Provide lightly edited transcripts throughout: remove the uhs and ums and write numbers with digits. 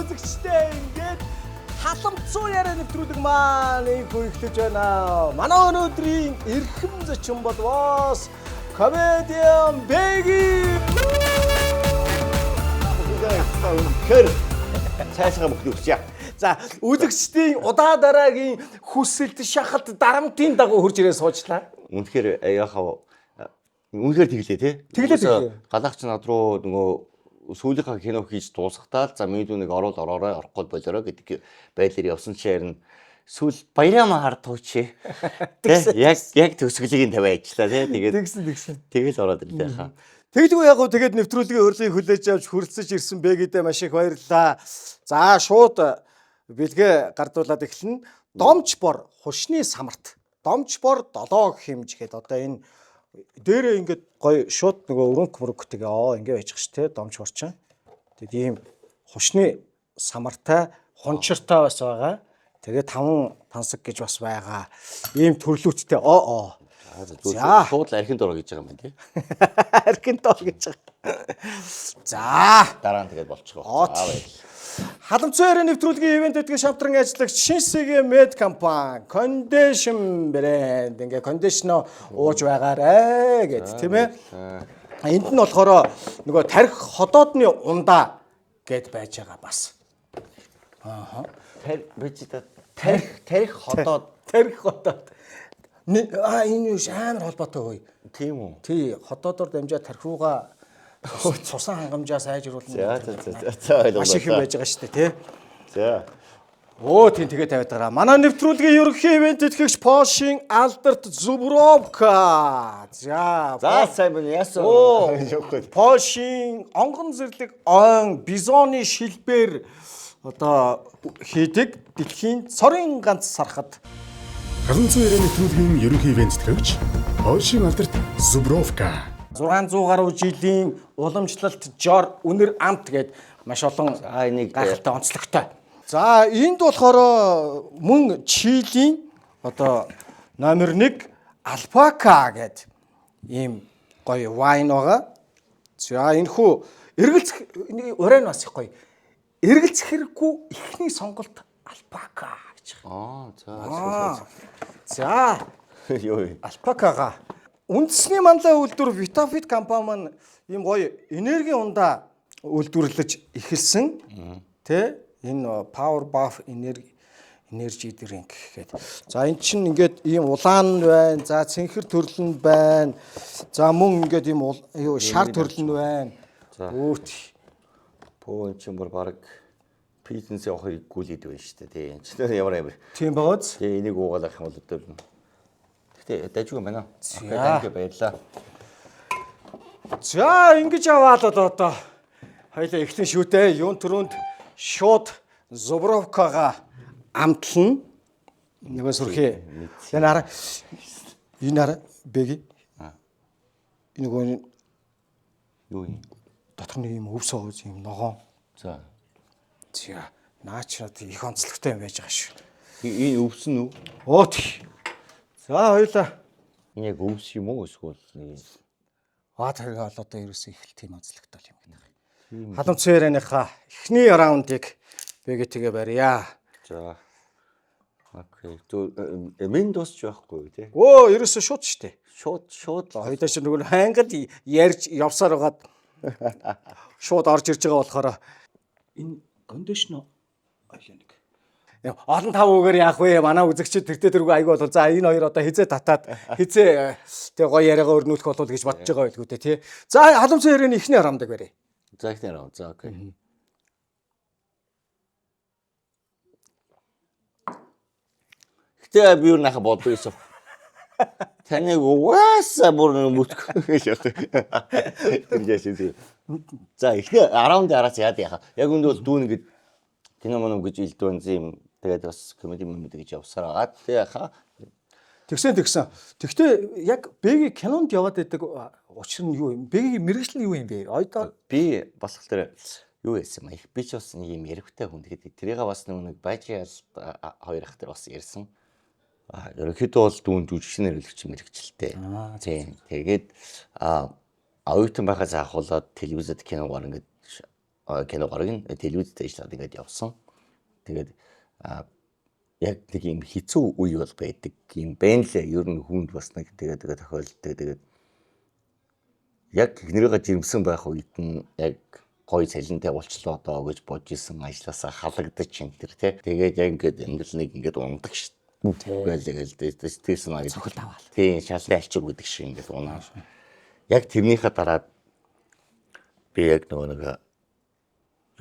үзэгчтэй ингээд халамцуу яриа нэвтрүүлэг маань эхлэж байна. Манай өнөөдрийн эрхэм зочин болвоос комедиан Бэги. Хэр цаашаа мөхнөсчээ. За үзэгчдийн удаа дараагийн хүсэлт шахалт дарамтын дагуу хурж ирээ суучлаа. Үнэхээр яхаа үнэхээр тэглээ тий. Тэглээ. Галаач над руу нөгөө сүүлийнхаа кино хийж дуусгатаал за медүүнийг ороорой орохгүй болоорой гэдэг байдлаар явсан чи харин сүүл баяраа хартууч. Яг төсөглөгийг тавиа ажиллаа тий. Тэгээд Тэгсэн. тэгэл ороод ирлээ хаа. Тэгдэггүй яг гоо тэгээд нэвтрүүлгийн урилгыг хүлээж авч хүрэлцэж ирсэн Бэгидээ маш их баярлалаа. За шууд бэлгээ гардуулаад эхэлнэ. Домч бор хушны самарт. Домч бор 7 хэмж гээд одоо энэ дээрээ ингээд гоё шууд нөгөө өрөнг мөрөгтэйгээ ингээ байж ш тэ домч борчин. Тэгээд ийм хушны самартай хунчиртай бас байгаа. Тэгээд 5 тансаг гэж бас байгаа. Ийм төрлөөцтэй За шууд архинд ороо гэж байгаа юм байна тий. Архинд ороо гэж байгаа. За дараа нь тэгээд болчихгоо. Халамцсан яриа нэвтрүүлгийн ивент эдгээр шавтран ажиллагч Шинсэгийн мед компани кондишн брэнд ингээ кондишн ууж байгаарэ гэд тийм ээ. Энд нь болохоор нөгөө тарих ходоодны ундаа гэд байж байгаа бас. Тарих ходоод энэ юу амар холбоотой хөөе. Тийм үү? Тий, ходоодоор дамжаад тарих руугаа цусан хангамжаа сайжруулна. За маш их юм байж байгаа шүү дээ, тий. За. Тийм тэгээ тавиад байгаа. Манай нэвтрүүлгийн ерөнхий ивент этгэгч Польшийн Алберт Зубровка. За сайн байна. Яасан? Польшийн онгон зэрлэг ойн бизоны шилбээр одоо хийдэг дэлхийн цорын ганц сархад халамцсан яриа нэвтрүүлгийн ерөнхий ивент этгэгч Польшийн Алберт Зубровка. 600 гаруй жилийн уламжлалт жор үнэр амт гээд маш олон энийг гайхалтай онцлогтой. За энд болохоор мөн Чилийн одоо номер 1 Альпака гээд ийм гоё вайн байгаа. За энэхүү эргэлзэх урайн бас их гоё. Эргэлзэх хэрэггүй ихний сонголт Альпака гэж. За юу Альпакага үндэсний манлай үйлдвэр Vitafit компани маань ийм гоё энерги ундаа үйлдвэрлэж эхэлсэн. Тэ энэ Power Buff energy drink гэхэд. За эн чинь ингээд ийм улаан байна. За цэнхэр төрлөн байна. За мөн ингээд ийм шар төрлөн байна. Пөө чинь баг фитнес явахыг гүйлээд байна шүү дээ. Тий. Энд чинь ямар. Тийм бооз. Тий энийг уугаалах юм бол өдөр. Гэтэ дайггүй байна. За баярлаа. За ингэж аваад одоо хоёлаа эхлэн шүүтэй юун төрөнд шууд Зубровкага амтлна. Нөгөө сүрхээ. Энэ хараа Бэги. Нөгөө юу юм? дотор нэг юм өвс өөз юм ногоон. За. Наачраад их онцлогтой юм байж байгаа шүү. Энэ өвс нь үү? За хоёлаа. Энэ яг өвс юм уу эсвэл Тэрийг одоо ерөөсөө их тийм онцлогтой юм байна. Халамцсан ярианыхаа эхний раундыг Бэги тэгээ барья. За. Окей. Мен дуусч байхгүй тий. Ерөөсөө шууд штэ. Шууд. Хоёлаа ч нөгөө хангад ярьж явсаар байгаад шууд орж ирж байгаа болохоор энэ кондишн айлник. Олон тав үгээр яах вэ? Манай үзэгчид тэргүй айгүй бол за энэ хоёр одоо хизээ татаад хизээ тэг гоё яриагаа өрнүүлэх болов гэж бодож байгаа байлгүй дээ тий. За халамцсан ярианы эхний харамдаг барья. За эхний раунд. За окей. Гэтэ би юу нахаа боддог юм. Таныг угаасаа бүр мөтгөх гэж яах. За эхний раунд араас яад яхаа. Яг үнд бол дүүн ингэж кино мөн гэж илдвэн зэм тэгээд бас комеди мөн гэж явсаар агаад яхаа. Тэгсэн. Тэгтээ яг Бэги кинонд яваад байдаг учир нь юу юм? Бэгийн мэргэжил нь юу юм бэ? Би бас тэр юу яасан юм. Би ч бас нэг юм ярихтай хүн. Тэгээд тэрийг бас нэг бажиал хоёр ах тэр бас ярьсан. Ерөнхийдөө бол дүүн жүжигчнэр хэлэгч мэрэгчлээ. Тийм. Тэгээд оюутан байхаас ахуулаад телевизэд киногаар ингээд кино гараг нь телевизэд ажиллаад ингээд явсан. Тэгээд яг нэг юм хэцүү үе бол байдаг. Юм байна лээ. Ер нь хүнд бас нэг тэгээд тохиолддог. Тэгээд яг эхнэрийгээ жирэмсэн байх үед нь яг гой цалинтай болчлоо доо гэж бодож исэн ажлаасаа халагдаж энэ төр тий. Тэгээд яг ингээд амьдрал нэг ингээд ундаг шүү. Тэгэл сэтгэлс нэг цохол аваад. Тий, шалын альчуур гэдэг шиг ингээд унаа. Яг тэрнийхээ дараа би яг нөгөө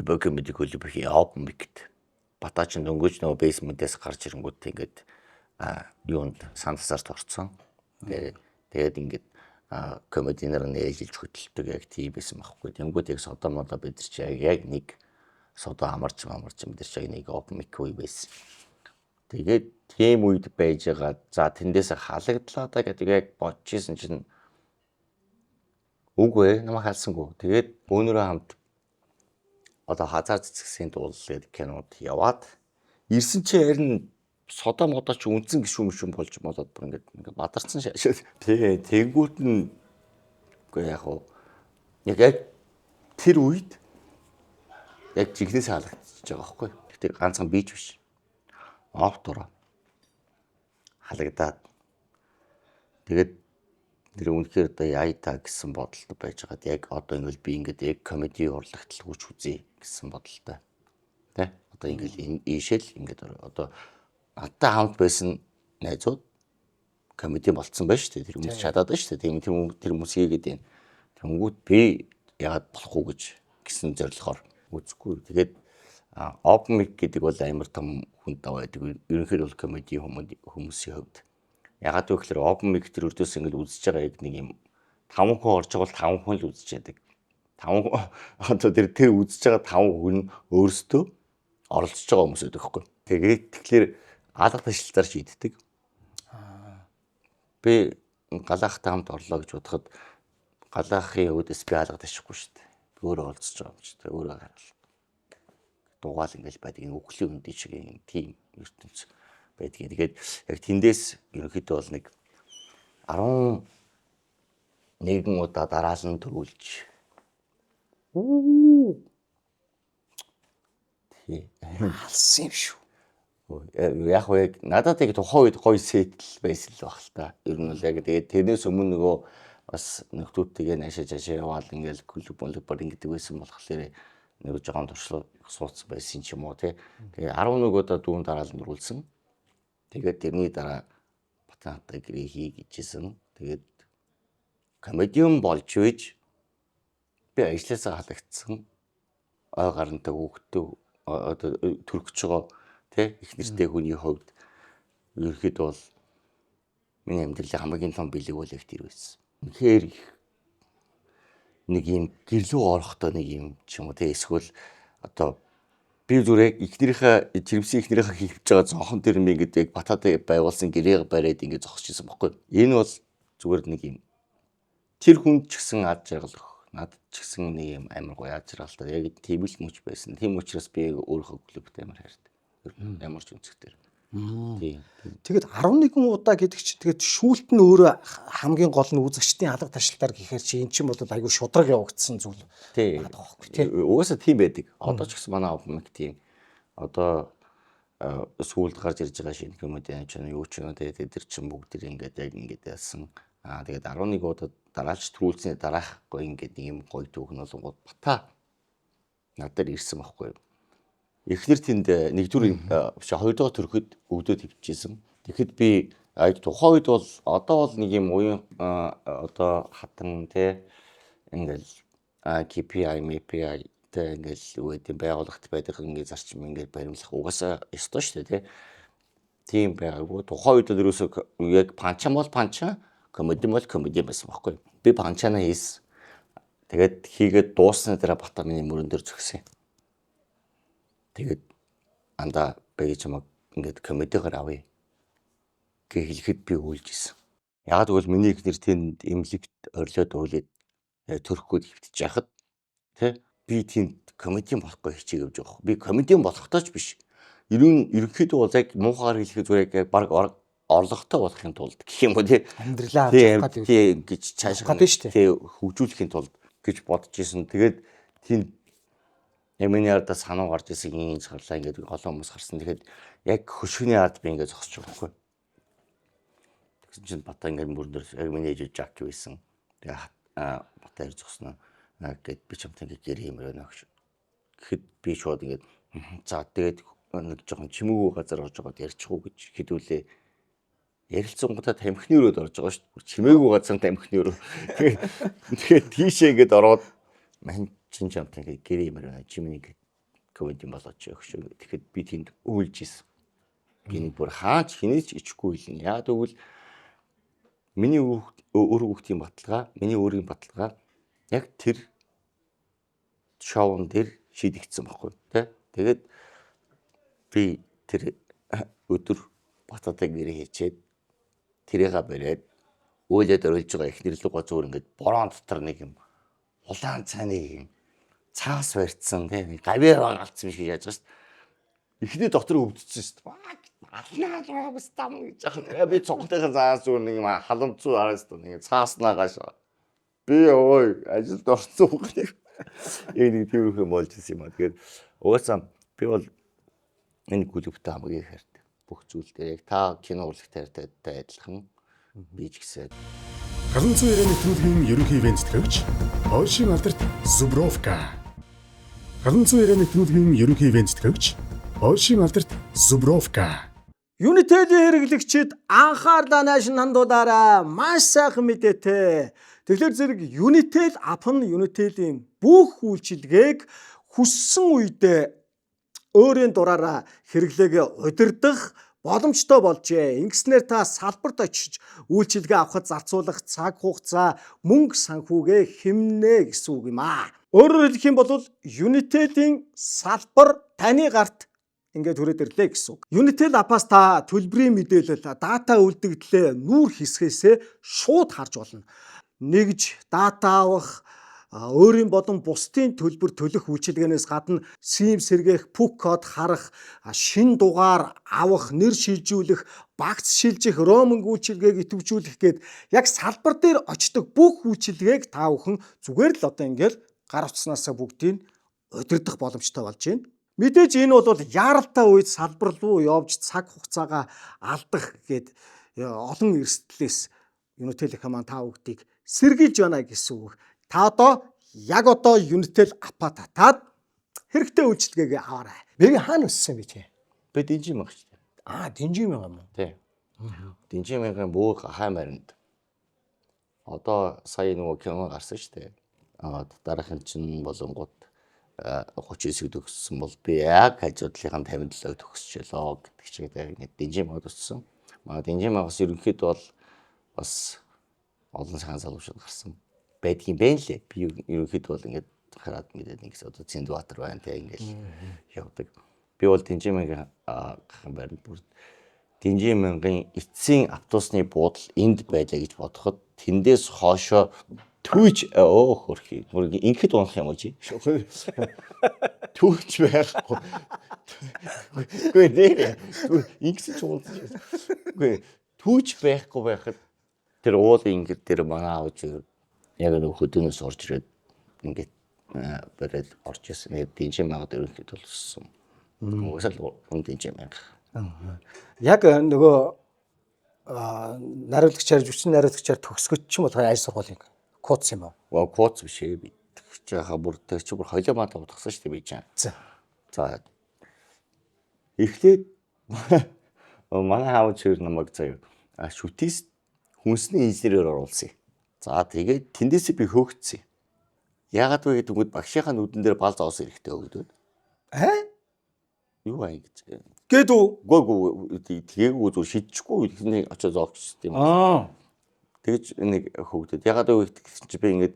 бокомедик хөлбөрхий open mic-д Батаачин дөнгөж нөгөө basement-ээс гарч ирэнгүүт ингээд юунд сансарт орцсон. Тэгээд ингээд комединер нь ээлжилж хөдөлдөг яг тийм байсан байхгүй. Тэнгүүд яг содоо модоо бид нар чи яг нэг содоо амарч бид нар чи нэг open mic үе байсан. Тэгээд тийм үед байж байгаа. За тэндээс халагдлаа да гэдэг яг бодож исэн чинь үгүй намайг халсангүй. Тэгээд өнөөрөө хамт одоо хазар цэцгсийн дуулал гэдэг кинод яваад ирсэн чи харин содоо модоо ч үнцэн гişүм болж болоод бүр ингээд бадарсан шаашаа. Тий, тэнгүүт нь үгүй яг тэр үед яг жигнэс халагдчихж байгаа байхгүй. Гэтэ ганцхан бийж биш. Офтора халагдаад тэгээд тэр үнэхээр одоо яа та гэсэн бодолтой байж байгаад яг одоо ингээл би ингээд яг комеди урлагтал хүч үзье гэсэн бодолтой. Тэ? Одоо ингээл ийшэл ингээд одоо надтай хамт байсан найзууд комеди болцсон байж тээ тэр хүмүүс чадаад байна шүү дээ. Тэр хүмүүс хийгээд байна. Тэнгүүд би яагаад болохгүй гэсэн зорилгоор үзэхгүй. Тэгээд open mic гэдэг бол амар том хүн даа байдаг. Ерөнхийдөө бол комеди хүмүүсийн хувьд ягаад гэвэл open mic тэр өрдөөс ингээд үзэж байгаа яг нэг юм 5 хүн орж байгаа бол 5 хүн л үзэж яадаг. 5 одоо тэр үзэж байгаа 5 хүн өөрсдөө оролцож байгаа хүмүүс байдаг байхгүй. Тэгээд тэгэхээр алга ташлалтаар шийддэг. Би галаахтай хамт орлоо гэж бодоход галаахын өвдөс би алга ташихгүй шүү дээ. Би өөрөө олцож байгаа юм чи тэ өөрөө гаргал. Дугаал ингээл байдаг энэ өглөө үндий шиг юм тийм ертөнц байдгийг. Тэгээд яг тэндээс ерөнхийдөө бол нэг 11 удаа дараалан төрүүлж. Тий. Алсан юм шүү. Яг яг надад яг тухайн үед гоё сэтл байсан л баг л та. Ер нь бол яг тэгээд тэрнээс өмнө нөгөө бас нөхдүүдтэйгээ наашаа яваал ингээл клуб ингээд байсан болохоор нэг жоохон туршлага суудсан байсан ч юм уу тий. Тэгээ 11 удаа дүүн дараалан дөрүүлсэн. Тэгээд тэрний дараа Батантай гэрээ хий гэжсэн. Тэгээд комедиан болж үйж би ажлаасаа халагдсан. Ой гарантай хүүхдтэй одоо төрөгч байгаа тий их нэртэй хүний хувьд ерөөхдөө бол миний амьдралын хамгийн том бэлэг бол их тэр байсан. Тэгэхээр нэг юм гэрлүү орохдоо нэг юм ч юм уу тий эсвэл одоо би зүрэг ихнэрийнхээ жирэмсэн ихнэрийнхээ хийвч байгаа зонхон тэр юм ингээд яг бататай байгуулсан гэрээг бариад ингээд зогсож ирсэн баггүй. Энэ бол зүгээр нэг юм тэр хүнд ч гэсэн ад жаргал өгөх. Надад ч гэсэн нэг юм амар гоё ад жаргалтай. Яг тийм л мөч байсан. Тийм учраас би өөрийнхөө клубт амар хайртай. Ямар ч үнцгтэр. Тийм. Тэгээд 11 удаа гэдэг чинь тэгээд шүүлт нь өөрөө хамгийн гол нь үзэгчдийн алга ташлалтаар гэхээр чи эн чинь бол айгүй шудраг явагдсан зүйл. Тийм. Угаасаа тийм байдаг. Одоо ч гэсэн манай open тийм. Одоо сүүлд гарч ирж байгаа шинэ комедиан ч юу ч нэ тэр чинь бүгд ингээд яг ингээд яасан. Тэгээд 11 удаа дараалж төрүүлсний дараах гоё ингээд нэг юм гоё түүхэн болонгууд бата надад ирсэн байхгүй юу. Эхнэр тэнд нэгдүгээр биш хоёрдугаар төрөхөд өвдөд хөвчихсэн. Тэгэхэд би тухайн үед бол одоо бол нэг юм уян одоо хатан те ингээл KPI, MPI те ингээл юу гэдэг байгууллагт байдаг ингээд зарчим ингээд баримлах угаасаа ёстой шүү дээ те. Тийм байгаагүй. Тухайн үед л ерөөсөө яг панчан бол панча, комеди бол комеди байсан байхгүй. Би панчана хийс. Тэгээд хийгээд дуусны дараа бата миний мөрөн дээр зөксөн. Тэгээд анда бэж чамаг ингээд комедигаар авъя гэж хэлэхэд би үйлж исэн. Яг тэгвэл миний ихнэр тэнд эмнэлэгт орилоод өөлээд төрөхгүйд хөвтөж яхад тий би тэнд комедиан болохгүй хичээг явж байгаа. Би комедиан болохтой ч биш. Ерөнхийдөө бол яг муухайгаар хэлэхэд зүгээр яг баг орлоготой болохын тулд гэх юм уу тий амьдралаа авах гэж цаашаа тий хөгжүүлэхийн тулд гэж бодож исэн. Тэгээд тэнд Миний ардаа санаа гарч ирсэн ийм царлаа ингээд олон хүмүүс харсан. Тэгэхэд яг хөшгөний ард би ингээд зогсож байгаа байхгүй. Тэгсэн чинь Бата ингээд мөрдөр яг миний ээж жак байсан. Тэгээ Бата ир зогсноо. Гэт би ч юм ингээд гэр юмраа нөхш. Гэхэд би шууд ингээд за тэгээд нэг жоохон чимээгүй газар орж байгаад ярьчихгүй гэж хэдүүлээ. Ярилцсангуудаа тамхины өрөөд орж байгаа шүү дээ. Чимээгүй газар тамхины өрөө. Тэгээд тийшээ ингээд ороод мань чин чамтай ингээд гэр юмраа чимэний комеди болооч өгшөө. Тэгэхэд би тэнд үйлж исэн. Би нэг бүр хаач хинээч ичгүй хэлнэ. Яа тэгвэл миний өөр хүүхдийн баталгаа, миний өөрийн баталгаа яг тэр шоун дээр шийдэгдсэн байхгүй тий. Тэгээд би тэр өдөр Бататай нэрээ хийчээд тэрийгээ бариад өөлөд орилж байгаа ихнэр лугаа зөөр ингээд борон дотор нэг юм улаан цааны юм цаас барьцсан тий гавьяа галцсан шиг яаж байгаа шүү дээ. Ихний дотор өвдсөн шүү дээ. Алнаа гостам гэж яах би цогтойгоо заас зүүр нэг юм халамцуу араас нэг цааснаа гаш. Би ой ажилд орсон хүн. Энийг тиймэрхүү болж ирсэн юм аа. Тэгээд угаасаа би бол энэ клубтай хамгийн их хайртай. Бүх зүйл дээр яг та кино урлагтай адилхан би ч гэсэн. Халуун цуу ярианы нэвтрүүлгийн ерөнхий ивент тэтгэгч Польшийн алдарт Зубровка. Халуун цуу ярианы нэвтрүүлгийн ерөнхий ивент тэтгэгч Польшийн алдарт Зубровка. Unitel-ийн хэрэглэгчид анхаарлаа наашин хандуулаарай. Маш сайхан мэдээтэй. Тэгэхээр зэрэг Unitel app нь Unitel-ийн бүх үйлчилгээг хүссэн үедээ өөрийн дураараа хэрэглээгээ удирдах боломжтой болжээ. Ингэснээр та салбарт очиж үйлчилгээ авахд зарцуулах цаг хугацаа, мөнгө санхүүгээ хэмнэ гэсэн үг юм аа. Өөрөөр хэлэх юм бол Unitel-ийн салбар таны гарт ингээд хүрээд ирлээ гэсэн үг. Unitel app-аас та төлбөрийн мэдээлэл, дата үлдэгдлээ нүүр хэсгээсээ шууд харж болно. Нэгж дата авах, өөрийн болон бусдын төлбөр төлөх үйлчилгээнээс гадна SIM сэргээх, PUK код харах, шин дугаар авах, нэр шилжүүлэх, багц шилжих, роуминг үйлчилгээг идэвхжүүлэх гээд яг салбар дээр очдог бүх үйлчилгээг та бүхэн зүгээр л одоо ингээд гар утснаасаа бүгдийг удирдах боломжтой болж байна. Мэдээж энэ бол яаралтай үед салбар руу явж цаг хугацаагаа алдах гээд олон эрсдлээс Unitel-ийн маань та бүгдийг сэргийлж байна гэсэн үг. Та яг одоо Unitel app-а татаад хэрэгтэй үйлчилгээгээ аваарай. Бэгийн хаана өссөн бэ чи? Би Динжин мах шүү дээ. Динжин мянга юм уу? Тий. Динжин мянга бөө хаймаринд. Одоо сая нөгөө кино гарсан шүү дээ. Дараахан чинь болонгууд 39-г төгссөн бол би яг хажуудлынхаа 57-г төгсчихлоо гэдэг чигээр ингээд Динжин мод өссөн. Динжин магаас ерөнхийдөө бол бас олон сайхан залуучууд гарсан байдгийн бэ лээ. Би ерөнхийдөө бол ингээд хараад ингээд нэг одоо Цэндбаатар байна те ингээд явдаг. Би бол Динжин мянга байранд бүр Динжин мянгийн эцсийн автобусны буудал энд байлаа гэж бодоход тэндээс хоошоо түүж хөрхий. Ингээд унах юм уу чи? Түүж байхгүй. Гүй нэ. Ингээд ч уулзсан. Гүй түүж байхгүй байхад тэр уулын ингээд тэр манай аавч яг нэг хөдөөнөөс орж ирээд ингээд барайд орж ирсэн. Тэгээд Динжин мянга дөрөвд болсон. Угсаал Динжин мянга. Яг нөгөө нариулагчаар жүжигчин нариулагчаар төгсгөж ч юм уу ажил сургуулийн кууц юм уу? Кууц биш ээ. Би тэгчихээ бүр хоёлоо маа тавтгсан шүү дээ би чинь. За. Эхлээд манай аав чир намайг заяа шүтээс хүнсний инженерээр оруулсан. За тэгээд тэндээсээ би хөөгдсөн. Яагаад вэ гэдэг нь багшийнхаа нүдэн дээр бал зоос эрэхтэй өгдөөд. Юу аа ингэж. Гээд үү? Гоо тэгээгүй зүр шидчихгүй ихний очоо зоогч тийм. Тэгэж нэг хөөгдөд. Ягаад вэ гэсэн чи би ингээд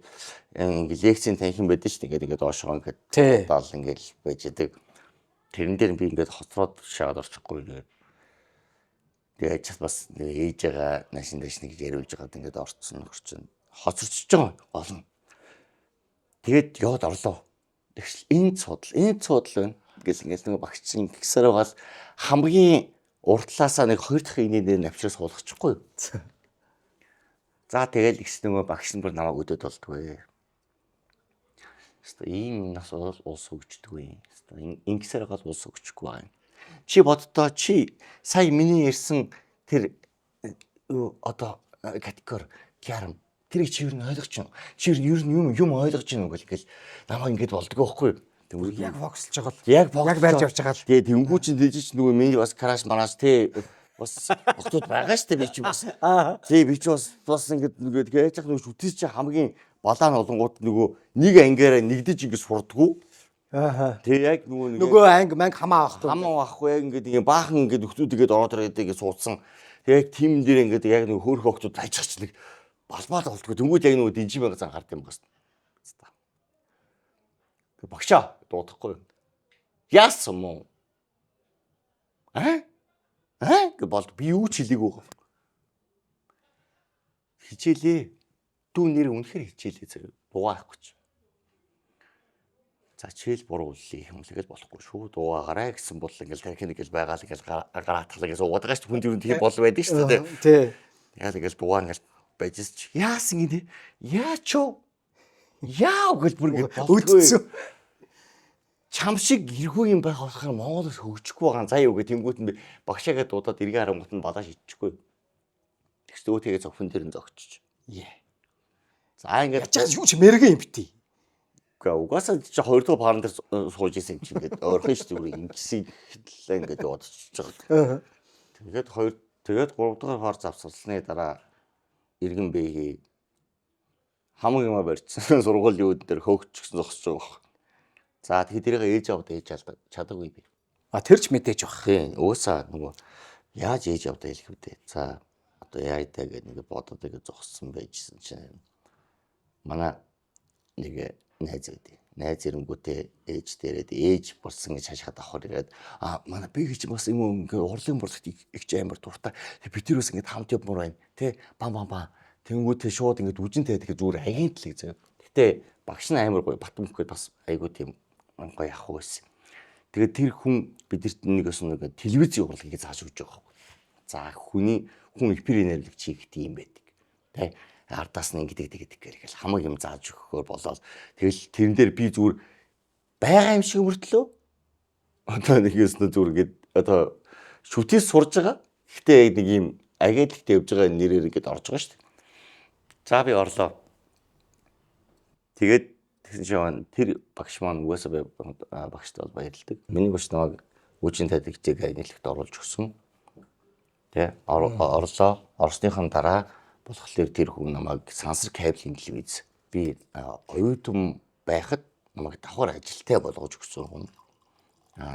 лекцийн танхим байдаг шүү дээ. Ингээд доошоо ингээд даал ингээд байж идэг. Тэрэн дээр би ингээд хоцроод шаад орчихгүй ингээд. Тэгээд бас ээж байгаа нашин дэш нэг яриулж байгаад ингээд орцсон нөхөрчин. Хоцорчж байгаа олон. Тэгээд яваад орлоо. Тэгвэл энэ цудал байна. Гээс ингээд нэг багч чинь гисээр байгаа хамгийн уртлаасаа нэг хоёр дахь иний дээр навчраа суулгачихгүй. За тэгэл ихс нөгөө багш нар намайг өдөөд болдгоо. Хэвээ ийм нас улс өгчдөг юм. Хэвээ ингэсээр гал улс өгчихгүй байна. Чи боддоо чи сая миний ярьсан тэр одоо категори гярам тэрийг чи юу н ойлгож байна. Чи ер нь юм ойлгож байна уу гэл намайг ингэж болдгоо байхгүй юу? Тэгвэл Яг фокуслж байгаа л. яг барьж явж байгаа л. Тэгээ тэнгүү чин дэж нөгөө миний бас краш манаас те бас хотод байгаа штэ би чи бас. Тэгээ би чи бас ингэж яаж яах нөгөө шүтээс чи хамгийн балаа нь олонгууд нөгөө нэг ангиараа нэгдэж ингэж сурдгүү. Тэгээ яг нөгөө анги манг хамаа авах. хамаа авахгүй яг ингэж ингэ баахан ингэж нөхдүүд ингэж ороод ирээд ингэж суудсан. Тэгээ яг тим дээр ингэж яг нөгөө хөөх хогтууд ажигч нэг балбаал болтгоо. Тэнгүүд яг нөгөө дижи мянга зан гард юм байна. Багшаа дуудахгүй. Яасан мó? Гэ болд би юу ч хэлээгүй гоо. Хичээлээ. Дүү нэр үнэхээр хичээлээ зэрэг дугаахгүй ч. За чийл буруулъя юм л тэгэл болохгүй шүү. Дугаагаарай гэсэн бол ингээл техник ингээл байгаа л ингээл гараатгалаа гэсэн уудаг шүү. Хүн дөрөнд тийм бол байдаг шүү дээ. Тий. Яа тэгэл дугаа ингээл байжс чи. Яасан ингэ яачоо? Яав гэл бүр ингэ Үдцсэн. Чам шиг эргүй юм байх болохоор Монголоос хөгжихгүй байгаа. За юу гэх тэнгуут нь багшаагаа дуудаад эргээ харангуут нь балаа шидчихгүй. Тэгс өөтэйгээ зогфон дээр нь зогччих. За ингээд Яаж юу ч мэрэгэн юм битий. Гэхдээ угаасаа чи 2 дугаар паран дээр сууж исэн юм чи ингээд ойрхон шүү дээ ингэсэн хэлээ ингээд бодчихж байгаа. Тэгээд 3 дугаар пар завсарласны дараа иргэн бэхий хамаг юм барьцсан сургуулийн үүд дээр хөөгчгсөн зогсож байгаа. За тэгээд тэрийг ээж аваад ээж чадаагүй би. Тэр ч мэдээж баг. Тийм угаасаа нөгөө яаж ээж аваад хэлэх вэ? За одоо яайдаа гэдэг нэг бодоод ингэ зогссон байжсэн чинь манай нэг найз гэдэг. Найз ирэнгүүтээ ээж дээрээд ээж болсон гэж хашаад авахар ирээд манай би гэж бас юм ингээ урлын бурлахт их амар дуртай. Бид тэрөөс ингээ хамт явмаар байна. Тэ бам тэнгүүтээ шууд ингээ үжинтэй тэгэхээр зүгээр агентлэг заяа. Гэтэ багш нь амар гоё Батмөнхөд бас айгуу тийм гоё ах байсан. Тэгээд тэр хүн бидэрт нэгээс нэг телевиз урлагийг зааж өгч байгаа байхгүй. За хүн эфир нэрлэг чигт юм байдаг. Тэ ардаас нь ингэдэг гэх хамаг юм зааж өгөхөөр болоод тэгэл тэрэн дээр би зүгээр байгаа юм шиг мөртлөө одоо нэгээс нь зүгээр ингээд одоо шүтээс сурж байгаа. Гэхдээ яг нэг юм агентлагт явж байгаа нэрээр ингээд орж байгаа шүү дээ. За би орлоо. Тэгээд тэр багш маань угаасаа багштай бол баярлдаг. Миний багш намайг үжин тадагчийг агентлагт оруулж өгсөн. Тэ орлоо. Орсныхан дараа болохоор тэр хүн намайг сансар кабелийн телевиз би оюутан байхад намайг давхар ажилтаа болгож өгсөн хүн.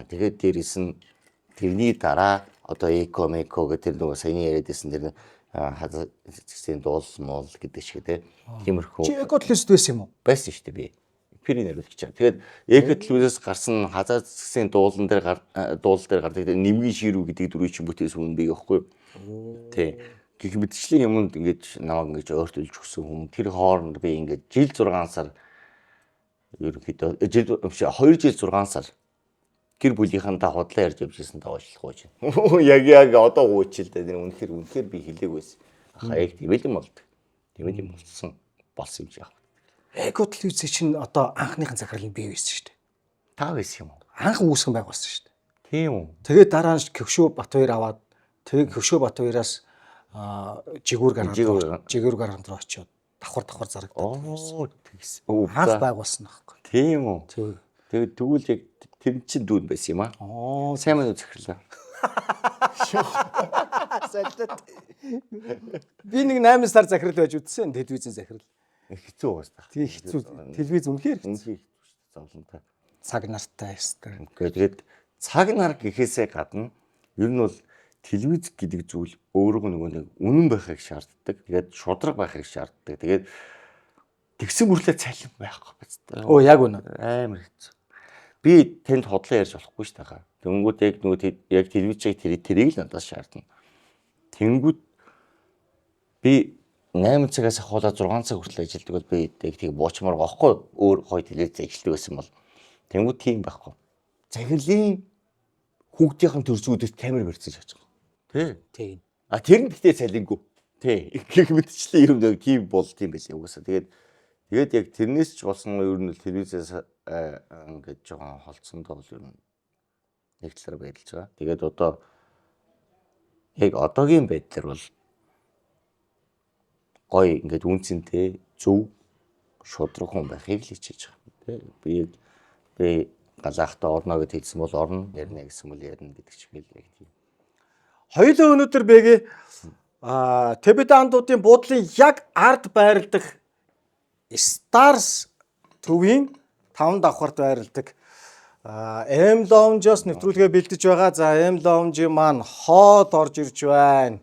Тэгээд дээрэс нь тэрний дараа одоо эко гэх тэр нөгөө саяны яриадсэн тэр хазагчдын дуул мол гэдэг шиг тиймэрхүү. Чи эко телевизд байсан юм уу? Байсан шүү дээ би. Эфирийн нэрлэгч. Тэгээд эко телевизээс гарсан хазагчдын дуулан дээр гардаг нэмгийн ширүү гэдэг дөрвийн чинь бүтээс хүн бий байхгүй. Тий. Гэх мэтчлийн юмд ингэж намайг ингэж ойртуулж өгсөн хүн. Тэр хооронд би ингэж жил 6 сар ерөнхийдөө 2 жил 6 сар гэр бүлийнхэнтэй худлаа ярьж явжсэн таавчлахгүй чинь. Яг одоо гуйчил дээ. Үнэхээр би хэлээг байсан. Яг тийм юм болд. Тийм юм болсон юм шиг. Эко телевиз чинь одоо анхныхан захирал нь бий байсан шүү дээ. Та байсан юм уу? Анхан үүсгэн байгуулсан шүү дээ. Тийм үү. Тэгээд дараа нь Көвшөө Батбаяр аваад тэгээд Көвшөө Батбаяраас жигүүр гарганд руу очиод давхар зарагдаад тэгс. Анх байгуулсан байхгүй. Тийм үү. Тэгээд тэгвэл яг тэр чин дүүн байсан юм аа. Сайн мань захирлаа. Сэлтэт. Би нэг 8 сар захирал байж үтсэн телевизийн захирал. Хэцүү угаасаа. Тэгээ хэцүү. Телевиз үнэхээр хэцүү зовлонтой. Цаг нартай ёстой. Тэгээд цаг нар гэхээсээ гадна ер нь бол телевиз гэдэг зүйл өөрөө нөгөө нэг үнэн байхыг шаарддаг. Тэгээд шудраг байхыг шаарддаг. Тэгээд тэгсэн мөрлөө цалин байхгүй байна. Оо яг үнэ. Амар хэцүү. Би тэнд хотлоо ярьж болохгүй шүү дээ. Тэнгүүд яг нөгөө яг телевизийг тэрийг л надаас шаардна. Тэнгүүд би 8 цагаас ахуулаад 6 цаг хүртэл ажилладаг бол би яг тийг буучмаар гоохгүй өөр гоё телевиз ажилладаг байсан бол тэнгүүд тийм байхгүй. Захирлын хүүхдийн төрсгүүдэд камер барьсан шааж байгаа. Тийм. Тэр нь гэхдээ цалингүй. Гэх мэтчлэн юм нэг тийм бол тийм байсан угаасаа. Тэгээд Тэгээд яг тэрнээс ч болсон ер нь телевизээс ингээд жоохон холцсондоо бол ер нь нэг талаар байдалж байгаа. Тэгээд одоо яг одоогийн байдлаар бол гоё ингээд үнцэнтэй зөв шудраг хүн байхыг л хичээж байгаа. Би галаахтаа орно гэж хэлсэн бол орно, ярина гэсэн бол ярина гэдэг чигээр яг тийм. Хоёулаа өнөөдөр бэгээ Тебедандуудын буудлын яг ард байрладаг Stars төвийн 5 давхарт байрладаг M Lounge-оос нэвтрүүлгээ бэлдэж байгаа. За M Lounge маань хоод орж ирж байна.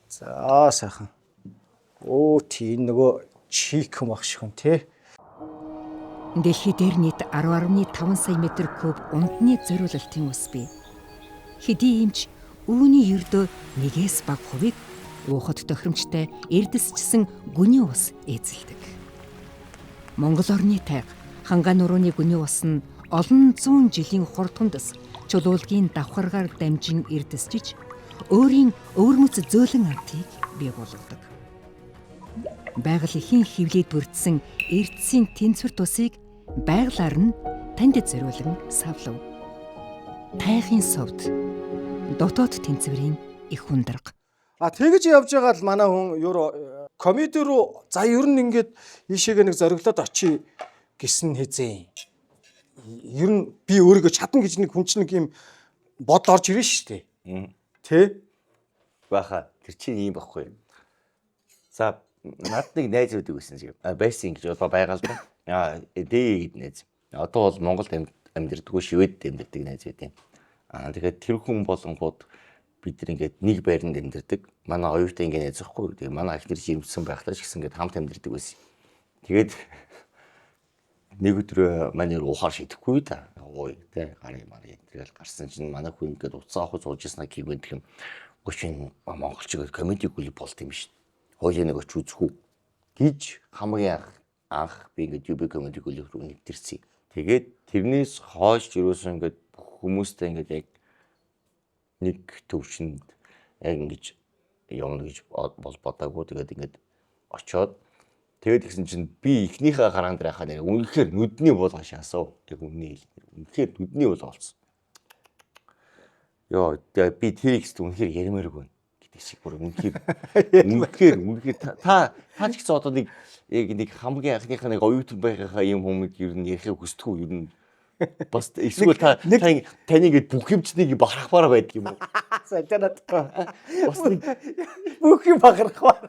За сайхан. Тийм нөгөө чик юм ах шиг хүн тий. Дэлхий дээр нийт 10.5 сая метр куб унтны зориулалтын ус бий. Хэдий юмч үүний ердөө нэгээс бага хувийг уухад тохиромжтой эрдэсчсэн гүний ус эзэлдэг. Монгол орны тайга Хангаан нурууны гүний ус нь олон зуун жилийн хурдхамдас чулуулгийн давхаргаар дамжин эрдэсчиж өөрийн өвөрмөц зөөлөн амтыг бий болгодог. Байгаль ихийн хөвлөд бүрдсэн эрдэсийн тэнцвэр тусыг байгалаар нь танд зориулан савлав. Тайхын совд дотоод тэнцвэрийн их хундраг. Тэгэж явж байгаа л манай хүн комеди руу за ер нь ингээд ийшээгээ нэг зориглоод очие гэсэн хэзээ. Ер нь би өөрийгөө чадна гэж нэг хүн чинь нэг юм бодол орж ирэн шүү дээ. Тэ? Баха тэр чинь ийм байхгүй. За над нэг найз үүдийг байсан шиг. Байсан гэж одоо байгаа л да. Дээд найз. Одоо бол Монголд амьдэрдэггүй Шведд амьдэрдэг найз байдیں۔ Тэгэхээр тэр хүн болонгууд бид нар ингээд нэг байранд амьдэрдэг. Манай оюутай ингээд найз байхгүй. Тэгээ манай ахнэр жирэмсэн байхлаа ч гэсэн ингээд хамт амьдэрдэг байсан. Тэгээд нэг өдөр манай ухаар шидэхгүй да. Ой тэ гарын марыг тэгэл гарсан чинь манай хүн ингээд уцаа авах сууж яснаа гівэн гэх юм. Гүшин монголчууд комеди клуб болт юм шин. Хойлоо нэг оч үзэхүү гэж хамгийн анх би ингээд UB комеди клуб руу нэвтэрсэн. Тэгээд тэрнээс хойш юусэн ингээд хүмүүстэй ингээд яг нэг төвшөнд яг ингэж явна гэж бодоогүй. Тэгээд ингээд очоод тэгээд гисэн чинь би ихнийхээ гараан дээр хаа нэр үнэхээр нүдний болгоо шаасав. Яг үнний үнэхээр нүдний болгоо болсон. Йоо би тэрийг ч үнэхээр ярмааргүй гэдэг шиг бүр үнэхээр та ч гэсэн одоо нэг хамгийн анхныхаа нэг оюутан байхаа юм хүмүүс ер нь ярихыг хүсдэггүй ер нь бас эсвэл таны ингэ бүх юмчнийг бахархмаар байдаг юм уу? Сайтанат. Бас нэг бүх юм бахархмаар.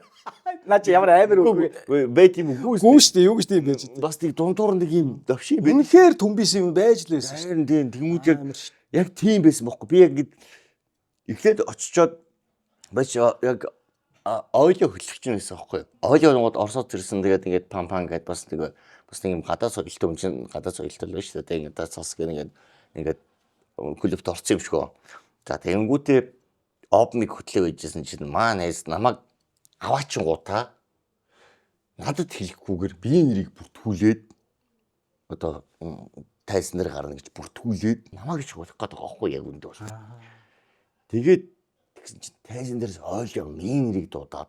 Наа чи ямар амар үгүй. Бэт юм уу? Гүн штэ юу гэж тийм байж. Бас нэг дундуур нэг юм давшин байх. Үнэхээр төмбис юм байж л байсан. Харин тийм тэмүүл яг тийм байсан бохоо. Би яг ингэ эхлээд очичоод бач яг ойлоо хөтлөгч юм байсан байхгүй юу? Ойлоогод Оросод ирсэн тэгээд ингээд пам гэдээ бас нэг юм гадаа соёлтой юм чинь гадаа соёлтой л байна шүү дээ. Ингээд цас гэх ингээд клубт орсон юм шиг гоо. За тэгэнгүүтээ обмиг хөтлөө байжсэн чинь маа найз намайг аваачин гутаа надад хэлэхгүйгээр биеийн нэрийг бүртгүүлээд одоо тайзнэр гарна гэж бүртгүүлээд намайг ч болох гэдэг аахгүй яг үндэ бол. Тэгээд тэгсэн чинь тайзан дээрс ойлоо миний нэрийг дуудаад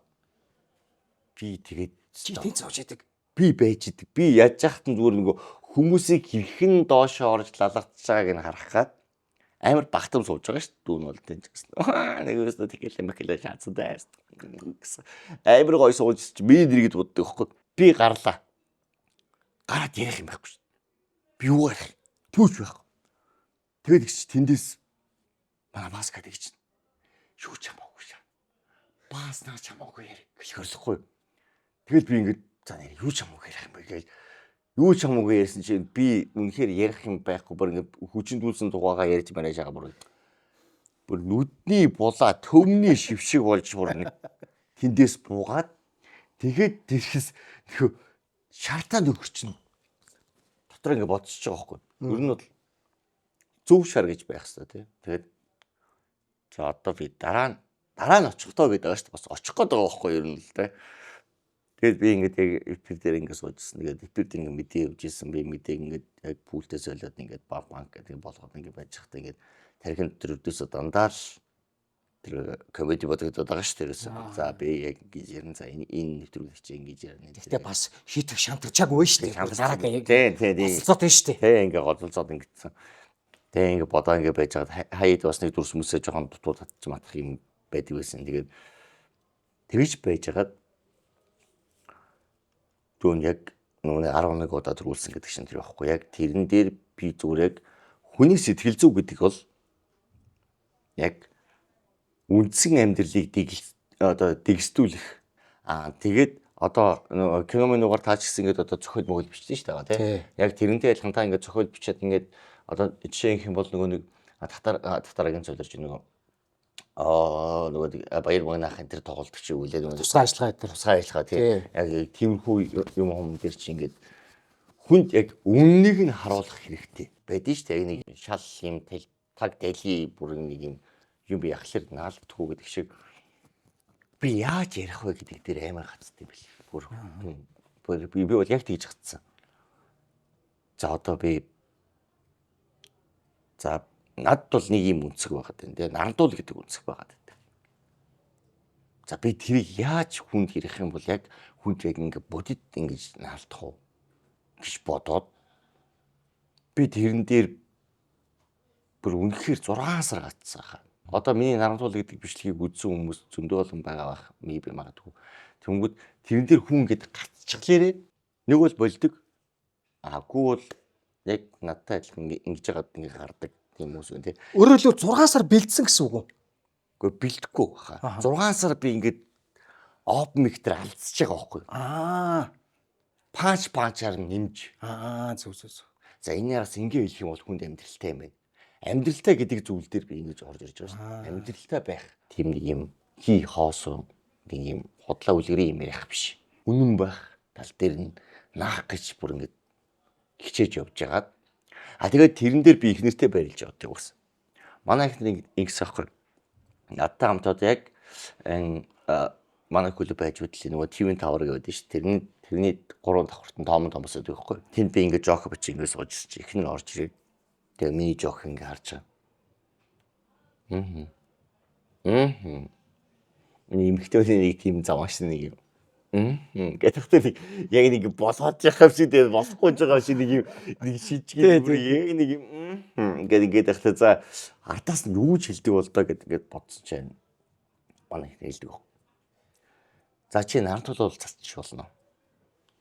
би тэгээд Чи тэнц сууж идэг. би байж идэг. Би яаж яахтан зүгээр нөгөө хүмүүсийг хэрхэн доошоо орж лалгацж байгааг нь харах гад амар багтам сууж байгаа шүү дээ. Дүүн бол тэнц гэсэн. Нэг өстө тэгэл махила шаацсан даа. Амар гой сууж чи миний нэрийг дууддаг байхгүй. Би гарлаа. Гараад ярих юм байхгүй шүү. Би юу ярих? Түүч байхгүй. Тэгээд их чи тэндээс манай маска гэж чинь. Юу ч хамаагүй шаа. Бааснаа ч хамаагүй ярих гэж хөрлөхгүй. Тэгэл би ингэж за нэр юу ч хамаагүй ярих юм бэ гэж юу ч хамаагүй ярьсан чинь би үнэхээр ярих юм байхгүй бүр ингэ хүчиндүүлсэн дугаагаа ярьж барай шагаа бүр нүдний булаа төмний шившиг болж бүр нэг тэндээс буугаад тэгээд тэрхээс нөхөө шартаа нөхөр чинь дотор ингэ бодсож байгаа байхгүй. Ер нь бол зөв шар гэж байх хэрэгтэй тий. Тэгээд за одоо би дараа нь очих тоо гэдэг ааш бас очих гээд байгаа байхгүй ер нь л тий. Тэгээд би ингээд яг эпир дээр ингээд суужсэн. Тэгээд эпир дээр ингээд мэдээ өгч ирсэн. Би мэдээ ингээд яг пүүлдээ солиод ингээд банк гэдэг болгоод ингээд байж хата ингээд тархин дотор өдөөсөө дандаа л тэр комеди бодогдоод байгаа ш тэрээс. За би яг ингэж ярина. За энэ нэвтрүүлэгч ингэж ярина. Гэтэ бас хитв шантарчаагүй шүү дээ. Дараагаа яг тий. цоцоод байна шүү дээ. Тэ ингээ голцоод ингэсэн. Тэ ингээ бодоо ингээ байж байгаа хаяад бас нэг дүрс хүмүүсээ жоохон дутууд татчих матах юм байдаг байсан. Тэгээд тэгж байж хагаад түүн яг нөгөө 11 удаа төрүүлсэн гэдэг чинь тэр байхгүй. Яг тэрэн дээр би зүгээр яг хүний сэтгэл зүй гэдэг бол яг үндсэн амьдралыг дэгстүүлэх. Тэгээд одоо киноны нугаар таач гэсэн ингээд одоо зохиол могол бичсэн шүү дээ тий. Яг тэрнтэй адилхан ингээд зохиол бичээд ингээд одоо жишээ юм бол нөгөө нэг татарагийн цолорж нөгөө баяр магнаахын тэр тоглолт чи үлээд нөгөө Тусгай ажиллагаа тий. Яг тиймэрхүү юм дээр чи ингээд хүнд яг үннийг нь харуулах хэрэгтэй байдэн шүү дээ. Нэг шал юм таг дали бүр нэг юм би яхахлаар наалддаггүй гэдэг шиг би яаж ярих вэ гэдэг дээр амар гацтай бил. Бүр би бол яг тэгж гацсан. За одоо би надд бол нэг юм үнцэг байгаад байна. Тэгээ нардуул гэдэг үнцэг байгаад байна. За би тэрийг яаж хүнд ярих юм бол яг хүнд яг ингээ бодит ингэж наалдах уу гэж бодоод би тэрэн дээр бүр үнэхээр 6 сар гацсан хаа. Одоо миний нарантуул гэдэг бичлэгийг үзсэн хүмүүс зөндөө олон байгаа бах би магадгүй. Тэнгүүд тэрэн дээр хүн ингээд гацчихлээрээ нэг бол болдог. Гүү бол яг надтай адилхан ингэж яагаад ингэ гардаг тийм хүмүүс үү те. Өөрөөр хэлбэл 6 сар бэлдсэн гэсэн үг үү? Гэхдээ бэлдэхгүй хаа. 6 сар би ингээд open mic-тер алдчихж байгаа байхгүй. Панчаар нэмж. Зүг. За энэ яраас ингэ хэлэх юм бол хүнд амьдралтай юм байна. Амьдралтай гэдэг зүйл дээр би ингэж орж ирж байгаа шүү. Амьдралтай байх тийм нэг юм хий хоосоо нэг юм хотлоо үлгэрийн юм ярих биш. Үнэн байх тал дээр нь наах гэж бүр ингэж хичээж явж байгаад тэгээд тэрэн дээр би их нэртэй байрлаж явдаг байсан. Манай ихний ингэсэн аахгүй. Надтай хамт одоо яг манай клуб байж үтлээ нөгөө TV Tower гэдэг шүү. Тэрний 3 давхартан томос байдаг байхгүй. Тэнд би ингэж жоох бич ингэ сууж чи ихнэр орж ирээд тэгээ миний жоох ингэ харж байгаа. Миний эмхтөлийн нэг тийм замааш нэг юм. Гэтэл яг нэг болоод яхав шиг тэгээ болохгүй байгаа шиг нэг шижгээ яг нэг юм гэдэг ихтэй за ардаас нь юу ч хэлдэг бол доо гэдэг бодсон чинь манай их хэлдэг. За чи нартул бол цацчих болно.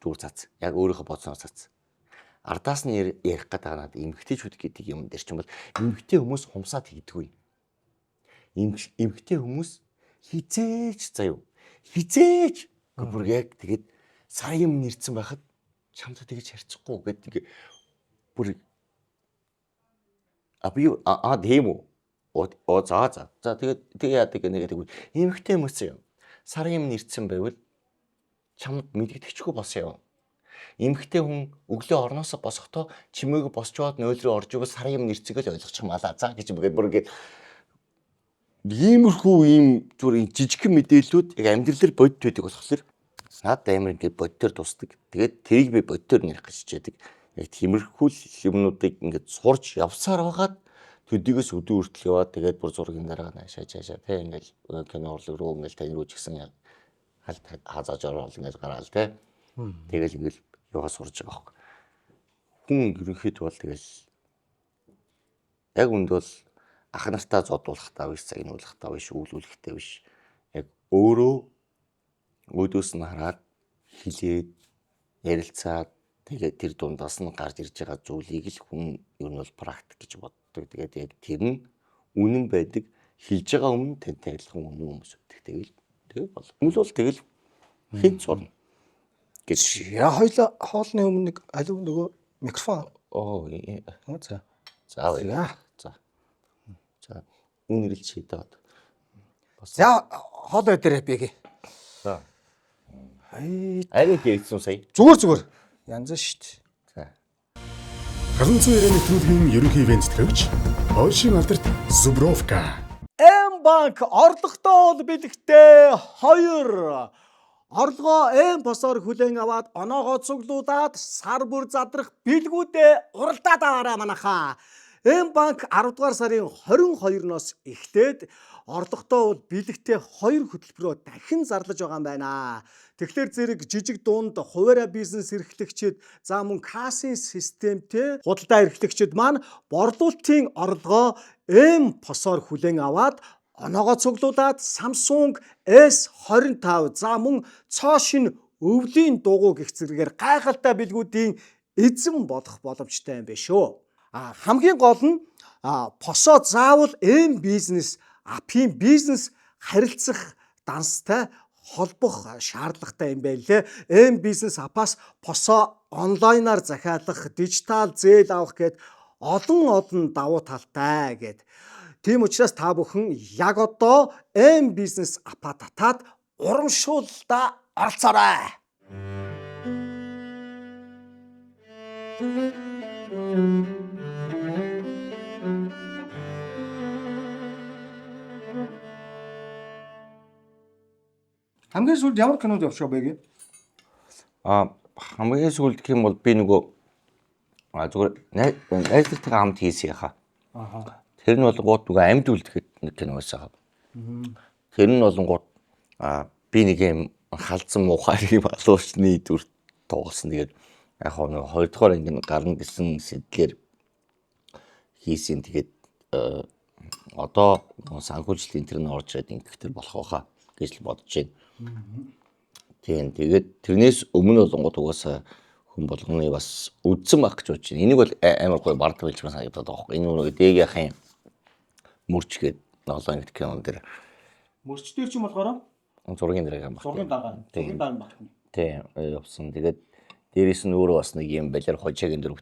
Зүгээр цац. Яг өөрийнхөө бодсноор цац. Ардаас нь ярих гэдэг надад эмгтээчүүд гэдэг юм дээр чинь бол эмгтээ хүмүүс хумсаад хийдэггүй. Эмгтээ хүмүүс хизээч бүр яг тэгээд сар юм нэрцэн байхад чамтай тэгж харьцахгүй гэдэг бүр тийм үү за тэгээд яадаг нэг эмгтээ хүмүүс юм сар юм нэрцэн байвал чамд мэдэгдэхчгүй босё. Эмхтэй хүн өглөө орноосоо босохдоо чимээг босчоод нойл руу орж өгөө сар юм нэрцэгээл ойлгочих юм алаа. За гэж бүр ингээд иймэрхүү ийм зүгээр жижигхэн мэдээллүүд яг амьдралаар бодит байдаг болохоор надад амар ингээд бодитоор тусдаг. Тэгээд тэрийг би бодитоор нэрх гэж хичээдэг. Яг тиймэрхүү юмнуудыг ингээд сурч явсаар байгаад төдийгөөс өдөө хүртэл яваад тэгээд бүр зургийн дараа наашаа тий ингээд кино урлаг руу ингээд тань руу ч гэсэн халт хазааж орол ингээд гараал тий. Тэгэл ингээд яваа сурж байгаа хөөх. Хүн ерөнхийдөө бол тэгэл яг үнд бол ах нартаа зодуулах таа биш, загнуулах таа биш, үүлүүлэхтэй биш. Яг өөрөө өөдөөс нь хараад хилээд ярилцаад тэгээд тэр дундаас нь гарч ирж байгаа зүйлийг л хүн ер нь бол практик гэж боддог. Тэгээд яг тэр нь үнэн байдаг. Хилж байгаа өмнө тантай адилхан үнэн хүмүүс байдаг. Тэгэл бол хүмүүс бол тэгэл хэд сурна гэж. Яа хоёлаа хоолны өмнө нэг алив нөгөө микрофон. За. За. Үнэрлж хийдээд. За хоол өдөр бийгээ. За. Арай хийсэн сая. Зүгээр. Янз шүү дээ. Халуун цай ярианы нэвтрүүлгийн ерөнхий ивент төгч Польшийн алдарт Зубровка. М-банк орлоготой бол бэлэгтэй 2 орлогоо М-босоор хүлээн аваад оноогоо цуглуулад сар бүр задрах бэлгүүдээ уралдаад аваарай манайхаа. М банк 10 дугаар сарын 22-ноос эхлээд орлоготой бол бэлэгтэй 2 хөтөлбөрөөр дахин зарлаж байгаа юм байна. Тэгэхээр зэрэг жижиг дунд хуваарай бизнес эрхлэгчид за мөн кассийн системтэй худалдаа эрхлэгчид маань борлуулалтын орлогоо М посоор хүлээн аваад оноогоо цуглуулад Samsung S25 за мөн цоо шин өвлийн дугуй гэх зэрэгээр гайхалтай бэлгүүдийн эзэн болох боломжтой юм байна шүү. Хамгийн гол нь посоо заавал М бизнес апын бизнес харилцах данстай холбох шаардлагатай юм байна лээ. М бизнес апаас посоо онлайнаар захиалах, дижитал зээл авах гэд олон давуу талтай гэд. Тийм учраас та бүхэн яг одоо М бизнес апа татаад урамшуулалтаа оролцоорой. Хамгийн сүүлд ямар кинонд явшаа бэ? Хамгийн сүүлд гэх юм бол би нөгөө зүгээр найзлалтайгаа хамт хийсэн яхаа. Тэр нь болонгууд нөгөө амьд үлдэхэд нэг кино байсан. Тэр нь болонгууд би нэг юм халдсан муухай юм алуучны дүр тоглосон. Тэгээд яг нөгөө 2 дугаар анги гарна гэсэн сэтлэр хийсэн. Тэгээд одоо санхүүжилтийн тэр нь орж ирээд ингэхтэр болох байхаа гэж л бодож байна. Тийм тэгээд тэрнээс өмнө болонгууд угаасаа хүн болгоны бас үдсэн байх гэж бодож байна. Энийг бол амар гоё бардам хэлж байгаа санагдаад байгаа байхгүй. Энэ нөгөө дээгийнхэн мөрч гээд ноолоо ингэ кинон дээр Мөрчдөр ч юм болохоор зургийн дээр юм байна. зургийн дараа багтна. Тийм явсан. Тэгээд дээрээс нь өөрөө бас нэг юм балер хожаагийн дөрөв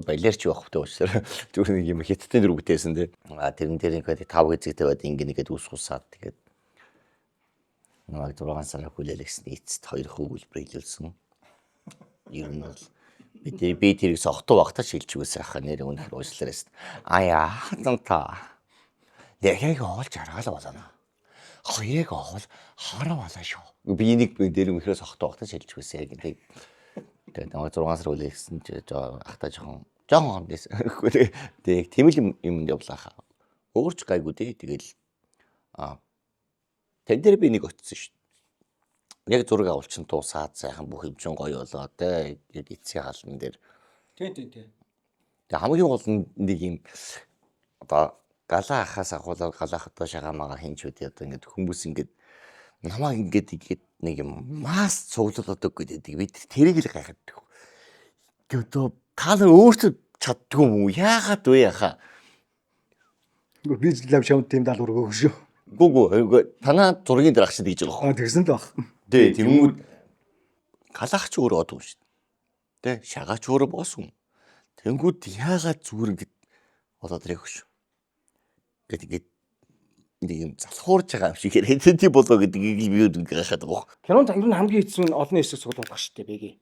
балерч байх хөтэй учраас зүгээр нэг юм хиттэн дөрөв бүтээсэн тий. Тэрэн дээр нэг 5 хэзэгтэй байд ингэ нэгэд усгусаад тэгээд нэг 6 сар хүлээлгэсэн эцэст 2 хөвөлбөр илүүлсэн. Ер нь бол би тэрийг сохтуу багтаж шилж үгээс ахаа нэр өнөхөр уучлаарай. Аяа хатанта. Дэхэг олж аргаал болоно. Хоёрыг оол хараа болоо шүү. Би нэг дээр өнөхөр сохтуу багтаж шилж үгээс яг гэдэг. Тэгээд нэг 6 сар хүлээлгэсэн ч ахтаа жоохон дэс. Тэгээд тийм л юмд явлаа хаа. Өөрч гайгүй дээ. Тэгэл тэн дээр би нэг очсон шүү. Яг зураг авалчин дуусаад сайхан бүх юм чин гоё болоо те. Яг эцсийн хаалн дээр. Тийм. Тэгээд хамгийн гол нь нэг юм одоо галаа ахаас ахуулаад галаах одоо шагаамаа хинчүүд одоо ингээд хүмүүс ингээд намаа ингээд нэг юм мас цуглуулдаг гэдэг. Би тэрийг л гайхаад. Одоо та нар өөрсдөө чаддгүй юм уу? Яагаад вэ яхаа? Би лав шамт тийм даалгавар өгөөг шүү. Гүг танаа зургийн дээр ахшид гэж байгаа. Тэгсэн л баг. Тий, тэгмүүд галахч өөрөө одов шүү. Тэ шагаач өөрөө боосон. Тэнгүүд яагаад зүгээр ингэж болоод ирэх шүү. Ингээд нэг юм залхуурж байгаа юм шиг яриад тий болоо гэдгийг би гайхаад байгаа. Кинонд ер нь хамгийн хэцүү нь олон хэсэг суулгах шүү дээ бэгээ.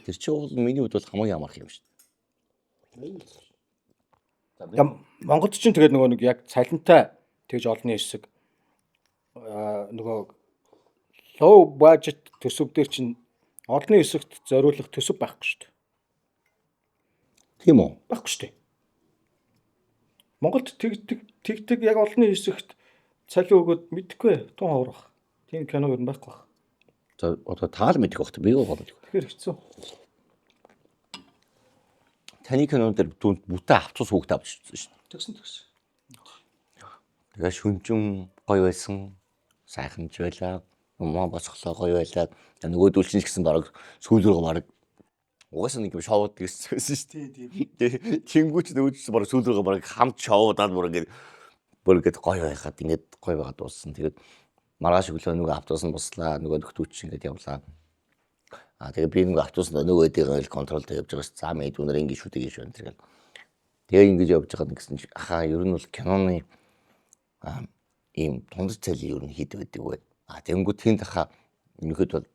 Тэр чинь бол миний хувьд бол хамгийн амарх юм шүү. Монголд ч тэгээд нөгөө нэг яг цалинтай тэгж олонний хэсэг нөгөө low budget төсөв дээр чинь олонний хэсэгт зориулах төсөв байхгүй шүү дээ. Тийм үү? Байхгүй шүү дээ. Монголд тэг яг олонний хэсэгт цалин өгөөд мэдхгүй тун ховрох. Тийм кино ер нь байхгүй баг. За одоо таал мэдэх багт би юу бодож. Тэгэхээр хэцүү. Таны кинон дээр бүтэн авцус хүүхд авч ирсэн шүү. Тэгсэн. Тэгээ шүнжин гоё байсан. Сайханч байлаа. Умаа босглоо гоё байлаа. Нөгөөдөл чинь гэсэн баг сүүл рүү баг угаасаа нэг юм шоуд гэсэн шүү дээ. Тэнгүүч нөгөөдөл баг сүүл рүү баг хамт шоудаад бүр ингээд гоё байгаад ингээд гоё байгаад дууссан. Тэгээд маргааш өглөө нөгөө автобус нь буслаа. Нөгөө нөхдүүч ингээд явлаа. Тэгээ би нэг автобусанд нөгөөдөө контролд явж байгаас за мэд үнээр ингэ шүү дээ гэж байна тэргээл. Тэгээ ингэж явж байгаа гэсэн чи ахаа ер нь бол киноны ийм тундас цалин ер нь хэд байдаг вэ? Тэнгүү тэнд ахаа ерөнхийд бол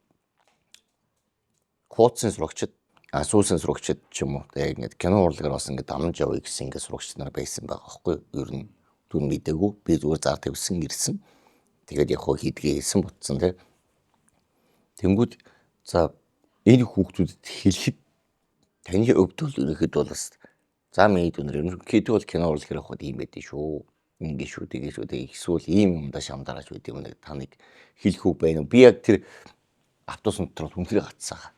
хуудсын сурагчид сүүсэн сурагчид ч юм уу тэгээ ингэ кино урлагаар бас ингэ дамж явъя гэсэн ингэ сурагчид нар байсан байгаа байхгүй ер нь түн мэдээгүй би зүгээр зар тавьсан ирсэн. Тэгээд яг хоо хийдгээ хэлсэн бутсан тий. Тэнгүүд за энэ хүүхдүүдэд хэлэхэд таны өвдөл ерөнхийд бол бас За мэдүүнэр ерөнхийдөө бол кино урлаг хэрэг хад ийм байдэн шүү. Ингээ шүү тэгээ шүү тэгээ эсвэл ийм юмдаа шамдараач байд юм нэг таныг хэлэх үг байна уу? Би яг тэр автобус дотор хүндрээ гацсаа.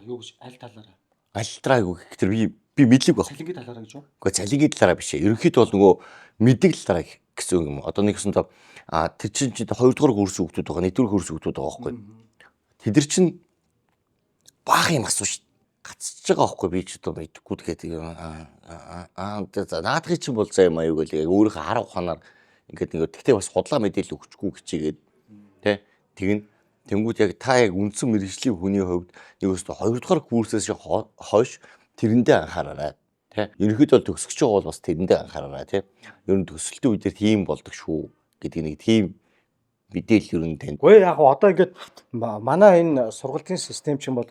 Юу гэж аль талаараа? Альтраа юу гэх тэр би мэдлэг баг. Цалингийн талаараа гэж юу? Гэхдээ цалингийн талаараа биш ээ. Ерөнхийдөө бол нөгөө мэддэг талаараа гэсэн юм. Одоо нэг хэсэнд тэр чинь 2 дугаар курс хүүхдүүд байгаа, 1 дугаар курс хүүхдүүд байгаа байхгүй. Тэд нар чинь баах юм асууж гацж байгаа байхгүй би ч одоо мэдгүй тэгээд за наадхыг чинь бол заа юм аюу гэл яг өөрийнхөө хараа ухаанаар ингээд нэг тэгтээ бас худлаа мэдээлэл өгчихгүй хичээгээд тий тэгнь тэнгууд яг та яг үндсэн мэрэгжлийн хүний хувьд нэг өстө 2 дугаар курсээс хойш тэрэндээ анхаараарай тий ерөнхийдөө төгсөж байгаа бол бас тэрэндээ анхаараарай тий ер нь төсөлтийн үедэр тийм болдог шүү гэдэг нэг тийм мэдээлэл ер нь танд. Гэхдээ яг одоо ингээд манай энэ сургалтын систем чинь бол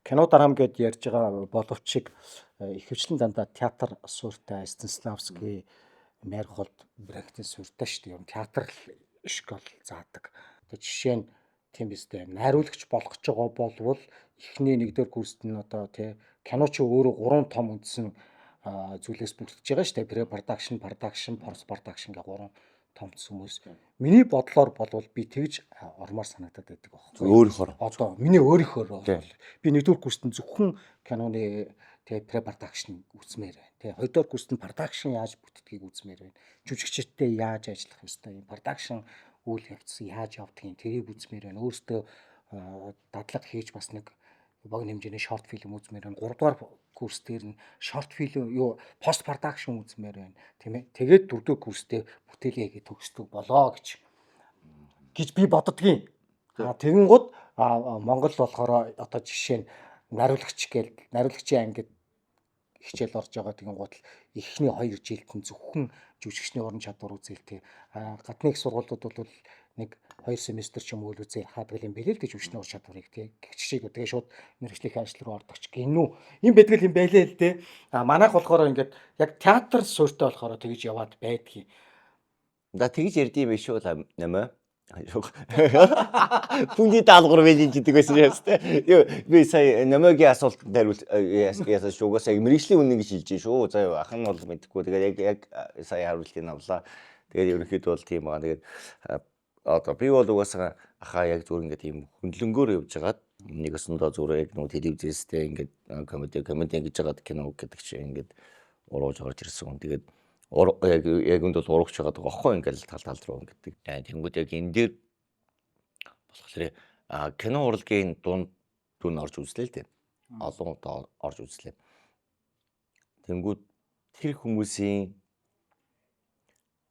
кино дараам гэд ярьж байгаа боловч шиг ихэвчлэн дандаа театр суурьтай Станиславский, Мейерхолд, Брехтийн суурьтай шүү дээ. Ер нь театр школ заадаг. Тэгээ жишээ нь тийм биз дээ. Найруулагч болох гэж байгаа болвол эхний 1-р курст нь одоо тий кино чи өөрөө 3 том үндсэн зүйлээс бүрдэж байгаа шүү дээ. Pre-production, production, post-production гэх 3 томц хүмүүс. Миний бодлоор болвол би тэгж ормоор санагдаад байдаг байхгүй. Өөрөөр Одоо миний өөрийнхөө бол би 1-р курст нь зөвхөн киноны тэгээ pre-production үзмээр байна. Тэгээ 2-р курст нь production яаж бүтдгийг үзмээр байна. Жүжигчтэй яаж ажиллах ёстой юм. Production үйл явц яаж явдгийг тэрийг үзмээр байна. Өөртөө дадлага хийж бас нэг богино хэмжээний short film үзмээр байна. 3-р курс дээр нь short film юу post production үзмээр байна. Тийм ээ. Тэгээд 4-р курстэй бүтээлээ хийгээд төгсдөг болоо гэж би боддгийн. Тэгэн гут Монгол болохоор одоо жишээ нь нариулагч гээл нариулагчийн ангид хичээл орж байгаа тэгэн гут эхний 2 жилд нь зөвхөн жүжигчний уран чадвар үзээлтэй. Гадны их сургуулиуд бол нэг 2 семестр ч юм уу үзээ хаадаг юм бэлээ л гэж жүжигчний ур чадварыг тий гихчийг тэгээ шууд мэрэгжлийн ажил руу ордог ч гинүү юм байдаг юм байлээ л дээ. Манайх болохоор ингээд яг театр суурьтай болохоор тэгж яваад байдгийг. Да тэгж ярьдсан юм биш үү нэмэ. Пүний даалгавар välja гэдэг байсан юм шүү дээ. Би сая нэмэгийн асуултанд хариулт яасан шүү. Угаасаа мэрэгжлийн үнэ гэж хэлж шүү. За ах нь бол мэдэхгүй. Тэгээд яг сая хариултыг авлаа. Тэгээд ерөнхийдөө бол тийм байгаа. Тэгээд одоо би бол угаасаа ахаа яг зүгээр ингээд ийм хөндлөнгөөр явж байгаад нэг өсөндөө зүгээр яг нэг телевизээстэй ингээд комеди гэж жагаад кино гэдэг чинь ингээд урууж орж ирсэн. Тэгээд яг үнд бол урагч байгаа байхгүй ингээд тал руу гэдэг. Тэнгүүд яг энэ дээр болохоор кино урлагийн дунд орж үзлээ л дээ. Олон удаа орж үзлээ. Тэнгүүд тэр хүмүүсийн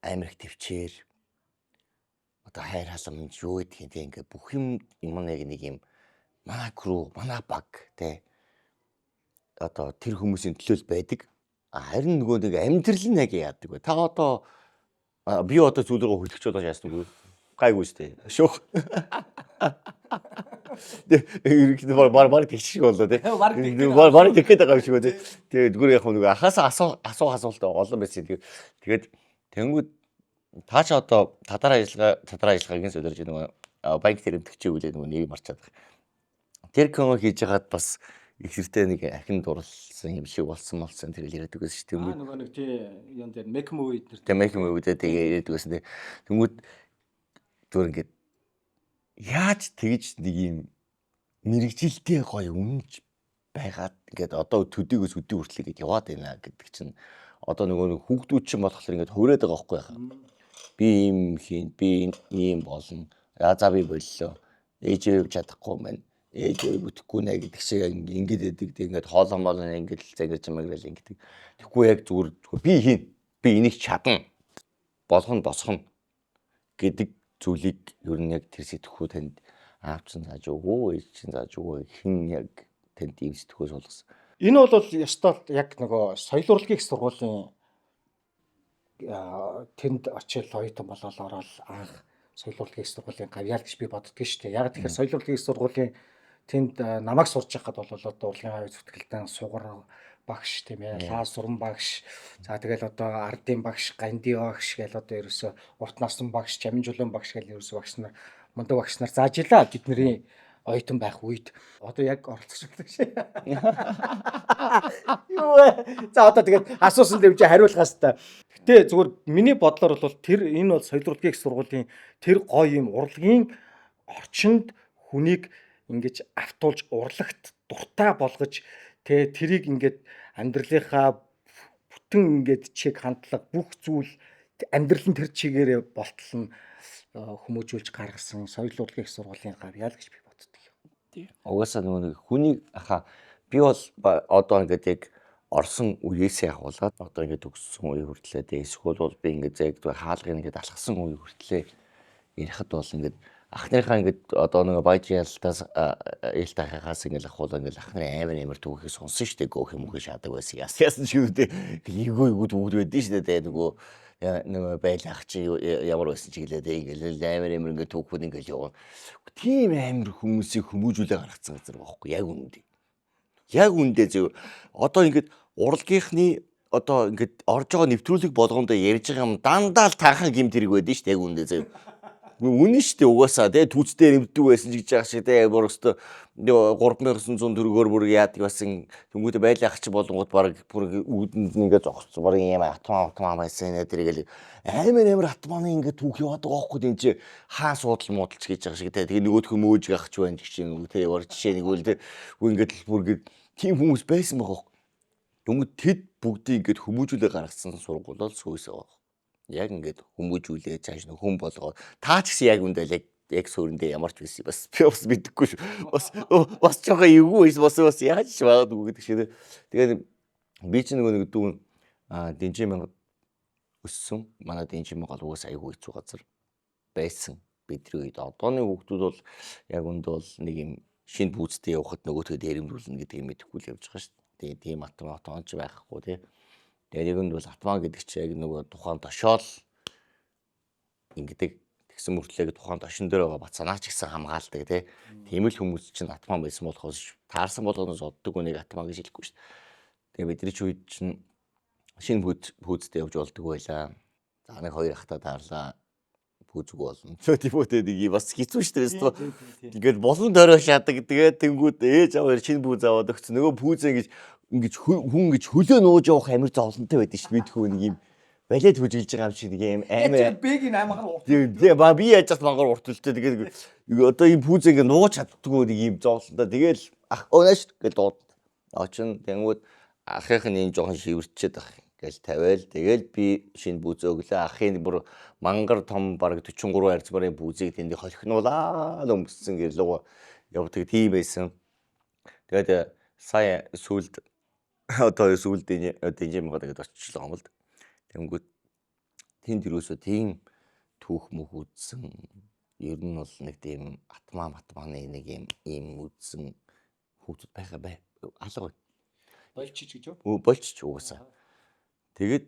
амирх төвчээр одоо хайр халамж юу гэдгийг тийм ингээд бүх юм яг нэг юм манай крүү, манай баг те одоо тэр хүмүүсийн төлөөл байдаг. Харин нөгөө нэг амьдрал нь яг яадаг вэ? Та одоо би одоо зүйл рүү хөлөгч удаа яасан үгүй гайгүй штэ. Шүүх. Ерөнхийдөө баг тэгчих шиг болоо тий. Баг тэгэхэд байгаа юм шиг үү тий. Тэгээд зүгээр яг нэг ахаасаа асуулт олон байсан. Тэгээд тэнгүүд таа ч одоо татар ажиллагаагийн солирж нөгөө банк тэрэмтгчээ үлээ нөгөө нэг марчаад байгаа. Тэр кино хийж хагаад бас их зэртэй нэг ахин дурлсан юм шиг болсон тэр яриад байсан шүү дээ. Нөгөө нэг тий юм дээр make movie дээр тий make movie дээр тэгээд яриад байсан тий. Тэнгүүд зүгээр ингээд яаж тэгж нэг юм мэрэгжилтэй гоё үнэнч байгаад ингээд одоо төдийгөөс өдөө хүртэл ингээд яваад байна гэдэг чинь одоо нөгөө хүүхдүүд чинь болохоор ингээд хувраад байгаа байхгүй яхаа. Би юм хийн, би ийм болно. За би боллоо. Ээжээ чадахгүй маань. Ээжээ бүтэхгүй нэ гэдэг шиг ингээд эдэг ингээд хооломол ингээд загирч мэгрэл ингээд. Тэгэхгүй яг зүгээр би хийн. Би энийг чадна. Болгоно босгоно гэдэг зүйлийг ер нь яг тэр сэтгхүү танд аавчин зааж өгөө, ээжчин зааж өгөө хэн яг танд ийм сэтгхүүс болгосон. Энэ бол ёстой яг нөгөө соёл урлагийн их сургуулийн тэнд очил оюутан болоод ороод анх соёл урлагийн их сургуулийн гавьяал гэж би боддгоо шүү дээ. Яг тэгэхээр соёл урлагийн их сургуулийн тэнд намайг сурч байхад бол одоо урлагийн авь зүтгэлтэн сугар багш тийм ээ, лаа суран багш, за тэгэл одоо ардын багш, ганди багш гэл одоо ерөөсө урт насны багш, чамин жулуун багш гэл ерөөсө багш нар мундаг багш нар зааж илаа бидний оюутан байх үед одоо яг оролцож байдаг шээ. Юу За одоо тэгээд асуусан дэв чи хариулахаас та. Гэтэ зүгээр миний бодлоор бол тэр энэ бол соёл урлагийн их сургуулийн тэр гоё юм урлагийн орчинд хүнийг ингэж автуулж урлагт дуртай болгож тэрийг ингээд амьдралынхаа бүтэн ингээд чиг хандлага бүх зүйл амьдрал нь тэр чигээрээ болтол нь хүмүүжүүлж гаргасан соёл урлагийн их сургуулийн гавьяа л гэж би боддог юм. Угаасаа нэг хүний би бол одоо ингээд яг орсон үеэсээ явуулаад одоо ингээд төгссөн үе хүртлээ эсвэл бол би ингээд яг хаалгыг ингээд алхсан үе хүртлээ ярихад бол ингээд ахныхаа ингээд одоо нэг баяжаалтаас ялтахаас ингээд ахвал ингээд ахны амар түүхийг сонсон штэ гоох юм уу шаадаг байсан. Яасан ч юу дээ эйгөө бүгд байдэн штэ нөгөө нэг байлах чи ямар байсан ч гэлээ ингээд амар ингээд түүхүүд ингээд яваа. Тийм амар хүмүүсийг хүмүүжүүлээ гаргацсан газар байхгүй яг үнэндээ. Яг үндэ зөв. Одоо ингээд урлагийнхны одоо ингээд орж байгаа нэвтрүүлэг болгондоо ярьж байгаа юм дандаа л таахан гимт хэрэг байдэн шүү дээ яг үндэ зөв. Үнэн шүү дээ угаасаа тий түүцтэй нэмдэг байсан гэж яах шиг тий бүр өстө 3900 төгрөгөөр бүр яадаг байсан тэнгуүдэ байлах чи болонгууд баг бүр үүдэнд ингээд зогссон баг юм атмаа байсан нэ тэргээл амар атмааны ингээд түүх яваад байгаа байхгүй тийм чи хаа суудал муудалч гэж яах шиг тий тэгээ нөгөөх нь мөөж гах ч байна гэж чинь тий ямар жишээ нэг үл тий ингээд л бүр ингээд тийм хүмүүс байсан байгаа. Тэнгуүд тэд бүгдийг ингээд хүмүүжүүлээ гаргасан сургууль бол сүйсээ байгаа. Яг ингээд хүмүүжүүлээ цааш нэг хүн болгоо таа ч гэсэн яг үндэ яг суурьндээ ямар ч байсан бас би бас мэдэхгүй шүү бас жоохон эвгүй бас яаж ч баадгүй гэдэг шиг тэгээд би ч нэг дүүн Дэнжи Монгол өссөн манай Дэнжи Монгол уус айгүй хэцүү газар байсан бидний үед одооны хүүхдүүд бол яг үндэ бол нэг юм шинэ бүүцтэй явахад нөгөөдгөө дээрэмдүүлнэ гэдгийг мэдэхгүй л явж байгаа шүү дээ тийм атомч байхгүй тий. Тэгээд яг нь бол атмаа гэдэг чинь яг нөгөө тухайн тошоол ингэдэг тэгсэн мөртлөө тухайн тошин дээр байгаа бацанаач гэсэн хамгаалдаг тий. Тийм л хүмүүс чинь атмаа байсан болохоос таарсан болгоноос оддог үнийг атмаа гэж хэлэхгүй шүү дээ. Тэгээд бидний ч үед чинь шинэ пүүзтэй явж болдог байлаа. За нэг хоёр хата таарлаа. Пүүзгүй болно. Тийм үү нэг бас хэцүү шүү дээ. Ингээд болон дөрөө шаадаг тэгээд тэнгууд ээж аваар шинэ пүүз аваад өгсөн. Нөгөө пүүзээ ингэж хүн гэж хөлөө нууж явах амир зовлонтой байдаг шүү дээ. Бид хөө нэг юм балет хүжилж байгаа юм шиг нэг юм амар бэгийн аймгаар урт. Тийм би яаж ч мангар урт үлдээ. Тэгээд одоо ийм пүүз ингэ нууж чаддгүй нэг юм зовлонтой. Тэгэл ах өөш гэж дууд. Очин тэнгууд ахынх нь энэ жоохон шивэрчээд ах гэж тавиал. Тэгэл би шинэ пүүз өглөө ахын бүр мангар том бараг 43 арц барын пүүзийг тэнд холхинуулаа өмссөн гэрлөө явдаг тийм байсан. Тэгээд сая сүлд одоо сүлдийн Дэнжи Монгол гэдэг очилоо юм л. Тэнгүүд тэнд юусоо тийм түүх мөх үзсэн. Ер нь бол нэг тийм атмааны нэг юм үзсэн хүүхдүүд байгаа алга Болчих гэж юу? Болчих угаасаа. Тэгэд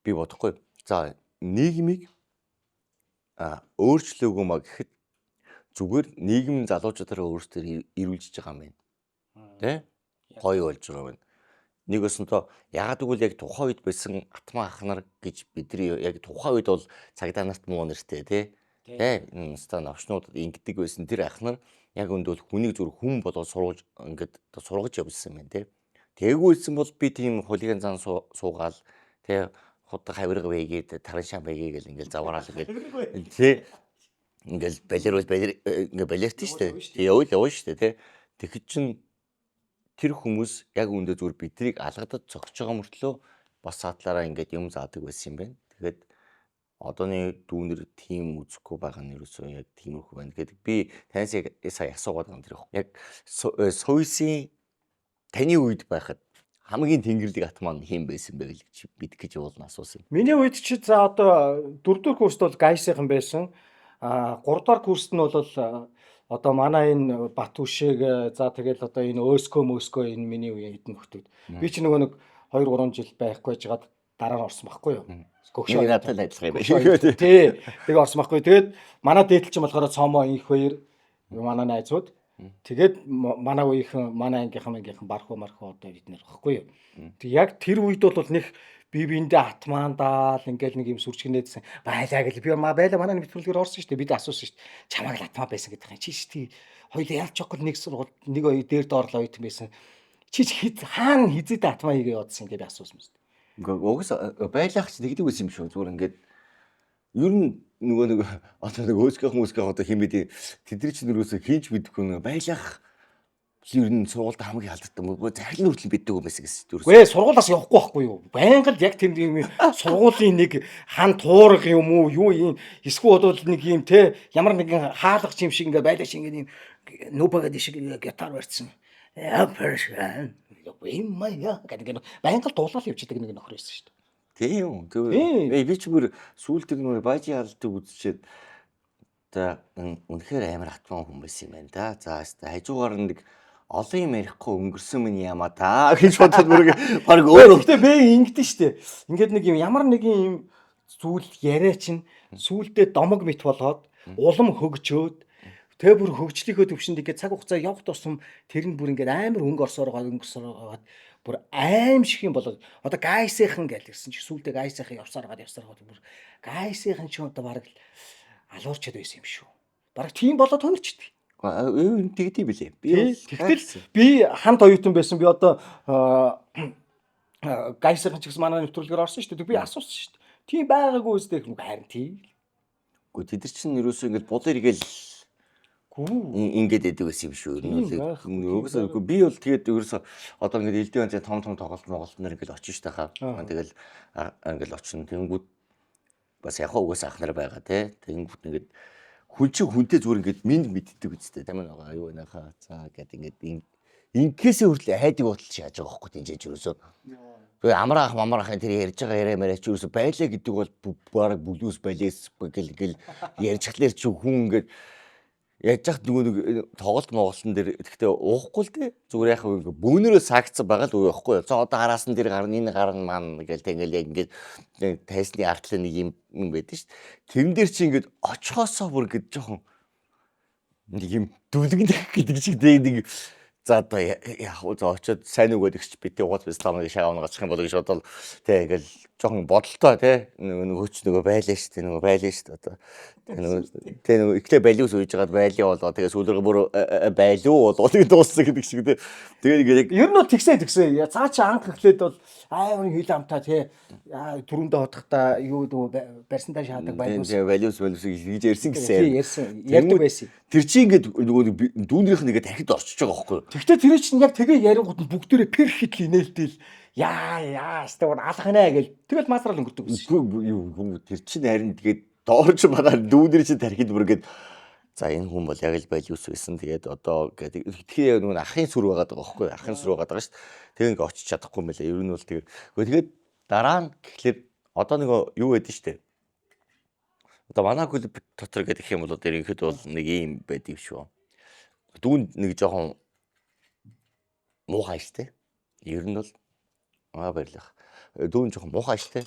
би бодохгүй. За нийгмийг өөрчлөөгүй маа гэхэд зүгээр нийгэм залуучуудаараа өөрсдөө ирүүлж байгаа юм байна. Тэ? Гоё болж байгаа байна. Нэг өсөнтөө ягаад гэвэл яг тухайн үед байсан атмаа ах нар гэж бидний яг тухайн үед бол цагдаа нарт муу нэртэй тий. Энэ стан навчнууд ингэдэг байсан тэр ах нар яг өндөө хүнийг зүр хүн болоод сургаж ингээд сургаж явуулсан байна тий. Тээгүйсэн бол би тийм хулиган зан суугаал тий хутга хавирга байгээд тараншаа байгээ гэл ингээд завараал ингээд тий ингээд балерт шүү дээ. Яваа шүү дээ тий. Тэгэхэд чин тэр хүмүүс яг үндэ зүгээр бидрийг алгадад цогч байгаа мөртлөө бас саатлаараа ингээд юм заадаг байсан юм байна. Тэгэхээр одооны дүүнэр тийм үзэхгүй байгаа нь ерөөсөө яг тиймэрхүү байна. Гэхдээ би танаас яг сая асуугаад байгаа юм тэр яг сойсын таны үед байхад хамгийн тэнгэрлэг атмаа нь хэм байсан бэ гэж мэдэх гэж уулна асуусан. Миний үед чи за одоо 4-р курст бол гайсийнхан байсан. 3-р курст нь бол одоо манай энэ Батүшэг за тэгэл одоо энэ Мөскөө энэ миний үеийн хэдэн хүмүүс. Би чи нөгөө нэг 2-3 жил байхгүй байжгаад дараа нь орсон байхгүй юу? Гөгшөө надад адилхан юм байна. Тий. Тэгээ орсон байхгүй. Тэгээд манай дээдл чинь болохоор цомоо инх хоёр манай найзууд. Тэгээд манай үеийнхэн манай ангийнхан бархуу одоо бид нэр багхгүй юу. Тэг яг тэр үед бол нэг биендээ атмаандаал ингээл нэг юм сүрчгнээдсэн байлаа гэл би байлаа манай нэвтрүүлгээр орсон шүү дээ бид асуусан шүү дээ чамайг атмаа байсан гэдэг юм чи шүү дээ хоёул яаж чокол нэг сургууль нэг хоёр дээр доорлоо үйт байсан чи хэд хаана хизээд атмаа хийгээ явуулсан гэж би асуусан юм. Угс байлгах ч тэгдэг байсан юм шүү. Зүгээр ингээд ер нь нөгөө одоо нэг өөсгөх одоо химэд тэдний чинь нөрөөсө хийж мэдэхгүй нэг байлгах ер нь сургуульд хамгийн алддаг юм. Захирал хүртэл биддэг юм байсан гэсэн. Үгүй сургуулиас явахгүй байхгүй юу? Байнга л яг тэр юм сургуулийн нэг хан туурга юм уу юу юм эсвэл бодвол нэг юм те ямар нэгэн хаалгач юм шиг ингээ байлагч ингээ юм нүбагэд шиг гитар барьсан. Яг першан. Юм маяа гэдэг байнга л дуулал явчихдаг нэг нөхөр байсан шүү дээ. Тийм. Тэгээ би ч бүр сүүлдэг нөгөө бажи алддаг үзчихэд за үнэхээр амар хатман хүн байсан юм байна да. За хажуугаар нэг олон юм ярихгүй өнгөрсөн минь яма та гэж бодоод бүр баг өөр. Гэтэ бэ ингэдэж штэ. Ингээд нэг юм ямар нэгэн юм зүйл яриа чинь сүулдэ домог мэт болоод улам хөгжөөд тэгээ бүр хөгжлийнхөө төвшөнд ингээд цаг хугацаа явах тусам тэр нь бүр ингээд амар өнгө орсоор бүр аим шиг юм болоод одоо гайсийнхан гэж ирсэн чи сүулдэ гайсийнхан явсаар гад бүр гайсийнхан ч одоо баг алуурчод байсан юм шүү. Бараг тийм болоод тоногчд. Юу тэгдэв билээ. Тэгтэл би хамт оюутан байсан. Би одоо гайсийнхан ч гэсэн манай нэвтрүүлгээр орсон шүү дээ. Би асуусан шүү дээ. Тийм байгаагүй үстэй юм харин тийм. Гэхдээ тэд нар чинь ерөөсөө ингээд булаар игээл ингээд идэв гэсэн юм шүү. Угсаа би бол тэгээд ерөөсөө одоо ингээд элдэн банцын том тоглолт нар ингээд очиж тахаа. Тэгэл ингээд очино. Тэнгүүд бас яг угсаа ах нар байгаа те. Тэнгүүд ингээд хүн чинь хүнтэй зүгээр ингээд мэддэг үстэй тамаа байгаа юу нахаа. За гэдэг ингээд инкээсээ хүртэл хайдаг бодлоо шааж байгаа байхгүй тийм ч ерөөсөө. Тэгээ амраах тэр ярьж байгаа яриа мэрэ ч ерөөсөө байлаа гэдэг бол баг бүлүүс байлээс гэл ярьж хахлаар чи хүн ингээд яаж яхад нөгөө тоглолт моголсон дээр гэхдээ уухгүй л дээ зүгээр яхав ингээ бөөнөрөө саагцсан байгаа л үгүй байхгүй. За одоо хараасан дээр гарна энэ гарна маань гэл тэгэл яг ингээд тайсны артлаа нэг юм байдаг шүү дээ. Тэрэн дээр чи ингээд очихоосоо бүр ингээд жоохон нэг юм дүлгэнэх гэдэг чиг нэг за одоо яг очоод сайн үг гэдэгч бити угаал бистамыг шаа унгаачих юм бол гэж бодвол тий ингээл жоохон бодолтой тий нөгөө байлаа шүү дээ одоо тий нөгөө ихлэ балиус үйж байгаад байлаа болоо тэгээ сүүлрээ бүр байлуу болоо тэгээ дууссан гэдэг шиг тий тэгээ яг ер нь бол тэгсэн цаа чи анх эхлээд бол аавын хил амтаа тий түрүүндээ хотохдаа юу барьсандаа шаадаг балиус гэж ярьсан гэсэн ярьсан ярьдаг байсан. Тэр чи ингээд нөгөө дүүнэрийнх нэгэ дахид орчиж байгаа байхгүй. Гэхдээ тэр чинь яг тэгээ ярингууд нь бүгдээрээ перфект инээлтэл яа стор алханаа гэл тэгэл масрал өнгөрдөг гэсэн. Тэр чинь харин тэгээд доорч байгаа дүүнэр чинь тархинд бүргээд за энэ хүн бол яг л байлиус байсан. Тэгээд одоо гэдэг тэгэхээр нөгөө ахын сүр байгаад байгаа байхгүй. Ахын сүр байгаад байгаа шүү дээ. Тэгээ ингээд очиж чадахгүй юм байлаа. Ер нь бол тэгээд дараа нь гэхлээр одоо нөгөө юу байдэн шүү дээ. Одоо манай клуб дотор гэдэг юм бол ерөнхийдөө бол нэг юм байдаг шүү. Дүүнд нэг жоохон муухай штэ. Ер нь бол баярлах. Дүүн жоохон муухай штэ.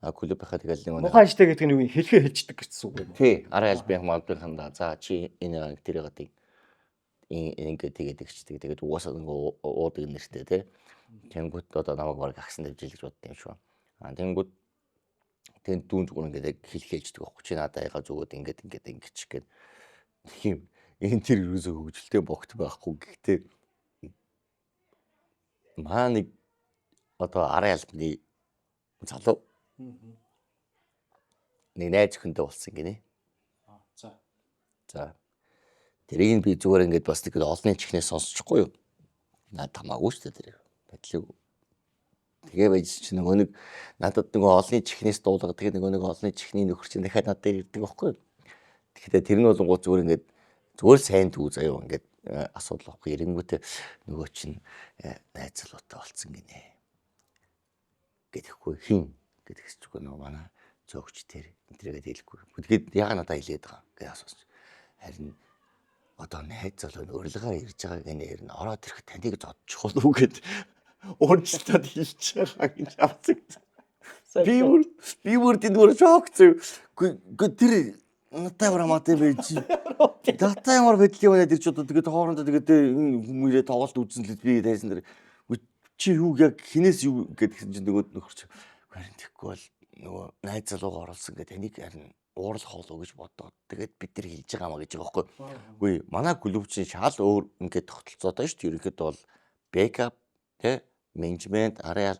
Клуб байхад тэгэл нэг муухай штэ гэдэг нь юу хэлхээ хэлждэг гэсэн үг юм. Тий, арай албан малбарханда за чи энэ тэр гадыг ингээд тэгээд ихчдэг. Тэгээд угаасаа нэг уудаг нэртэй тий. Тэнгүүд одоо намайг баг агсан дэвжил гэж бодсон юм шүү. Тэнгүүд тэнд дүүн зүгээр ингээд хэлхээждэг байхгүй чи надаа яга зүгөөд ингээд чих гээд тийм энэ тэр юусоо хөгжилтэй богт байхгүй гэхдээ маа нэг одоо арай албаны залуу нэг найз хүндээ болсон гинэ. За тэрийг би зүгээр ингээд бас нэг олонний чихнээс сонсчихгүй юу? Наа тамаагүй шүү дээ тэр батлыг. Тэгээ байж чи нөгөө нэг надад нөгөө олонний чихнээс дуулаад тэгээ нөгөө нэг олонний чихний нөхөр чинь дахиад над дээр ирдэг байхгүй юу? Тэгэхээр тэр нь болонгууд зүгээр ингээд зүгээр сайн дүү заяа ингээд асуудал авахгүй эрэнгүүтээ нөгөө чинь найз залуутай болцсон гинэ. Гэтэхгүй хин гэдэгс чгүй нөгөө манай зөөгч тэр энтэрэгэд хэлэхгүй. Тэгээд яга надаа хэлээд байгаа гэж асуусан. Харин одоо найз залуу урилгаар ирж байгаа гэнээр нь ороод ирэх таныг зодчих болов уу гэд уурчлаад хэлж байгаа гэж авцэг. Би бүр тэнд шокцсон. Гэ тэр надтай брамаатай байж. Дата ямар байдлын үнэ тэр ч одоо тэгээд хоорондоо тэгээд хүмүүрээ тоглолт үзсэн л би тайсан дээр чи юу яг хинээс юу гэдгсэн чинь нөгөө нөхөрч харин тэгэхгүй бол нөгөө найз залуугаа оруулсан гэдэг таныг харин уурлах болов гэж бодоод тэгээд бид нар хэлж байгаа маа гэж байгаа байхгүй. Үгүй манай клуб чинь шал өөр ингээд тогтолцоотой шүү дээ. Ерөнхийдөө бол бэкап тэ менежмент арын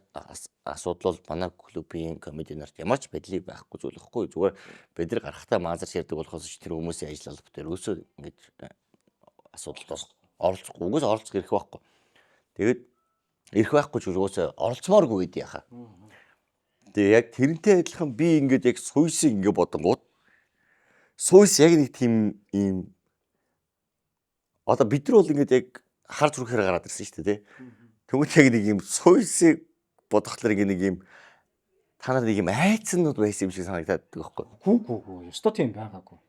асуудал бол манай клубын комеди нарт ямар ч байдлыг байхгүй зүйл واخгүй. Зүгээр бид нар гарахтаа маазарч ярьдаг болохоос ч тэр хүмүүсийн ажил алба дээр өсөө ингэж асуудалд оролцохгүй. Угсаа оролцох ирэх байхгүй. Тэгээд ирэх байхгүй ч угсаа оролцмооргүй гэдэг яхаа. Тэгээ яг тэрнтэй адилхан би ингээд яг суйсыг ингээд бодонгууд суйс яг нэг тийм ийм одоо бид нар бол ингээд яг хар зүрхээр гараад ирсэн шүү дээ, тий. Тэгвэл яг нэг юм суйсыг бодохлоор нэг юм та нар нэг юм айцнууд байсан юм шиг санагдаад байгаа байхгүй. Гүү. Ёстой тийм байгаагүй.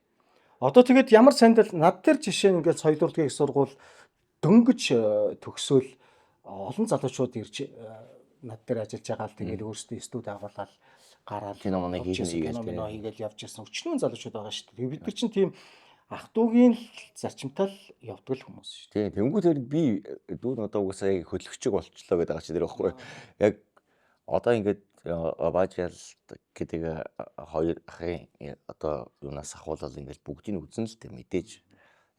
Одоо тэгээд ямар сандал над дээр жишээ нь ингээд соёлурдгийн их сургууль дөнгөж төгсөөл олон залуучууд ирж над дээр ажиллаж байгаа л тэгээд өөрсдөө студи агуулаад гараад кино моног хийгээл явж ирсэн өчнөө залуучууд байгаа шүү дээ. Бид нар чинь тийм ах トゥ угийн зарчимтай л явдаг л хүмүүс шүү дээ. Тэнгүүтээр би дүүн одоо угаасаа яг хөдөлгчөг болчлоо гэдэг байгаа чи тэр байхгүй. Яг одоо ингээд бажаал гэдэг хоёр ахын одоо юунаас ахуулаад ингээд бүгдийг үзэн л дээ мэдээж.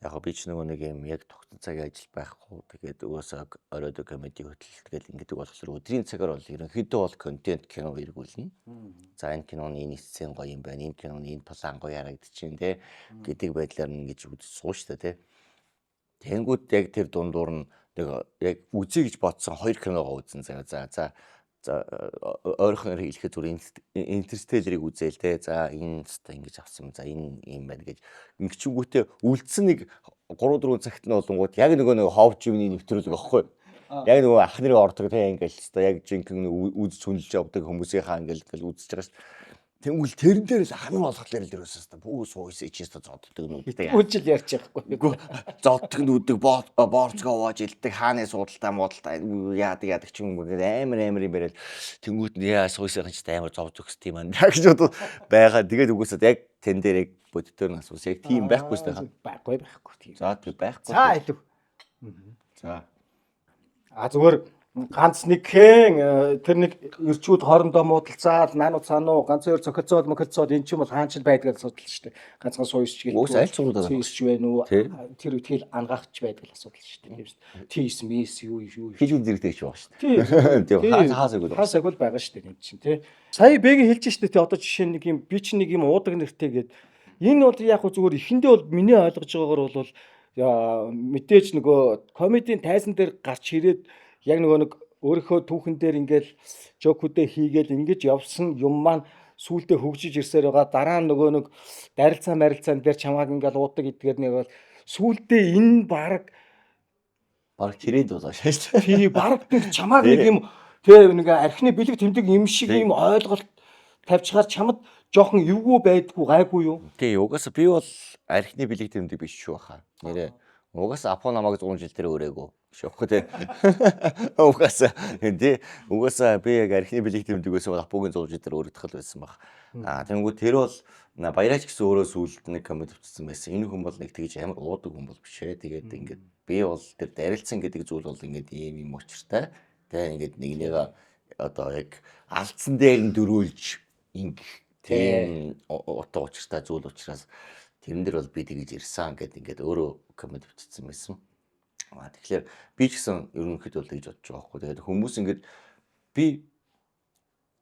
Яг би ч нөгөө нэг юм яг тогтсон цагийн ажил байхгүй. Тэгээд угаасаа оройд комеди хөтөлөлт гэдэг ингээд болохоор өдрийн цагаар бол ерөнхийдөө бол контент кино эргүүлнэ. За энэ киноны энэ сцен гоё юм байна. Энэ киноны энэ план гоё харагдчихээн те гэдэг байдлаар ингэж үзэж суу штэ те. Тэнгүүд яг тэр дундуур нь нэг яг үзье гэж бодсон 2 киногоо үзэн за ойрхон хэлэхэд зүгээр интерстеллерийг үзээл те. За энэ хэвээр ингэж авсан. За энэ юм байна гэж ингэчингүүтээ үлдсэн нэг 3-4 цагт нь болонгууд яг нөгөө ховж юмны нэвтрүүлэг аахгүй. Яг нөгөө ах нарын ордог те ингээл хэвээр яг жинхэнэ үз хүнлж явдаг хүмүүсийнхаа ингээл үзэж байгаа шүү. Тэнгүүл тэрэн дээр л ханаа болохлээр л ерөөсөө та бүх суйс ичээсээ зоддог нүдтэй. Үжил ярьж байхгүй. Зоддог нүдэг боорцгоо угааж илдэг хааны суудалтай муудалтай яадаг ч юм уу амар юм барил тэнгүүт нь яа суйсийн ч амар зовж өгс тийм аа гэж бодоо байгаа. Тэгээд үгүйсээ яг тэн дээр яг бодтоор нь асуус яг тийм байхгүй шүү дээ. Байхгүй тийм. За тийм байхгүй. За илүү. За. Зүгээр ганц нэг хэн тэр нэг ирчүүд хоорондоо муудалцаад наануу цаануу ганц хоёр цохилцоод мөхөлцоод эн чинь бол хаан ч байдаг асуудал шүү дээ. Ганцхан суйсч гэдэг. Уус аль цуглаад байгаа. Суйсч байна уу? Тэр үтгэл ангаагч байдаг асуудал шүү дээ. Тийс мис юу хийж үзэрдэг ч байгаа шүү дээ. Тийм хаасаг бол байгаа шүү дээ энэ чинь тий. Сая бэгийн хэлж штэ тий одоо жишээ нэг юм би ч нэг юм уудаг нэртэй гээд энэ бол яг хөө зүгээр ихэндээ бол миний ойлгож байгаагаар бол мэдээж нөгөө комедийн тайзан дээр гарч ирээд яг нэг өөрийнхөө түүхэн дээр ингээл жокуудээ хийгээл ингэж явсан юм маань сүултээ хөгжиж ирсээр байгаа. Дараа нь нөгөө нэг дарилцаан дээр чамааг ингээл уудаг гэдгээр нэг бол сүултээ энэ баг чирээд болоо шээ. Тий баг нэг чамааг нэг юм тий нэг архины бэлэг тэмдэг юм шиг юм ойлголт тавьчихаар чамд жоохон эвгүй байдгүй гайгүй юу? Тий угаасаа би бол архины бэлэг тэмдэг биш шүү хаа. Нэрээ угаасаа апо намайг 100 жил дээр өрөөгөө. Шохгүй те. Угаасаа би яг архины бэлэг тэмдэгээс бол апогийн 100 жил дээр өргөдөх л байсан баг. Тэнгүү тэр бол баяраач гэсэн өөрөө сүлд нэг комент авчихсан байсан. Энэ хүн бол нэг тэгж амар уудаг хүн бол биш ээ. Тэгээд ингээд би бол тэр дарилцсан гэдэг зүйл бол ингээд ийм юм учиртай. Тэ ингээд нэг одоо яг алдсан дээр нь дөрүүлж ингэх тийм утга учиртай зүйл учраас тэрэн дээр бол би тэгж ирсэн гэдэг ингээд өөрөө комент авчихсан байсан. Тэгэхээр би ч гэсэн ерөнхийдөө л гэж бодож байгаа байхгүй. Тэгээд хүмүүс ингээд би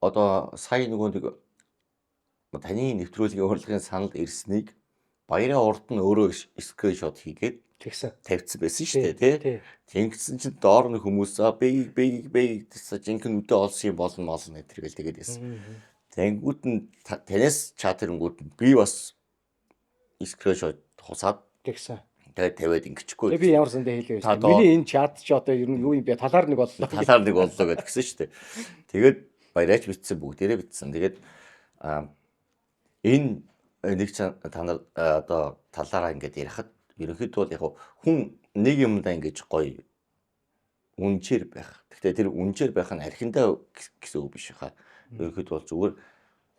одоо сая нөгөө нэг таны нэвтрүүлгийн урлагийн саналд ирснийг баяраа урд нь өөрөө скриншот хийгээд тавьчихсан байсан шүү дээ тий. Тэнгиссэн чинь доор нь хүмүүс бэг гэсэн жинхэнэ үдэ олсон юм болно гэтэргээл тэгээд байсан. Тэнгүүд нь танаас чатернгүүд нь би бас скриншот хусаад тэгсэн. Тэгээд тавиад ингэчихгүй. Би ямар сандаа хэлээ вэ? Миний энэ чат ч одоо ер нь юу юм бэ? Талаар нэг боллоо. Талаар нэг боллоо гэдгсэн шүү дээ. Тэгээд баяраач битсэн бүгдээрээ битсэн. Тэгээд энэ нэг та нар одоо талаараа ингэж ярихад ерөнхийдөө бол яг хүн нэг юмдаа ингэж гоё үнчээр байх. Гэхдээ тэр үнчээр байх нь архиндаа гэсэн үг биш хаа. Ерөнхийдөө бол зүгээр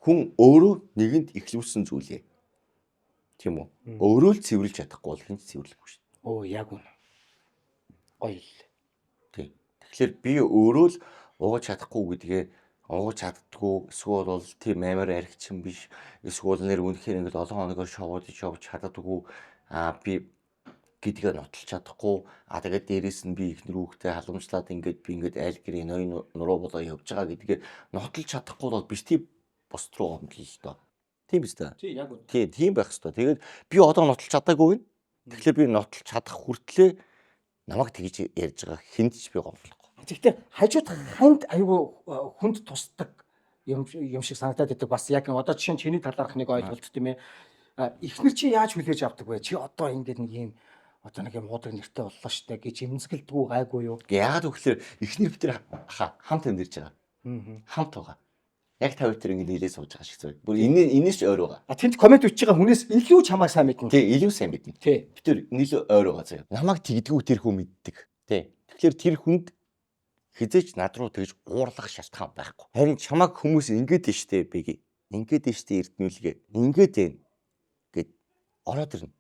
хүн өөрөө нэгэнд ихлүүлсэн зүйлээ. Тийм үү? Өөрөө л цэвэрлж чадахгүй бол хинч цэвэрлэхгүй шүү дээ. Оо яг үнэ. Гоё л. Тийм. Тэгэхээр би өөрөө л ууж чадахгүй гэдгээ ууж чаддгүй эсвэл бол тийм амар архичин биш. Эсвэл нэр үнэхээр ингээд олон хоногоор шовж чаддаггүй. Би гэдгээ нотолж чадахгүй. Тэгээд дээрэс нь би ихнэр хүүхдээ халамжлаад ингээд би ингээд айл гэрийн ноён нуруу болоо явж байгаа гэдгээ нотолж чадахгүй бол биш тийм бос руу гомдол л доо. Тийм биз дээ. Тий яг үнэ. Тийм байх хэвээр. Тэгээд би одоо нотолж чадаагүй байна. Тэгэхээр би нотолж чадах хүртлээр намайг тэгж ярьж байгаа хүнд ч би гомдлохгүй. Гэхдээ хажууд ханд айгүй хүнд тусдаг юм шиг санагдаад байдаг. Бас яг одоо жишээ нь чиний талаарх нэг ойлголт тийм ээ. Эхнэр чи яаж хүлээж авдаг вэ? Чи одоо ингээд нэг юм одоо нэг юм муудаг нэртэй боллоо штэ гэж эмзгэлдэггүй гайгүй юу? Яагаад гэвэл эхнэр битэр хамт амьдарч байгаа. Хамт байгаа. Яг та хоёр ингэ нийлээ сууж байгаа шиг зүйл. Бүр энэс ч ойр байгаа. Тэнд комент бичиж байгаа хүнээс илүү чамайг сайн мэднэ. Тий, илүү сайн мэднэ. Тий. Битэр нийлээ ойр байгаа заяа. Намайг тэгдэггүй тэр хүн мэддэг. Тий. Тэгэхээр тэр хүнд хизээч над руу тэгж уурлах шалтгаан байхгүй. Харин чамайг хүмүүс ингэж штэ бэги. Ингэж штэ эрдэнүүлгээ. Ингэж байна гэд ороод ирнэ.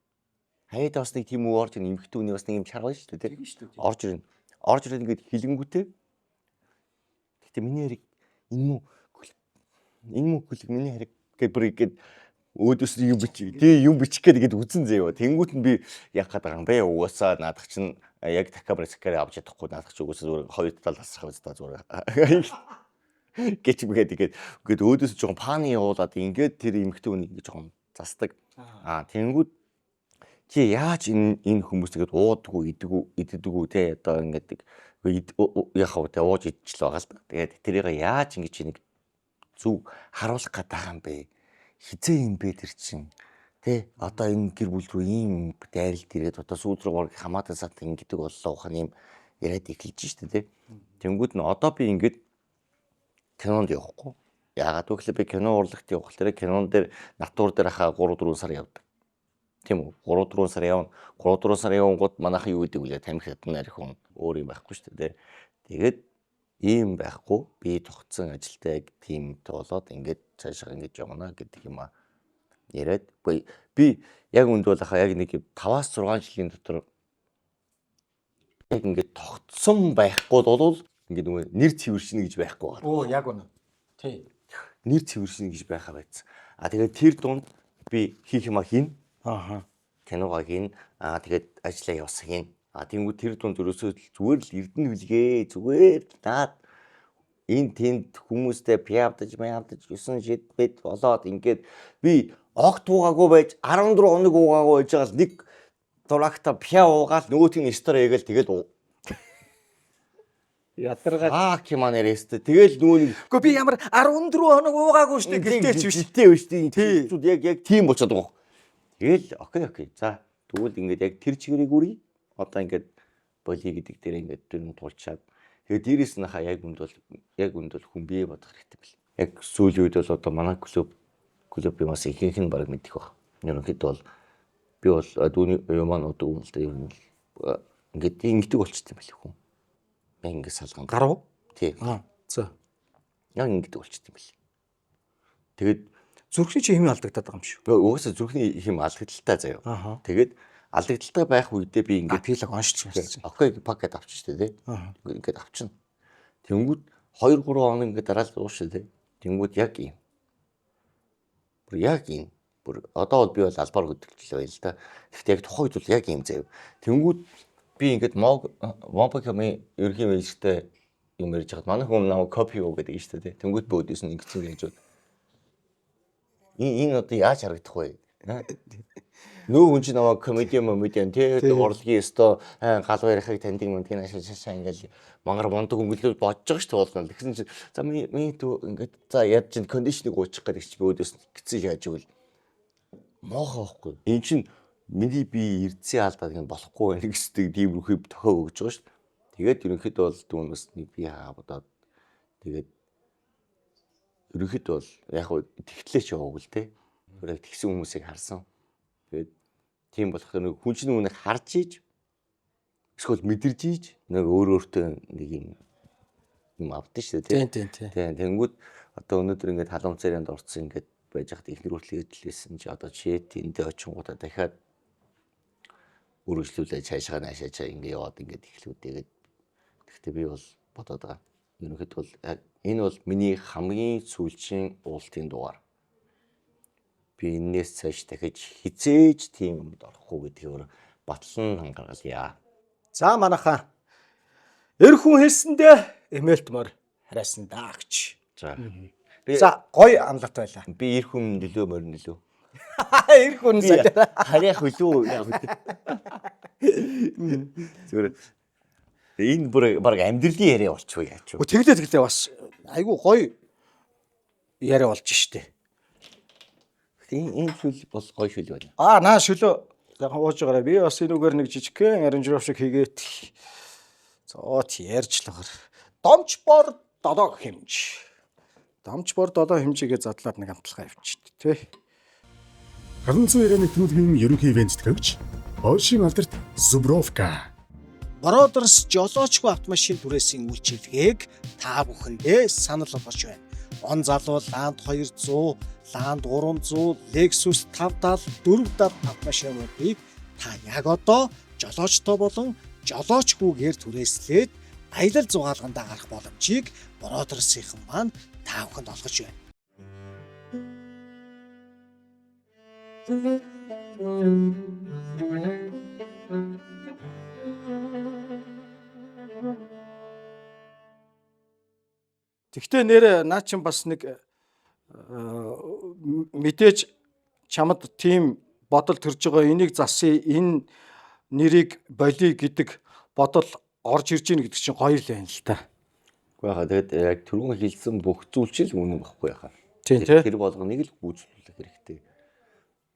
Хаяад бас нэг тийм үг орж ирнэ. Эмхтүүний бас нэг юм чаргал штэ тий. Орж ирнэ. Орж ирээд ингэж хилэнгүүтээ. Гэтэ миний хэрэг энэ муу гүлэг миний хэрэг гэж бүр ингэж өөдөөс юм бичих. Тий юм бичих гэдэг үзэн заяа. Тэнгүүт нь би яг гадаг юм бэ. Угаасаа наадах чинь яг такабраскаар авч чадахгүй наадах чинь угаасаа зүгээр хоёр талаас хавц та зүгээр. Гэч тэгээд өөдөөс жоохон паны явуулаад ингээд тэр эмхтэн үнийг жоохон застдаг. Тэнгүүт чи яаж энэ хүмүүс тэгээд уудаггүй иддэггүй те одоо ингээд яхав те ууж идчихл байгаа л да. Тэгээд тэрийг яаж ингэж нэг зүг харуулах гэдэг юм бэ? Хизээ юм бэ тэр чин? Тэ одоо энэ гэр бүл рүү ийм дайралт ирээд одоо сүүл рүү хамаатан сат ингэдэг боллоо ухаан юм яриад эхэлж штэ тэ. Тэнгүүд нь одоо би ингээд кинонд явахгүй. Яагаад гэвэл би кино урлагт явах хэрэг кинон дээр натур дээр хаа 3-4 сар явдаг. Тийм үү? 3-4 сар явна. 3-4 сар явангууд манайхан юу гэдэг вэ? Тамхи хатан архин өөр юм байхгүй штэ тэ. Тэгээд ийм байхгүй би тогтсон ажилтай тимтэй болоод ингээд цаашаа ингэж явна гэдэг юм аа яриад би яг үнд бол хаа яг нэг 5-6 жилийн дотор яг ингээд тогтсон байхгүй бол ингээд нөгөө нэр цэвэршинэ гэж байхгүй байна. Оо яг үнэ. Тий. Нэр цэвэршинэ гэж байхаа байсан. Тэгээд тэр дунд би хийх юма хийн. Киногоо хийн. Тэгээд ажиллаа явсан хийн. Тэнгүү тэр дунд ерөөсөө зүгээр л эрдэнэ хүлгээ зүгээр наад энэ тэнд хүмүүстэй пиавдаж 9 шидбэд болоод ингээд би огт уугаагүй байж 14 хоног уугаагүй байж байгаа л нэг дурагта пиа уугаал нөгөөтийн стор ягэл тэгээд ядаргаа киманэрэстэ тэгэл нөгөө Гэхдээ би ямар 14 хоног уугаагүй штэ гэлтэй ч биш. Гэлтэй биш тийм яг тийм болчиход байгаа. Тэгэл окей. За тэгвэл ингээд яг тэр чигээрийг үрий. Одоо ингээд боли гэдэг дээр ингээд дүн тулчаад тэгээд дээрээс нь хаа яг үнд бол хүн бие бодох хэрэгтэй бэл. Яг сүүлийн үед бол одоо манай клуб юмас ихэнх нь баг мэдэх баг. Ерөнхийдөө бол би бол дүүний юман одоо үнэлтэй юм ингээд ингэдэг болчихсон юм байна хүн. Мен ингээд салган Гарав? Тий. За. Яг ингэдэг болчихсон юм байна. Тэгээд Зүрхний чи хэм алдагдаад байгаа юм шүү. Угаасаа зүрхний хэм алдагдaltaй заяа. Тэгээд алдагдaltaй байх үедээ би ингээд пилэг оншиж байсан. Окей пакет авчих штэ тий. Ингээд авчихна. Тэнгүүд 2-3 хоног ингээд дараалал уушаа тий. Тэнгүүд яг юм. Бүр одоо бол би бол албаар хөдөлгөлөө байл та. Гэхдээ яг тухайд бол яг юм заяа. Тэнгүүд би ингээд мобиками ерхий мэлжтэй юм ярьж хаад манай хүмүүс намайг копи юу гэдэг нь штэ тий. Тэнгүүд бөөдөөс нь ингэсэн гэж бод. Энэ одоо яаж харагдах вэ? Нөө хүн чинь намайг комедиан тий урлагийн өстө гал барихыг таньдаг юм тийм ашаашаа ингээл мангар мондог өнгөлөөр бодож байгаа шүү дээ болно. Тэгсэн чинь за ми түү ингээд за яд чинь кондишныг уучих гэдэг чи бөөдөөс гिचсэн шааж игэл моохоо байхгүй. Энд чинь миний би эрдсэн алдаад ингэ болохгүй байх гэсэн тийм рүү тохио өгж байгаа шүү дээ. Тэгээд ерөнхийдөө бол дүүнээс нэг би бодоод тэгээд ерөнхийдөө бол яг хөө тэгтлээч яваагүй л те. Тэр тэгсэн хүмүүсийг харсан. Тэгээд тийм болох нэг хүн чинь нүг харж ийж эсвэл мэдэрж ийж нэг өөртөө нэг юм авдсан шүү дээ Тийм. Тэнгүүд одоо өнөөдөр ингээд халуун царайнд орцсон ингээд байж хат ихнэр хүртэл хэлсэн чи одоо чэт эндээ очингуудаа дахиад үргэлжлүүлээ цаашаа наашаачаа ингээд яваад ингээд эхлүүдэгээд гэхдээ би бол бодоод байгаа. Ерөнхийдөө бол энэ бол миний хамгийн сүүлчийн уултын дугаар. Би энэс цааш дахиж хизээж тийм юмд орохгүй гэдгийг батлан хангаргалъя. За манайхаа эр хүн хэлсэндээ эмээлтмөр харайсан даа гэж. За. За гоё амлалт байлаа. Би эр хүн нөлөө морин нөлөө. Эр хүн Би харьяах хөлөө яг үү. Зүгээр. Энэ бүр баг амьдралын яриа болчихвол яач вэ? Тэглээ бас айгүй гоё яриа болж штэ. Энэ шүл бол гоё шүл байна. Наа шөлөө яг ууж байгаарай. Би бас энүүгээр нэг жижигхэн аранжиров шиг хийгээд. Зоот ярьжлагаар. Домч бор долоо хэмж. Домч бор долоо хэмжигээ задлаад нэг амтлага явчихд тий. Халан зүйн ярианы нэвтрүүлгийн ерөнхий ивент тэтгэгч Польшийн алдарт Zubrovka. Бродерс жолоочгүй автомашин түрээсийн үйлчилгээг та бүхэндээ санал болгож байна. Он залуу Land 200, Land 300, Lexus 570, 470 автомашинуудыг та яг одоо жолоочтой болон жолоочгүйгээр түрээслээд аялал зугаалгандаа гарах боломжийг Бродерсийнхан маань та бүхэнд олгож байна. Тэгвэл нэр наа чин бас нэг мэдээж чамд тийм бодол төрж байгаа энийг засъя энэ нэрийг болиё гэдэг бодол орж ирж ийн гэдэг чинь гоё л байна л та. Уу яхаа тэгээд яг түрүүн хэлсэн бүх зүйл чинь үнэн багхгүй яхаа. Тийм тий. Тэр болгоныг л гүйцэлүүлэх хэрэгтэй.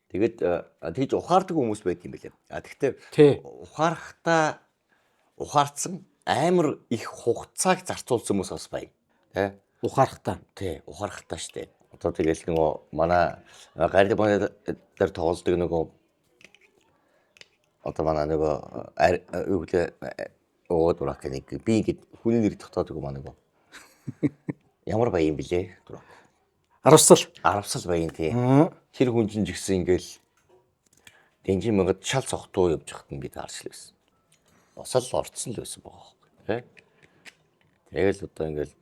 Тэгээд тэгж ухаардаг хүмүүс байт юм билээ. Тэгтээ ухаарахтаа ухаарцсан амар их хугацааг зарцуулсан хүмүүс бас байна. Тэ? Ухаарахтаа. Тий, ухаарахтаа штэ. Одоо тэгэл нөгөө манай гарид манай дээр тоглолдог нөгөө одоо манай нөгөө юу гэлээ дурак нэг би ингэ хүний нэр тогтоодог манай нөгөө ямар баян блэ дурак. Аравсал баян тий. Тэр хүн чинь жигсэн ингээл Дэнжин мангад шал цогтуу явж хахад нь би таарч л байсан. Босол орцсон л байсан байгаа байхгүй тий. Тэгэл одоо ингээл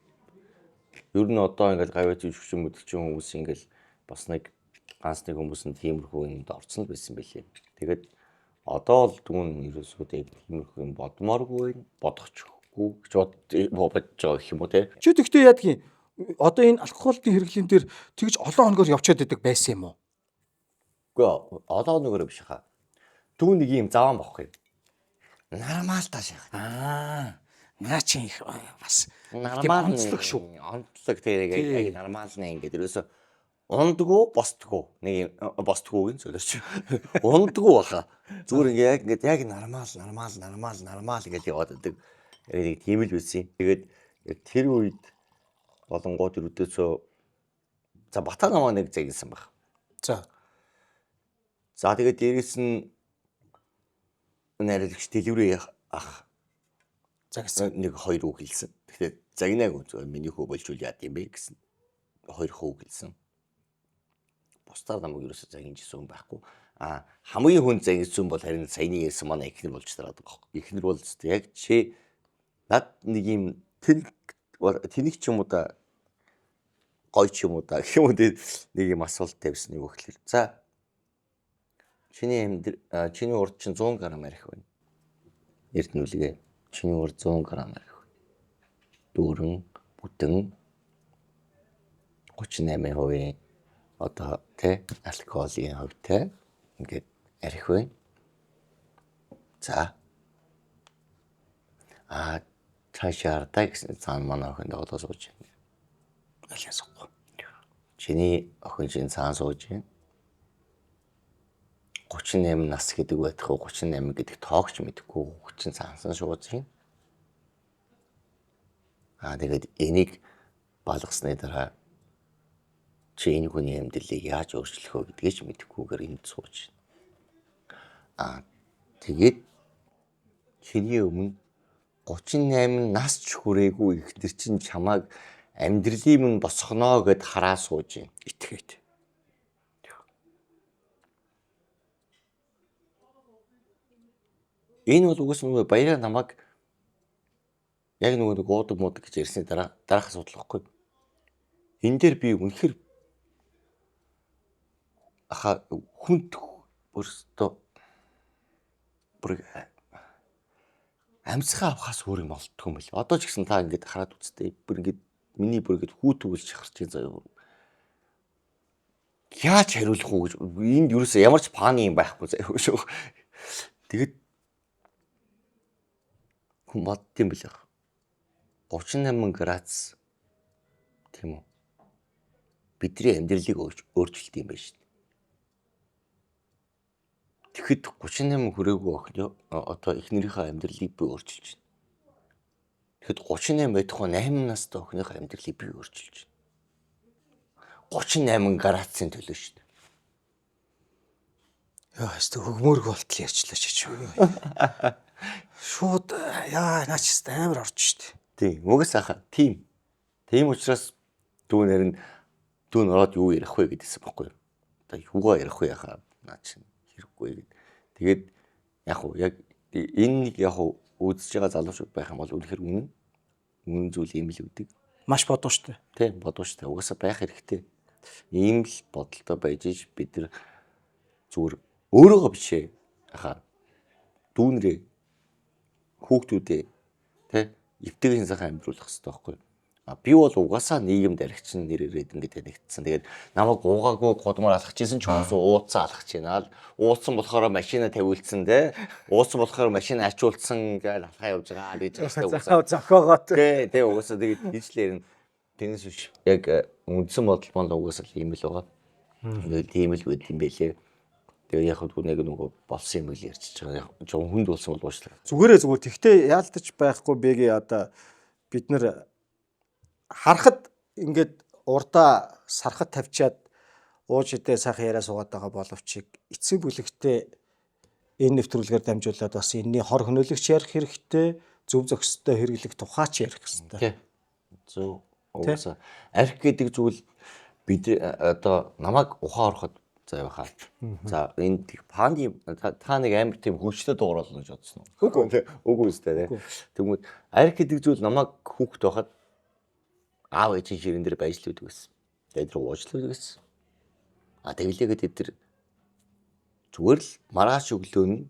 ер нь одоо ингээл гавьяа жүжигчин мөдөгчин хүмүүс ингээл бас нэг ганц нэг хүмүүс нь тиймэрхүү юмд орцсон л байсан байлээ. Тэгээд одоо л дүүн ерөөсөө тиймэрхүү юм бодмооргүй бодохчгүй гэж бодож байгаа гэх юм уу те. Чи тэгтээ яадгийн одоо энэ алкоголын хэрэглэн дээр тэгж олон хоногор явчаад идэг байсан юм уу? Үгүй одоо нөгөөрөө биш хаа. Дүүн нэг юм заван бохгүй. Нормал тааш яах. Наа чи их бас нормал онцлог шүү. Онцлог тэрийг нормал нэ ингээд ерөөсөө ундгуу босдгоо нэг босдгоогийн зөвлөж. Ундгуу баха. Зүгээр ингээд яг нормал гэж яваад байдаг. Яг тийм л байсан. Тэгээд тэр үед болонгууд өрөөдөөсөө за Бата намаа нэг загилсан баг. За тэгээд дээрэс нь найрлагч дэлгүүрээ ах загсан нэг хоёр үг хэлсэн. Тэгэхээр загнаагүй зүгээр миний хөө болжул яа гэм бэ гэсэн. Хоёр хөө хэлсэн. Бусдаар намайг ерөөсөө загинжсэн байхгүй. Хамгийн хүн загинжсэн бол харин саяны ярьсан манай эхнэр болж тараад байгаа юм. Эхнэр бол яг чи над нэг юм тэнэг ч юм уу да гой ч юм уу да гэх юм уу нэг юм асуулт тавьсан нэг өгөхлөө. За чиний урд чинь 100 г арих байна. Эрдэнүүлгээ чиний урд 100 г арих. Дүүрэн бүтэн 38% одоо тэ алкоголын хувьтай ингээд арих байна. За цаашаа ардаа гэсэн цаана манай охин доодоо сууж байна. аль ясахгүй. Чиний охин чинь цаана сууж байна. 38 нас гэдэг байтхаа 38 гэдэг тоогч мэдэхгүй хүчин цаансан шууж байна. Тэгээд энийг балгасны дараа чи энэ хүний амьдралыг яаж өөрчлөх вэ гэдгийг ч мэдэхгүйгээр энд сууж байна. Тэгээд чиний өмнө 38 нас ч хүрээгүй ихнэр чинь чамааг амьдралын минь босгоноо гэд хараа сууж байна. Итгээд. Энэ бол угсаа баяраа намайг яг нэг уудаг муудаг гэж ярьсны дараах асуудал байхгүй. Энэ дээр би үнэхээр хүнд өөртөө бүр амьсгаа авахаас өөр юм болтгүй юм бэл. Одоо ч гэсэн та ингээд хараад үзтээ. Бүр ингээд миний бүр ингээд хүүтүүлж чахарч байгаа заяа. Яаж хариулах уу гэж энд юусэн ямар ч паны юм байхгүй заяа шүү. Тэгэд хүн боддсон бэл. 38 градус тийм үү. Бидний амьдралыг өөрчилдөг юм байна шүү. Тэгэхэд 38 хүрээгүй охин одоо эхнэрийнхээ амьдралыг би өөрчилж байна. Тэгэхэд 38 байдахгүй 8 настай охиныхаа амьдралыг би өөрчилж байна. 38 градусын төлөө шүү дээ. Яа, хэвээ хөгмөрг болтол ярьчлаа чи. Шууд яа, наач амар орж штэ. Тийм, угсаахаа тийм. Тийм учраас дүүнэр нь дүүн ороод юу ярих вэ гэдээсээ баггүй. Одоо юугаа ярих вэ яхаа наач хэрэггүй гэд. Тэгээд яг уу яг энэ нэг яг уу үзэж байгаа залуучууд байх юм бол үнэхээр үнэн зүйл юм л үүдэг. Маш бодоо штэ. Тийм, бодоо штэ. Угсаа байх хэрэгтэй. Ийм л бодолтой байж иж бид нар зүгээр өөрөөгөө бишээ яхаа дүүнрээ хүүхдүүдээ тэ эвтэйгэн сайхан амьдруулах хэрэгтэй байхгүй. Би бол угаасаа нийгэмд аригчин нэрээрээ ингээд танигдсан. Тэгээд намайг уугаагүй годмор алхаж исэн ч хүмүүс ууцсан алхаж байна. Ууцсан болохоор машина тавиулсан те. Ууцсан болохоор машина ачуулсан гэж алхаа явж байгаа гэж байгаа. Зохиогоо. Тэ угаасаа тэгээд хичлэр нь тэнэс биш. Яг үндсэн бодол маань угаасаа ийм л байгаа. Ингээд тийм л байд юм бэлээ. Тэгээ яг хөө нэг болсон юм л ярьчихж байгаа. Жон хүнд болсон бол уучлаа. Зүгээр тэгтээ яалтаж байхгүй бэгээ одоо бид нар харахад ингээд урдаа сархад тавьчаад ууж идээ сайхан яриа суугаад байгаа боловч эцэг бүлэгтээ энэ нэвтрүүлгээр дамжуулаад бас энэний хор хөнөөлөгч ярих хэрэгтэй, зөв зохистой хэрэглэх тухайч ярих хэрэгтэй. Зөв. Уусаа арх гэдэг зүйл бид одоо намайг ухаан ороход за явахаа. За энэ панди та нэг амар тийм хүчтэй дуурал гэж бодсон уу? Үгүй үстэй тий. Тэгмүүд арх гэдэг зүйл намайг хүүхэд байхад аав ээжийн ширэн дээр байжлуулдаг гэсэн. Тэгээд тэр уучлуулдаг гэсэн. Тэглээгээд тэр зүгээр л маргааш өглөө нь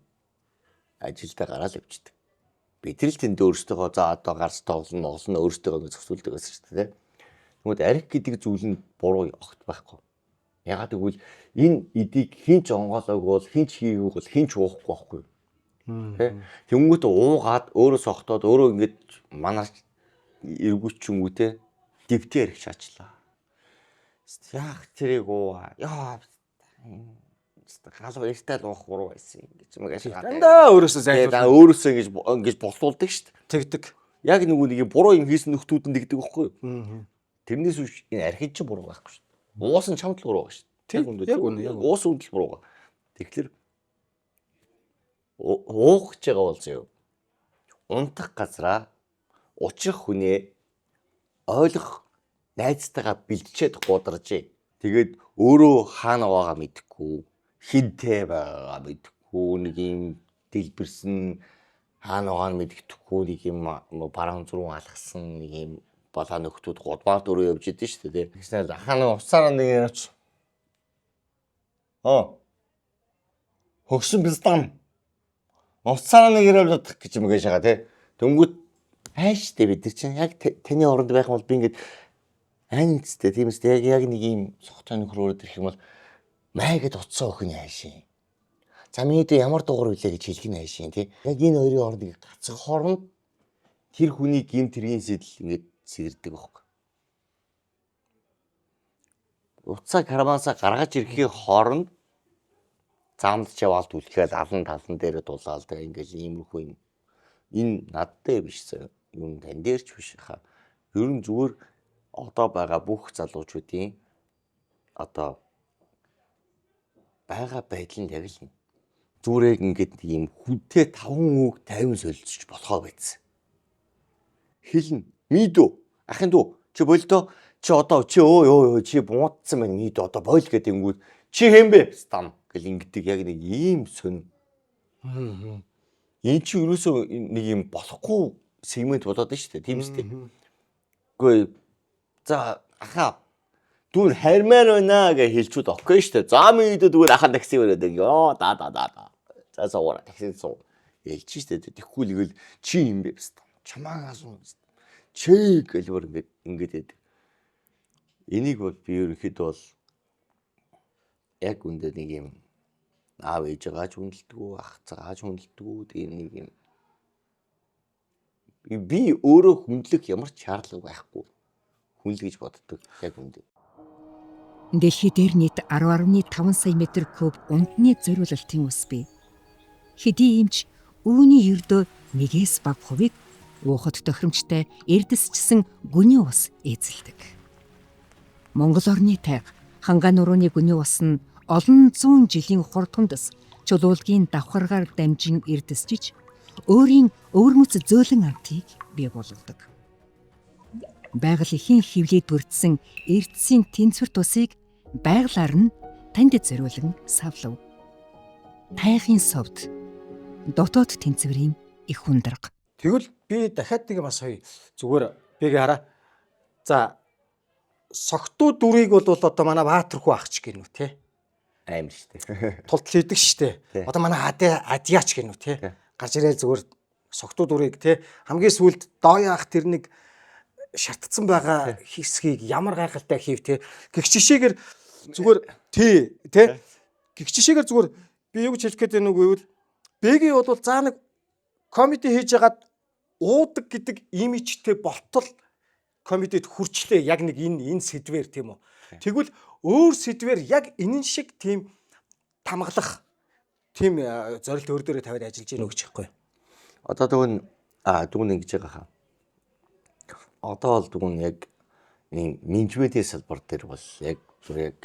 ажилдаа гараад явчихдаг. Бид л тэнд өөрсдөө за одоо гарч тоглоно өөрсдөө зөксүүлдэг гэсэн шүү дээ. Тэгмүүд арх гэдэг зүйл нь буруу огт байхгүй. Ягаад гэвэл энэ эдийг хинч онгоолоогүй бол хинч хийгээгүй бол хинч уухгүй байхгүй. Тэнгүүт уугаад өөрөө сохтоод өөрөө ингэж манарч эргүүч юм уу те дэвтэр их шаачлаа. Яг тэрийг ууа. Яа. Галуу ихтэй л уух буруу байсан гэж юм гэж гадаа. Дандаа өөрөөсөө зайлшгүй. Тэгээд өөрөөсөө ингэж болтуулдаг шүү дээ. Тэгдэг. Яг нэг буруу юм хийсэн нөхдүүд нь тэгдэг байхгүй юу? Тэрнээс үш энэ архид ч буруу байхгүй шүү дээ. Уусан чамд л буруу шүү дээ. Яг үнэ. Уус үндэл буруу. Тэгэхээр уух гэж байгаа бол зөө. Унтах газараа учих хүнээ ойлгох найзтайгаа бэлдчихэд гударжээ. Тэгээд өөрөө хаана байгаа мэдэхгүй, хинтээ байгаа мэдэхгүй, нэг юм дэлбэрсэн хаана байгаа мэддэхгүй нэг юм бараан зурган алгасан нэг юм балаа нөхдүүд гудмаар дөрөв явж идэв шүү дээ. Тэгснээр хаана уцаараа нэг явж. Хөгшин бэлдэн. Уцаараа нэг явж гэж юм гэж байгаа тий. Дөнгөт хайштай бид нар чинь яг таны оронд байх юм бол би ингээд анцтэй тиймээс яг нэг юм сохтой нөхрөөр ирэх юм бол майгэд утсан охин хайшин. За минийдээ ямар дугаар үлээ гэж хэлэх нь хайшин тий. Яг энэ хоёрын оронд гацх хооронд тэр хүний гин тэргийн сэдэл ингээд сэрдэг байхгүй. Уцаа каравансаа гаргаж ирэхийн хооронд заамдч яваалт үлдэхэд алан талан дээр дулаал тэгээ ингээд иймэрхүү юм. Энэ надтай биш зөө. Юм тань дээрч биш хаа. Ер нь зүгээр одоо байгаа бүх залуучуудын одоо байгаа байдал нь яг л зүрэг ингээд ийм хүнтэй 5 үг 50 солилцож болохоо байсан. Хэлнэ. Мидөө. Ахын дүү. Чи болдоо. Чи одоо чи өө чи буутсан байна. Мидөө одоо бойл гэдэг ингүүд чи хэмбэ? Стам гэл ингэдэг яг нэг ийм сонь. Энэ чи ерөөсөө нэг юм болохгүй сегмент болоод байна шүү дээ. Тийм үстэй. Үгүй за ахаа дүүр хармаар байна гэж хэлчүүд окей шүү дээ. За мидөө дүүр ахаа такси өрөөд ёо да. За суура такси суу. ялж штэ. Тэгэхгүй л игэл чи юм бэ баста. Чамаа асуу. Чи гэл бүр ингээд байдаг. Энийг бол би ерөнхийдөө бол яг үндэ нэг юм аав ээжээгааж хүндэлдэг, ах цагааж хүндэлдэг. Тэгээ нэг юм би өөрөө хүндлэх ямар ч шаардлага байхгүй. Хүндэл гэж боддог яг үндэ. Дэлхий дээр нийт 10.5 сая метр куб унтны зориулалтын ус бий. Хэдий иймч үүний ердөө нэгээс бага хувийг уухад тохиромжтой эрдэсчсэн гүний ус эзэлдэг. Монгол орны тайга Хангаан нурууны гүний ус нь олон зуун жилийн хурдхамдас чулуулгийн давхаргаар дамжин эрдэсчиж өөрийн өвөрмөц зөөлөн амтыг бий болгодог. Байгаль ихийн хөвлөд бүрдсэн эрдэсийн тэнцвэр тусыг байгалаар нь танд зориулан савлав. Тайгын совд дотоод тэнцвэрийн их хундраг. Тэгвэл би дахиад нэг бас хоёр зүгээр бигээ хараа. За согтуу дүрийг бол одоо манай Баатархүү ахч гинүү те. Аим штэ. Тултал хийдэг штэ. Одоо манай Адиач гинүү те. Гарч ирээл зүгээр согтуу дүрийг те хамгийн сүүлд дооёо ах тэр нэг шатцсан байгаа хэсгийг ямар гайхалтай хийв те. Гэгч жишээгээр зүгээр те гэгч жишээгээр зүгээр би юу гэж хэлэх гээд байна уу гэвэл Бэги бол заа нэг комеди хийж ягаад уудаг гэдэг имижтэй болтол комедид хүрчлээ яг нэг энэ сэдвэр тийм үү. Тэгвэл өөр сэдвэр яг энэ шиг тийм тамгалах тийм зорилт өөр дөрөө тавиад ажиллаж гэнэ гэж хэвгүй. Одоо дүүн ингэж байгаа хаа. Одоо бол дүүн яг ийм менежментийн салбар дээр бол яг зүр яг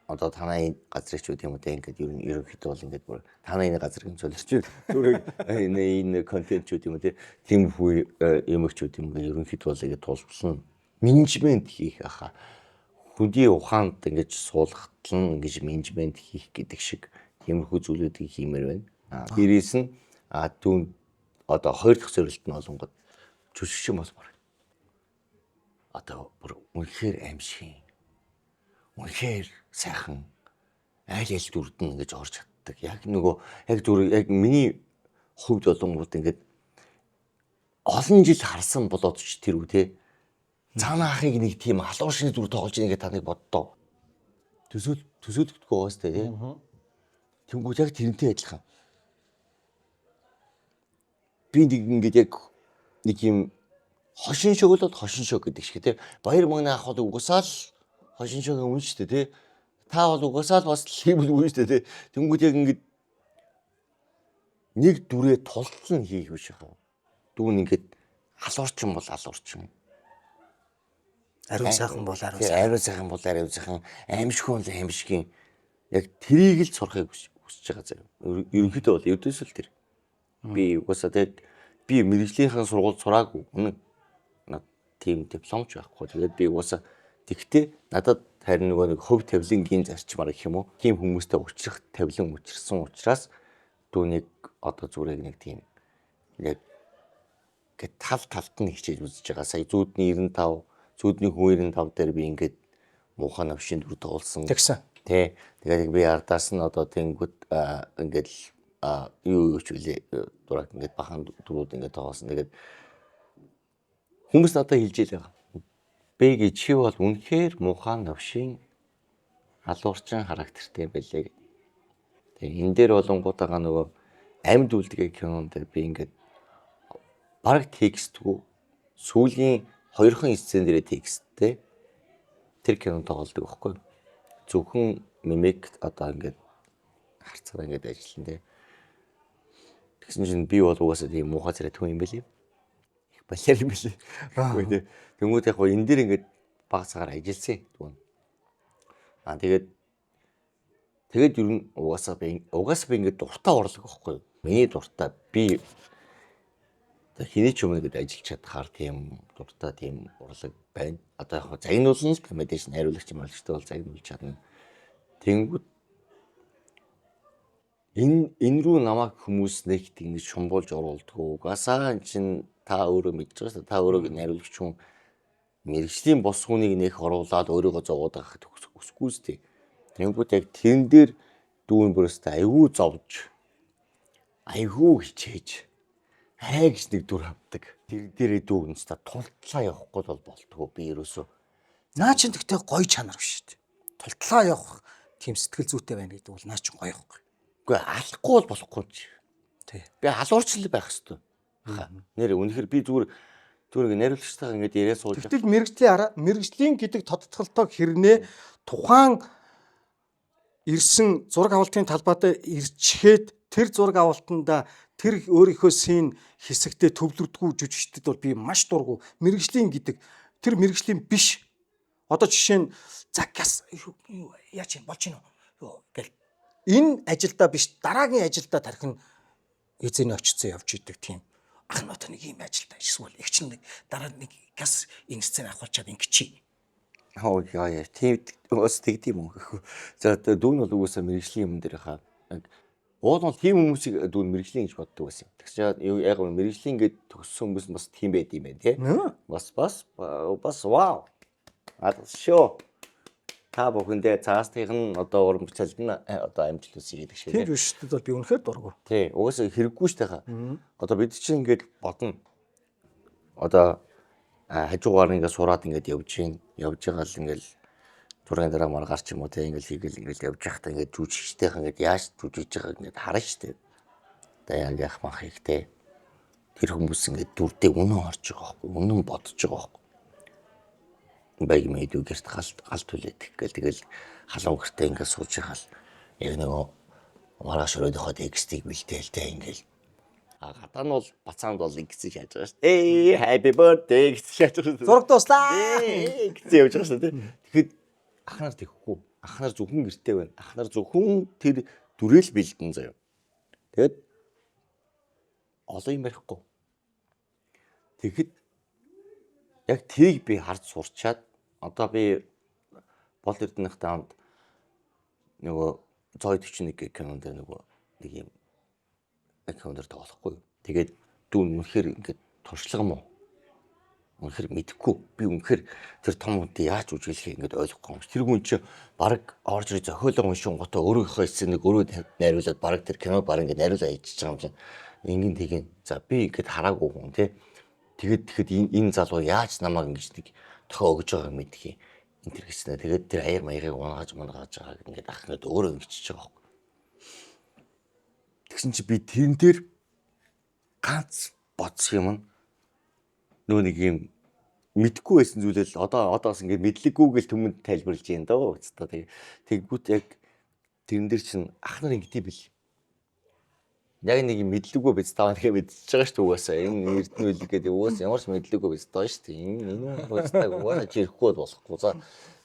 одоо танай газрын ч юм уу те ингээд ерөнхийдөө бол ингээд бүр танай энэ газрын зөвлөрч зүрэг энэ контент ч юм уу те тийм хүү юмч юм ерөнхийдөө бол ингээд тулсан менежмент хийх аха хүнний ухаанд ингээд суулгахтал ингэж менежмент хийх гэдэг шиг тиймэрхүү зүйлүүдийг хиймээр байна. Дээрээс нь дүүн одоо хоёр дахь зорилт нь олонгод жүжигчин болмоор. Одоо бүр үнэхээр аимшиг. Үнэхээр сайхан айл дүрдэн ингэж орж чаддаг. Яг нөгөө яг зүр яг миний хувьд болонгууд ингээд олон жил харсан болоод ч тэр үү те. Цаана ахыг нэг тийм халуушны дүр тоглож байгааг таныг боддоо. Төсөөлдөггүй байгаас те. Тэнгүүд яг тэрнтэй адилхан. Би нэг ингээд яг нэг юм хошин шөглөд хошин шог гэдэг шиг те. Баяр манганы ах бол угсаал хошин шог юм шүү дээ те. Та бол угсаал бас хиймэл үү шүү дээ те. Тэнгүүд яг ингээд нэг дүрээ тулцсан хийх биш хаа. Дүүн ингээд халуурчин бол халуурчин. Ариун сайхан бол ариун сайхан. Ариун сайхан бол ариун сайхан. Аимшиг бол аимшигын яг трийг л сурахыг хүсэж байгаа заяа. Ерөнхийдөө бол ердөөсөл тэр. Би угаасаа тэгээд би мэрэгжлийнхэн сургууль сураагүй. Над тийм дипломч байхгүй. Тэгээд би угаасаа тэгтээ надад харин нэг хөв тавилангийн зарчмаар гэх юм уу. Тийм хүмүүстэй уулзах тавилан учирсан учраас дүүнийг одоо зүгээр нэг тийм яг гэ талд нь хичээж үзэж байгаа. Сая зүүдний 95, зүүдний хүн 95 дээр би ингээд муухай навшин дүр тоглосон. Тэгсэн. Тэ. Тэгээд би ардаас нь одоо тэнгүүд ингээд юу ч үлээ дурак ингээд бахан дөрүүд ингээд тоглосон. Тэгээд хүмүүс надад хэлж байгаа. Бэги чи бол үнэхээр муухай навшин халуурчин характертэй байлээ. Тэгээ энэ дээр болонгуудаа нөгөө амьд үлдгээ кинон дээр би ингээд бараг текстгүй сүүлийн хоёрхан сцен дээрээ тексттэй тэр кинон тоглодог байхгүй. Зөвхөн мимик одоо ингээд харцаараа ингээд ажиллана те. Тэгсэн чинь би бол угаасаа тийм муухай зэрэг хүн юм байлээ. Их балиар юм байлээ. Тэнгүүд яг энэ дээр ингээд баг цагаар ажилласан юм. Тэгээд ер нь угаасаа би ингээд дуртай орлого байхгүй. Миний дуртай би хэний ч юм ингээд ажиллаж чадхаар тийм дуртай тийм урлаг байна. Одоо яг загнуулсан л комедиан хариулагч юм болчтой бол загнуулж чадна. Тэнгүүд энэ рүү намайг хүмүүс нэгт ингэж шумбуулж оруулдгоо. Угаасаа чин та өөрөө мэдж байгаа шүү дээ. Та өөрөө хариулагч хүн мэрэгжлийн бос хүнийг нэх оруулаад өөрийгөө зовоодах хүсэхгүй зү. Тэнгүүд яг тэрэн дээр дүүн бүрээсээ аюу зовж айгүй хичээж хай гэж нэг дүр авдаг. Тэр дээрээ дүүгнээс та тултлаа явахгүй бол болтгоо би ерөөсөө. Наа чин гэхдээ гоё чанар биш шүү дээ. Тултлаа явах тийм сэтгэл зүйтэй байна гэдэг бол наа чин гоё байхгүй. Үгүй алахгүй бол болохгүй ч. Тий. Би халуурчлал байх хэвээр. Нэр үнэхээр би зүгээр нариулагчтайгаа ингэж яриа сууж. Тэгтэл мэрэгжлийн гэдэг тодтголтойг хэрнээ тухайн ирсэн зураг авалтын талбайд ирчгээд тэр зураг авалтанда тэр өөрийнхөө сийн хэсэгтээ төвлөрдгүү жүжигчдэд бол би маш дургу. Мэргэжлийн гэдэг тэр мэргэжлийн биш. Одоо жишээ нь загас яаж юм болж гинөө гэл энэ ажилдаа биш дараагийн ажилдаа тархин эзэний очицсан явж идэг тийм ах надад нэг юм ажилдаа эсвэл их чинь нэг дараа нэг газ энэ сцен авахчаад ингэчий. Яа тийм ус тэгдэм юм. За дүүн бол угаасаа мэрэгжлийн юм дээр хаа. Уул бол тийм хүмүүсийг дүүн мэрэгжлийн гэж боддог байсан. Тэгэхээр яг мэрэгжлийн гээд төгссөн хүмүүс бас тийм байд юм байна тий. Бас вау. Шоо. Та бүхэндээ цаастын одоо урамчлал нь одоо амжилт үсгий гэдэг шиг. Тэр жүжигчдэд бол би үнэхээр дургу. Тий, угаасаа хэрэггүй штэ хаа. Одоо бид чинь ингээд бодно. Одоо хажуугаар ингээд сураад ингээд явж байгаа л ингээд зургийн дараа маргаар ч юм уу тий ингээд хийгээл явж байхдаа ингээд жүжигчтэйхэн ингээд яаж жүжигж байгааг ингээд харна штэ. Одоо яг яах мах ихтэй. Тэр хүмүүс ингээд дүрдээ үнэн харж байгаа байхгүй, үнэн бодож байгаа байхгүй. Баяг мэдүү гэрт галт хүлээдэг гэл тэгэл халуун гэртээ ингээд сууж байгаа л яг нөгөө маргааш өрөөдийнхөө текстийг бэлтээлтэй ингээд гадаа нь бол бацаанд бол ингэсэн шааж байгаа шүү дээ. Happy birthday гэж шааж байгаа шүү. Зураг дуслаа. Гэсэн явж байгаа шүү дээ. Тэгэхэд ахнаар тэхгүй. Ахнаар зөвхөн гэртээ байна. Ахнаар зөвхөн тэр дүрэл бэлдэн заяа. Тэгэд олон юм ярихгүй. Тэгэхэд яг тийг би харж сурчаад одоо би бол эрдэнэхтэй хамт нөгөө 141 кинонд нөгөө нэг юм кинонд тоглохгүй. Тэгээд дүүн үнэхээр ингээд туршлага мó. Үнэхээр мэдэхгүй. Би үнэхээр тэр том хүнтэй яаж үжиглэхийг ингээд ойлгохгүй юм. Тэр хүн чинь баг орж ирээ зохиолоо уншин готоо өөрийнхөө эсэнийг өөрөө найруулад баг тэр кино баг ингээд найруулаа ичж байгаа юм чинь. Ингийн тэгин. За би ингээд хараагүй хүн тий. Тэгэхэд энэ залуу яаж намайг ингэж нэг тохио өгж байгааг мэдхий. Энэ төр гэснээр тэгээд тэр аяар маягийг унгааж байгааг ингээд ах ингээд өөрөө ингэчихэж байгаа юм. Тэгсэн чи би тэрэн дээр ганц бодсон юм нөө нэг юм мэдхгүй байсан зүйлэл одоос ингээд мэдлэггүйгээл түмэнд тайлбарлаж юм даа. Тэггүүт яг тэрэн дээр чин ах нар ингэдэм бил. Яг нэг юм мэдлэггүй биз таа нэгэ мэдчихэж байгаа шүү дээ угаасаа. Энэ эрдэнэ үлэг гэдэг угаасаа ямар ч мэдлэггүй биз таа шүү дээ. Энэ угаасаа угаасаа жирэхгүй болохгүй.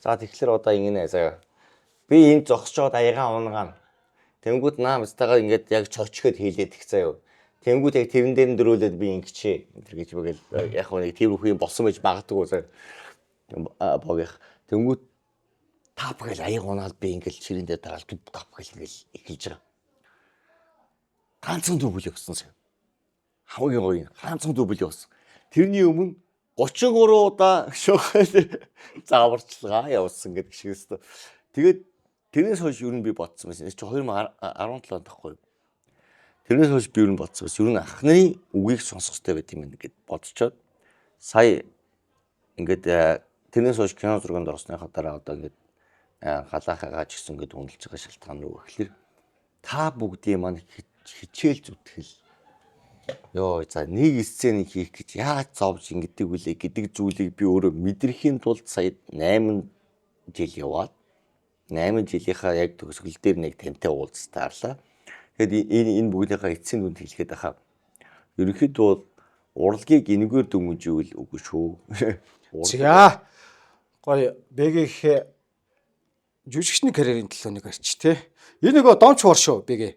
За тэгэхээр одоо ингэ заа. Би энд зогсож байгаа аягаан унгаана. Тэнгүүд наа бистагаа ингээд яг чочгоод хийлээд их заяа. Тэнгүүд яг тэрэн дээр дөрөөлөд би ингэчээ. Энэ төр гэж бөгөл яг нэг тэр үхэн болсон байж магадгүй заяа. Богих. Тэнгүүд тап гэл аяг унаал би ингээд ширэн дээр дараал тап гэл ингээд эхэлж байгаа. Ганцхан дүү бүлээ өгсөн сая. Хамгийн гоё ганцхан дүү бүлээ өгсөн. Тэрний өмнө 33 удаа шоохол зааварчилгаа явуулсан гэдэг шиг өстө. Тэгээд тэрнээс хойш юу н би бодсон байсан. Чи 2017 онд тахгүй. Тэрнээс хойш би юу н бодсон байсан. Юу н анхны үгийг сонсох хэрэгтэй байт юм гэд бодцоод сая ингээд тэрнээс хойш кино зурганд орсныхаа дараа одоо ингээд галаахаа ч гэсэн ингээд үнэлж байгаа шалтгаан руу гэхэлэр та бүгдийн маань хичээл зүтгэл. Йоо за нэг сценийг хийх гэж яаж зовж ингэдэг вүлээ гэдэг зүйлийг би өөрөө мэдрэхийн тулд сая 8 жил яваад 8 жилийнхаа яг төгсгөл дээр нэг тантай уулзсан таарлаа. Тэгэхэд энэ бүгдийнхээ эцсийн дүнд хэлгээд байхаа. Ерөнхийдөө бол урлагийг энэгээр дүнжүүл үгүй шүү. За гоё бэгийн жүжигчний карьерийн төлөө нэг арч те. Энэ нөгөө домч бор шүү бэгээ.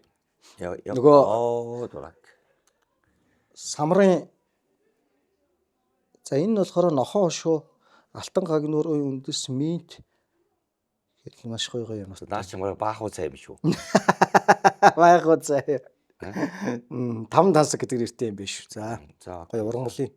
Нөгөө дурак. Самрын за энэ нь болохоор нохоо шүү. Алтан гагнуурын үндэс минт гэдэг маш гоё юм байна. Наач ямар баах уу цай юм шүү. Баах уу цай. Таван тансаг гэдэг нэртэй юм биш. За гоё уран булын.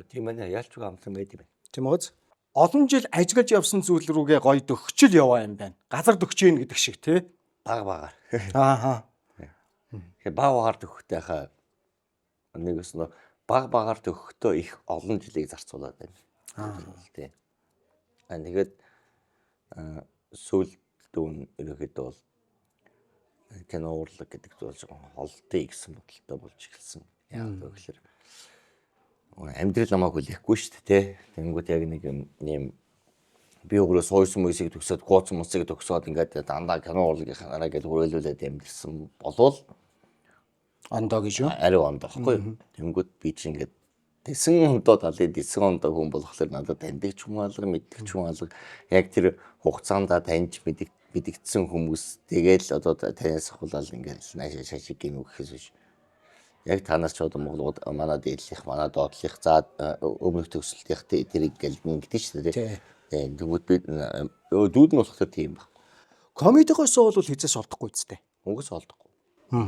Тийм ээ яалч уу амтлан байд юм байна. Тийм үү? Олон жил ажиглаж явсан зүйл рүүгээ гоё дөхчл яваа юм байна. Газар дөхч ийн гэдэг шиг тий. Багаар. Ааха. Тэгэхээр багаар төгөхтэй хаа нэгээс нөө багаар төгөхдөө их олон жилийг зарцуулаад байна. Тий. Тэгээд сүүл дүүн ерөөхдөө бол кино урлаг гэдэг зүйл холдъё гэсэн бодолтой болж эхэлсэн. Яг тэгэхээр амьдрал намайг хүлээхгүй шүү дээ. Тэнгүүд яг нэг юм би өөрөө сойсон мөсийг төгсөөд гооцсон мөсийг төгсөөд ингээд дандаа кино урлагийнхаараа гээд хүрээлүүлээд амьдэрсэн болвол Ондоо гэж юу? ариу ондоо байхгүй. Тэнгүүд би чи ингээд тэсэн ондоо талын тэсэн ондоо хүн болохоор надад таньдаг ч юм алга мэддэг ч юм алга яг тэр хугацаанд таньж мэдэгдсэн хүмүүс тэгэл одоо танаас ахуулаад ингээд наашаа шашиг гинүү гэхээс биш. Яг танаас ч одоо Монголууд манай дээдлих, манай доотлих, за өмнөх төгсөлтийнх тэрийг гэлдэн гэдэг шүү дээ. Тэгвэл би дүүд нь болохоор тийм баг. Комедигоос бол хизээс олдохгүй үстэй. Угс олдохгүй.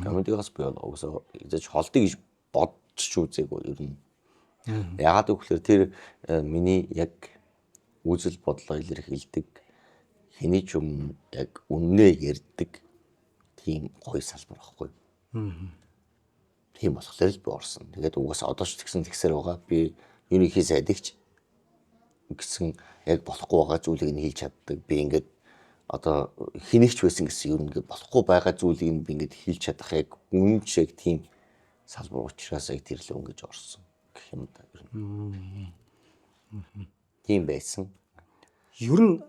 Комедигоос би бол угс хизээж холдыг гэж бодчих үзээгүй ер нь. Яагаад гэвэл тэр миний яг үзэл бодлоо илэрхийлдэг хэний ч юм яг үннээ ярьдаг тийм гоё салбар байхгүй. Тийм болохоор л би орсон. Тэгээд угаасаа одоо ч тэгсээр байгаа. Би ерөнхий сайдагч гэсэн яг болохгүй байгаа зүйлийг нь хийж чаддаг. Би ингээд одоо хэнийгч байсан гэсэн ер нь ингээд болохгүй байгаа зүйлийг нь би ингээд хийж чадах яг үнэн шиг тийм салбар учраас яг тэр л өнгөж орсон гэх юм да. Тийм байсан. Ер нь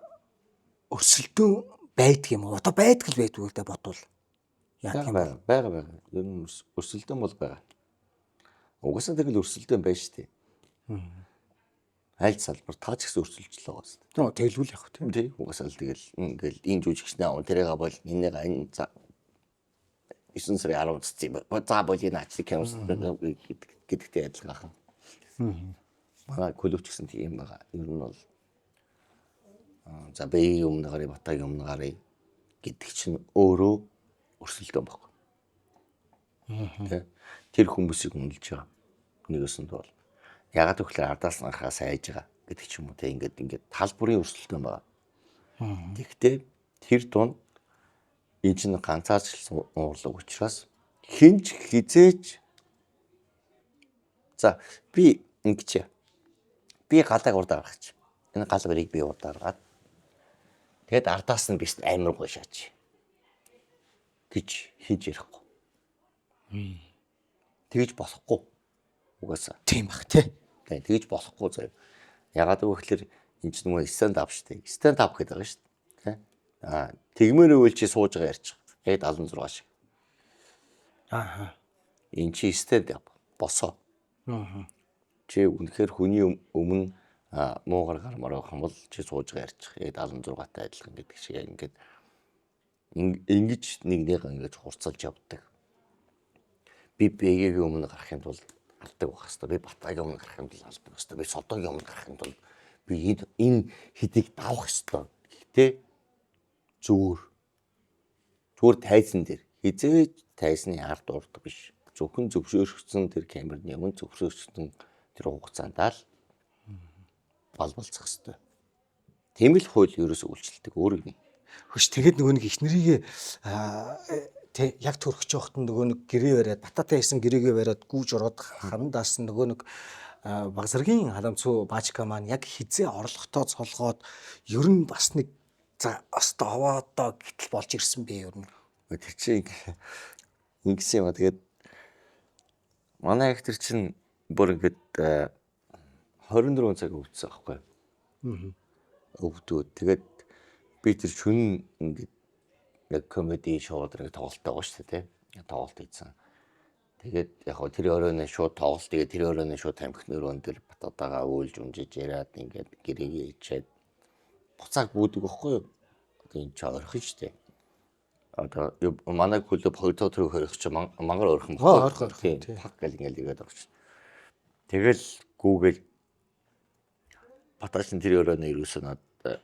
өрсөлдөөн байдаг юм уу? Одоо байдаг л байдгүй гэдэг бодвол. Бага. Ер нь өрсөлдөөн бол байгаа. Угаасаа тэгэл өрсөлдөөн байна шүү дээ. Аль салбар таач гэсэн өрсөлдөж л байгаа шүү дээ. Тэглүүл явах тийм. Тий. Угаасаа л тэгэл ингээл энэ жүжигчнээ аван тэрийг бол энийг энэ 9 сарын 10-нд цэцээ. За болын ачиг юмс гэдэгтэй адилхан. Манай клубч гэсэн тийм байгаа. Ер нь бол за бие өмнө гарыг батагийн өмнө гарыг гэдэг чинь өөрөө өрсөлдөөн баг. Тэр хүмүүсийг үнэлж байгаа. Нэгөөсөнд бол ягаад гэвэл ардаас анхаас айж байгаа гэдэг ч юм уу те ингээд тал бүрийн өрсөлдөөн байгаа. Тэгвэл тэр дунд энэ чинь ганцаарчлсан урлаг учраас хинч хизээж за би ингэж би галаг урд гаргач. Энэ гал барыг би урд гаргаад тэгээд ардаас нь биш амар гоё шаач гэж хийж ярихгүй. Тэгж болохгүй. Угаасаа. Тийм бах тий. Тэгж болохгүй заяа. Ягаад гэвэл энэ ч нөгөө stand up шүү дээ. Stand up гэдэг байгаа шүү дээ. Тэгмээр үйл чи сууж байгаа ярьчих. Тэгээд 76 шиг. Энэ чи stand up босоо. Чи үнэхээр хүний өмнө муугар гармаар байх юм бол чи сууж байгаа ярьчих. Тэгээд 76-тай адилхан гэдэг шиг ингээд ингэж нэг ингэж хурцалж явдаг. Би бэгийн өмнө гарахын тулд алдаг байх хэвээр. Би батагийн өмнө гарахын тулд алдаг хэвээр. Би содогийн өмнө гарахын тулд би энэ хэдийг давах хэвээр. Гэхдээ зүгээр тайзан дээр хизээж тайзны ард урд биш. Зөвхөн зөвшөөрөгдсөн тэр камерны өмнө зөвшөөрөгдсөн тэр хугацаанд л балбалцах хэвээр. Тийм л хууль ерөөсөө үйлчлдэг өөр юм. Хөш тэгэд нөгөө нэг ихнэрийг тэг яг төрөх жоохт нөгөө нэг гэрээ бариад бататай хийсэн гэрээгээ бариад гүүж ороод хандаас нөгөө нэг багсаргийн халамцуу баачка маань яг хизээ орлоготоо цолгоод ер нь бас нэг за оста овоодоо гítэл болж ирсэн бэ ер нь. Тэр чинь ингэсэн юм. Тэгээд манай актер чинь бүр ингээд 24 цаг өвдсөн аахгүй. Өвдөө. Тэгээд би тэр шүн ингээд яг комеди шоуд нэг тоглолт байгаа шүү дээ. Тоглолт хийсэн. Тэгээд яг хоо тэр өрөөний шууд тоглолт тэгээд тэр өрөөний шууд тамхины өрөөн дээр батадагаа өөлж унжиж яриад ингээд гэрээгээ ичээд буцааг бүүдэг байхгүй юу? Одоо энэ ч орхин шүү дээ. Одоо манай клуб 2 өдөр хөрөх чи мангар орхин баггүй. Тийм. Пак гэл ингээд игээд орчих. Тэгэл гүүгээл батааш тэр өрөөний ирүүсэн надад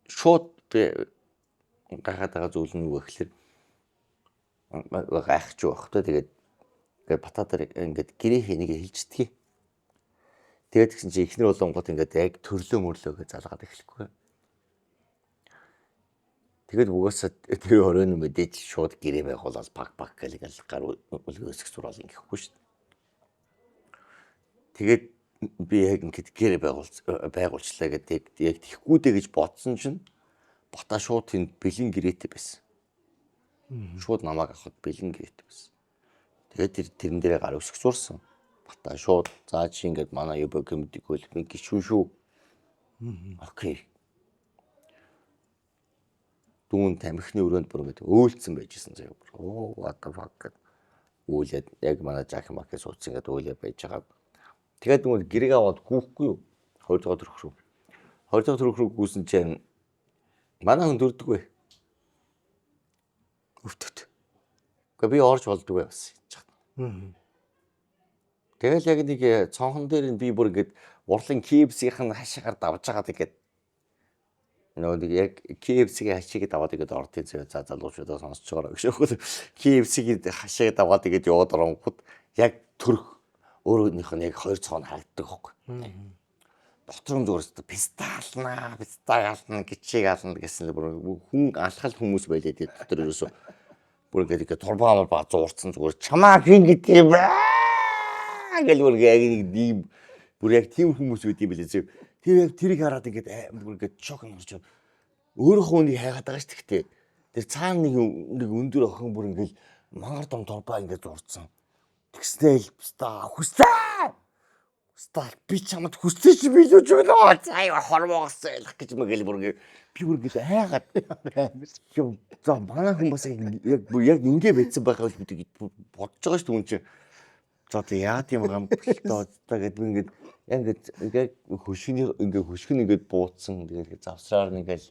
шууд гахаад байгаа зүйл нь юу гэхээр гайхаж байх та тэгээд бататаар ингээд гэрээ хэнийг хэлждэг. Тэгээд гэсэн чи ихнэр болонгууд ингээд яг төрлөө мөрлөө гэж залгаад эхлэхгүй. Тэгээд угаасаа тэр оройн мэдээж шууд гэрээ байх бол баг гэл гар үлгөөсөх сурал ингэхгүй шүү дээ. Тэгээд би яг ингээд гэрээ байгуулчлаа гэдэг яг тийхгүй дээ гэж бодсон чинь бата шууд тэнд бэлэн гэрээтэй байсан. Шууд намайг авахд бэлэн гэрээтэй байсан. Тэгээд тэрэн дээрээ гар өсөх сурсан. Бата шууд заа чи ингээд манай юу комеди гол би гişүүн шүү. Окей. Дүүн тамхины өрөөнд бүр ингээд өөлцсөн байжсэн заяа. Оо what the fuck гэд. Үүлээд яг манай жах мах гэж суудсан ингээд өөлөө байж байгаа. Тэгээд нөгөө гэрэг аваад гүүхгүй юу? 20 дахь төрөх рүү. 20 дахь төрөх рүү гүйсэн чинь манай хүн дөрдөг бай. Өвтөт. Гэхдээ би орж болдгоо бас. Тэгэл яг нэг цонхон дээр би бүр ингээд урлын KFC-ийн хашаагаар давж байгаа тэгээд нөгөө яг KFC-ийн хашааг даваад игээд ордын зөө за залуучуудаа сонсож байгаа гэж өгөхөд KFC-ийн хашааг даваад игээд яваад оронгууд яг төрөх өөрөөнийх нь яг 2 цоон харагддаг байхгүй. Дотор нь зүгээр пистаална гिचиг ална гэсэн бүр хүн алхал хүмүүс байлаа тэгээд дотор ерөөсө бүр ингээд турбаамар ба зуурцсан зүгээр чамаа хин гэдэг юм аа гэл бүр яг нэг тийм бүр яг тийм хүмүүс үт юм билээ. Тэр яг тэрийг хараад ингээд бүр ингээд шок орж өөрөөхөө нэг хайгаад байгаа шүү дээ. Тэр цаана нэг өндөр охин бүр ингээд мангар дом турбаа ингээд зурцсан. Тэгснээл хүстэй. Стал би чамд хүстэй чи билүүж өглөө. Заа хормоогоос ялах гэж мэгэл бүр ингээд би бүр ингээд хайгаад юм. За манай хүмүүс яг ингэ байцсан байхаа л бид бодож байгаа шүү дээ. Үн чи за яа тийм юм болтоо гэдэг ингээд яг хөшгөн ингээд бууцсан тэгээд завсраар нэгэл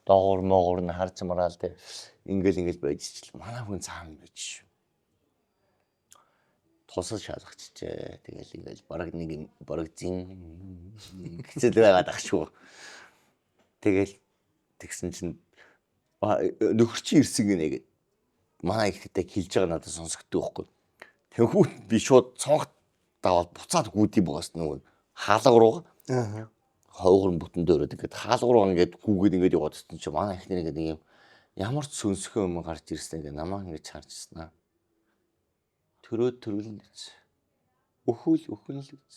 доогуур моогуур нь харж мараал тэ ингээл байж чил манай хүн цаана байж шүү. Тусал шалгачжээ. Тэгэл ингээл бараг зин хэцэл байгаад ах шүү. Тэгэл тэгсэн чинь нөхөр чи ирсэн гинэ гэд манай ихтэй хэлж байгаа надад сонсогддог байхгүй. Тэгвэл би шууд цонх даваад буцаад гүйдэм байгаас нөгөө хаалга руу хойгор бүтэн дөрөд ингээд хаалга руу ингээд гүгээд ингээд яваад ирсэн чи манай ихнэр ингээд нэг юм ямар ч сүнсгөө юм гарч ирсэн ингээд намаа ингээд чарчсан аа. Төрөлн гэж. Өхөн л гэж.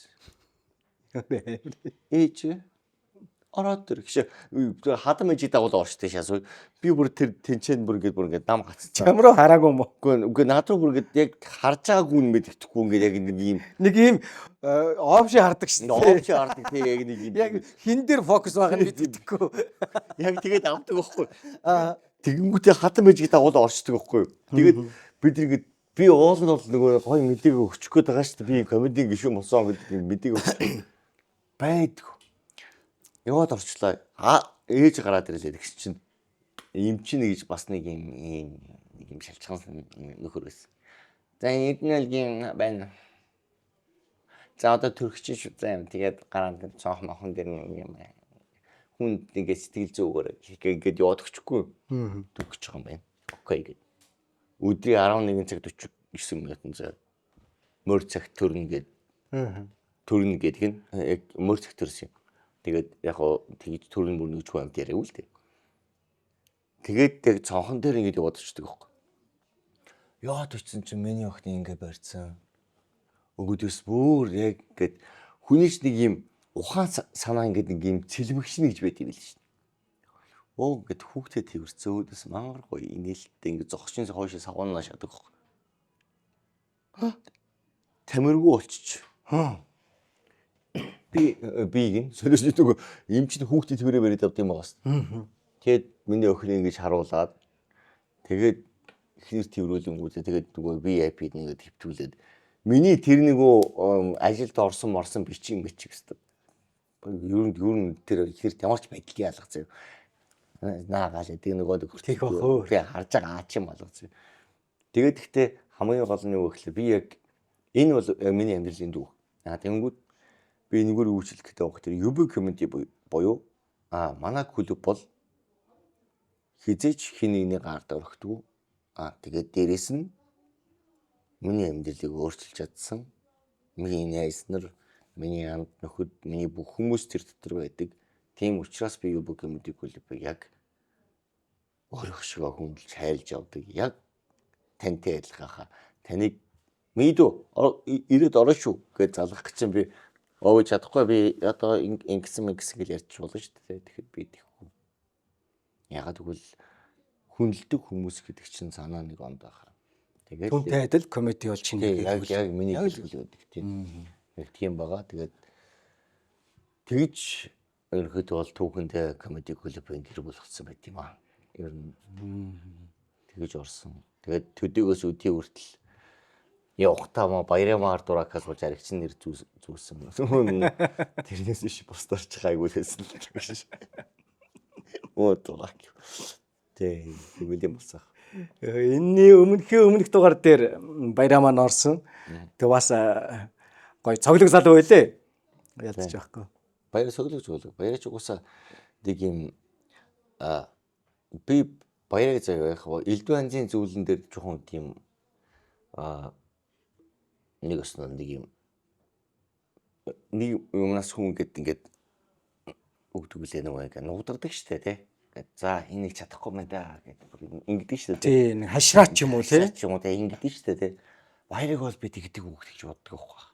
Ээж ороод тэр гэж хадам ээжийг дагуул орчтой шасуу. Би бүр тэр тэнцэн бүр ингээд дам гацчихсан. Чам руу хараагүй юм уу? Үгүй над руу бүр ингээд яг харж байгаагүй юм мэддэхгүй ингээд яг нэг юм опши хардаг шүү дээ. Опши хардаг тийм яг нэг юм. Яг хин дээр фокус байгаа нь мэддэхгүй. Яг тэгээд авдаг байхгүй. Тэгэнгүүтээ хадам ээжийг дагуул орчдөг байхгүй. Тэгээд бид ингээд би уулын бол нөгөө гоё мэдээг өгчих гээд байгаа шүү дээ. Би комедийн гишүүн болсон гэдэг мэдээг өгчих байдаг. Яваад орчлаа. Ээж гараад ирлээ тэгс чинь юм чи нэг бас нэг юм шалчхан нөхөр байсан. За эднэлгийн байна. За одоо төрөгч шүү заа юм. Тэгээд гараад цонх мохон дээр юм хүн нэг сэтгэл зүгээр ингээд яваад өгчихгүй. Төрөгч байгаа юм байна. Окей гэд. Өдрийн 11 цаг 49 минутын зав. Мөр цагт төрнө гэд. Төрнө гэдэг нь яг мөр цагт төрсөн юм. Тэгээд яг хоо тэгж төрн бүр нэг ч хүн амт яриаг үл тээ. Тэгээд яг цонхон дээр ингэж яваад очдөг байхгүй. Яад очсон чинь миний охин ингэ барьцсан. Өнгөдөөс бүр яг ингээд хүнийч нэг юм ухаан санаа ингээд нэг юм цэлмэгшнэ гэж байд юм л шүү дээ. Оо ингээд хүүхдээ тэрвэрцэн өөдөөс мангар гоё инээлттэй ингээд зогсчин хойш савгана шадаг байхгүй. Тамиргүй болчих. Би гин солиос нэг юм чинь хүүхдээ тэрвэрээ бариад авд юм байгаас. Тэгээд миний охин ингэж харуулад тэгээд ихнэр тэрврүүлэнгүүтээ тэгээд нөгөө VIP нэгэ төвтүүлээд миний тэр нөгөө ажилд орсон бичиг гэсэн. Ер нь тэр ихнэр ямарч байдлыг ялгацсан. Наагаал гэдэг нөгөө хүртэх бахөө. Би харж байгаа аач юм болгоцсон. Тэгээд ихтэй хамгийн гол нь юу гэхэлээ би яг энэ бол миний амьдралын дүү. Тэнгүүд би нэгөр үйлчлэх гэдэг байгаа тэр UB community буюу манай клуб бол хизээч хин нэгний гард өргөдгөө. Тэгээд дээрэс нь миний амьдралыг өөрчилж чадсан. Миний найз нар, миний анд нөхөд, миний бүх хүмүүс тэр дотор байдаг. Тийм учраас би юу комеди клубыг яг өөрөө шиг хүндэлж хайлж явдаг. Яг тантай адилхан. Таныг мэдүү ирээд орно шүү гэж залгах гэж би өөж чадахгүй би одоо ингэсэн гэж ярьж болно шүү дээ. Тэгэхэд би тэхгүй. Ягаад гэвэл хүндэлдэг хүмүүс гэдэг чинь санаа нэг онд байгаа. Тэгээд Түүнтэй адил комеди бол чиний яг миний хэлбэл байдаг тийм. Яг тийм байгаа. Тэгээд тэгж ерөөхдөө бол түүхэндээ комеди клубын гэр бүл болсон байт юм аа. Ер нь тэгж орсон. Тэгээд төдийгөөс өдий хүртэл явахтаа ма Баярамаар дуракаас болж аригчин нэр зүүсэн. Тэрнээс биш бусдаар ч гайгүй байсан л гэж. Оо дурак. Тэгвэл юм болсон. Энэний өмнөх дугаар дээр Баяраа маань орсон. Тэг бас гоё цоглог залуу байлээ. Ядчих байхгүй. Баяр соглож болов. Баярч угаасаа нэг юм би баярыг заяа яг элдв анзын зүйлэн дээр жоохон тийм нэг өснө нэг юмнаас хүн ингээд өгдөг үлээ нэг нуудардаг штэ тий. За энийг чадахгүй мэн да гэдэг ингэдэг штэ тий. Нэг хашраач юм уу тий. ч юм уу тий ингэдэг штэ тий. Баярыг бол би тэгдэг үг гэж боддог байхгүй.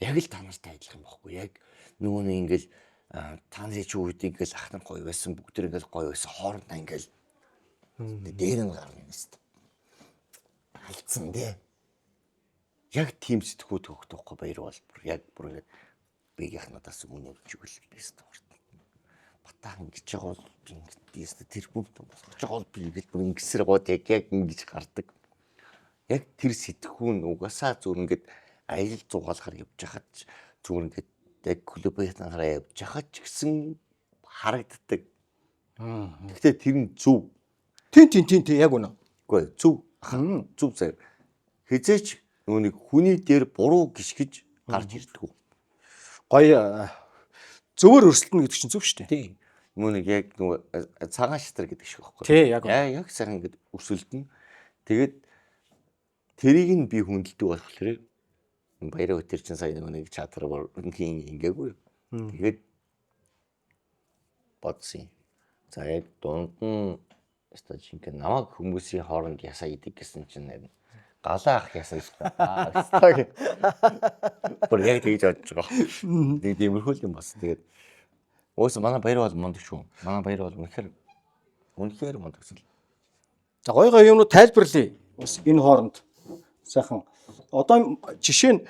Яг л та нартай адилхан байхгүй. Яг нөгөө нэг ингээл та нарын чи үед ингээл ах нар гоё байсан бүгд ингээл гоё байсан хоорондоо ингээл дээр нь гарна юм шүү дээ. Алдсан дээ. Яг тийм сэтгүүд өгдөг байхгүй баяр бол яг бүр ингээд бигийнх надаас өмнө чигэл бист байна. Батаа ингэж байгаа бол би ингэж тэр бүгд босгож байгаа бол би ингэж бүр ингэсэр гоод яг ингэж гардаг. Яг тэр сэтгүүн угаасаа зүр ингээд аялал зугаалгаар явж хахад зүгээр ингээд яг клубийнхаараа явж хахад ч гэсэн харагддаг. Гэхдээ тэр нь зөв. Тийм яг үнэ. Үгүй зөв. Зөв заяа. Хизээч нүг хүний дээр буруу гიშгэж гарч ирдэг. Гоё зөвөр өрсөлдөнө гэдэг чинь зөв шүү дээ. Тийм. Нүг яг нөгөө цагаан шатар гэдэг шиг байхгүй. Тий яг. Яг сайхан ингээд өрсөлдөнө. Тэгээд тэрийг нь би хүндэлдэг болохоор баяраа өтер чинь сая нэг чатар ингээгүй. Тэгээд бодсон. За яг дунд нь стажинг намайг хүмүүсийн хооронд ясаа идэг гэсэн чинь галаа ах ясаа истаа. Бүр яг тэгж бодож байгаа. Нэг тиймэрхүү юм бас. Тэгээд өөс манай баяр бол мундаг шүү. Манай баяр бол үнэхээр мундаг зүйл. За гоё юмнууд тайлбарлая. Бас энэ хооронд сайхан одоо жишээ нь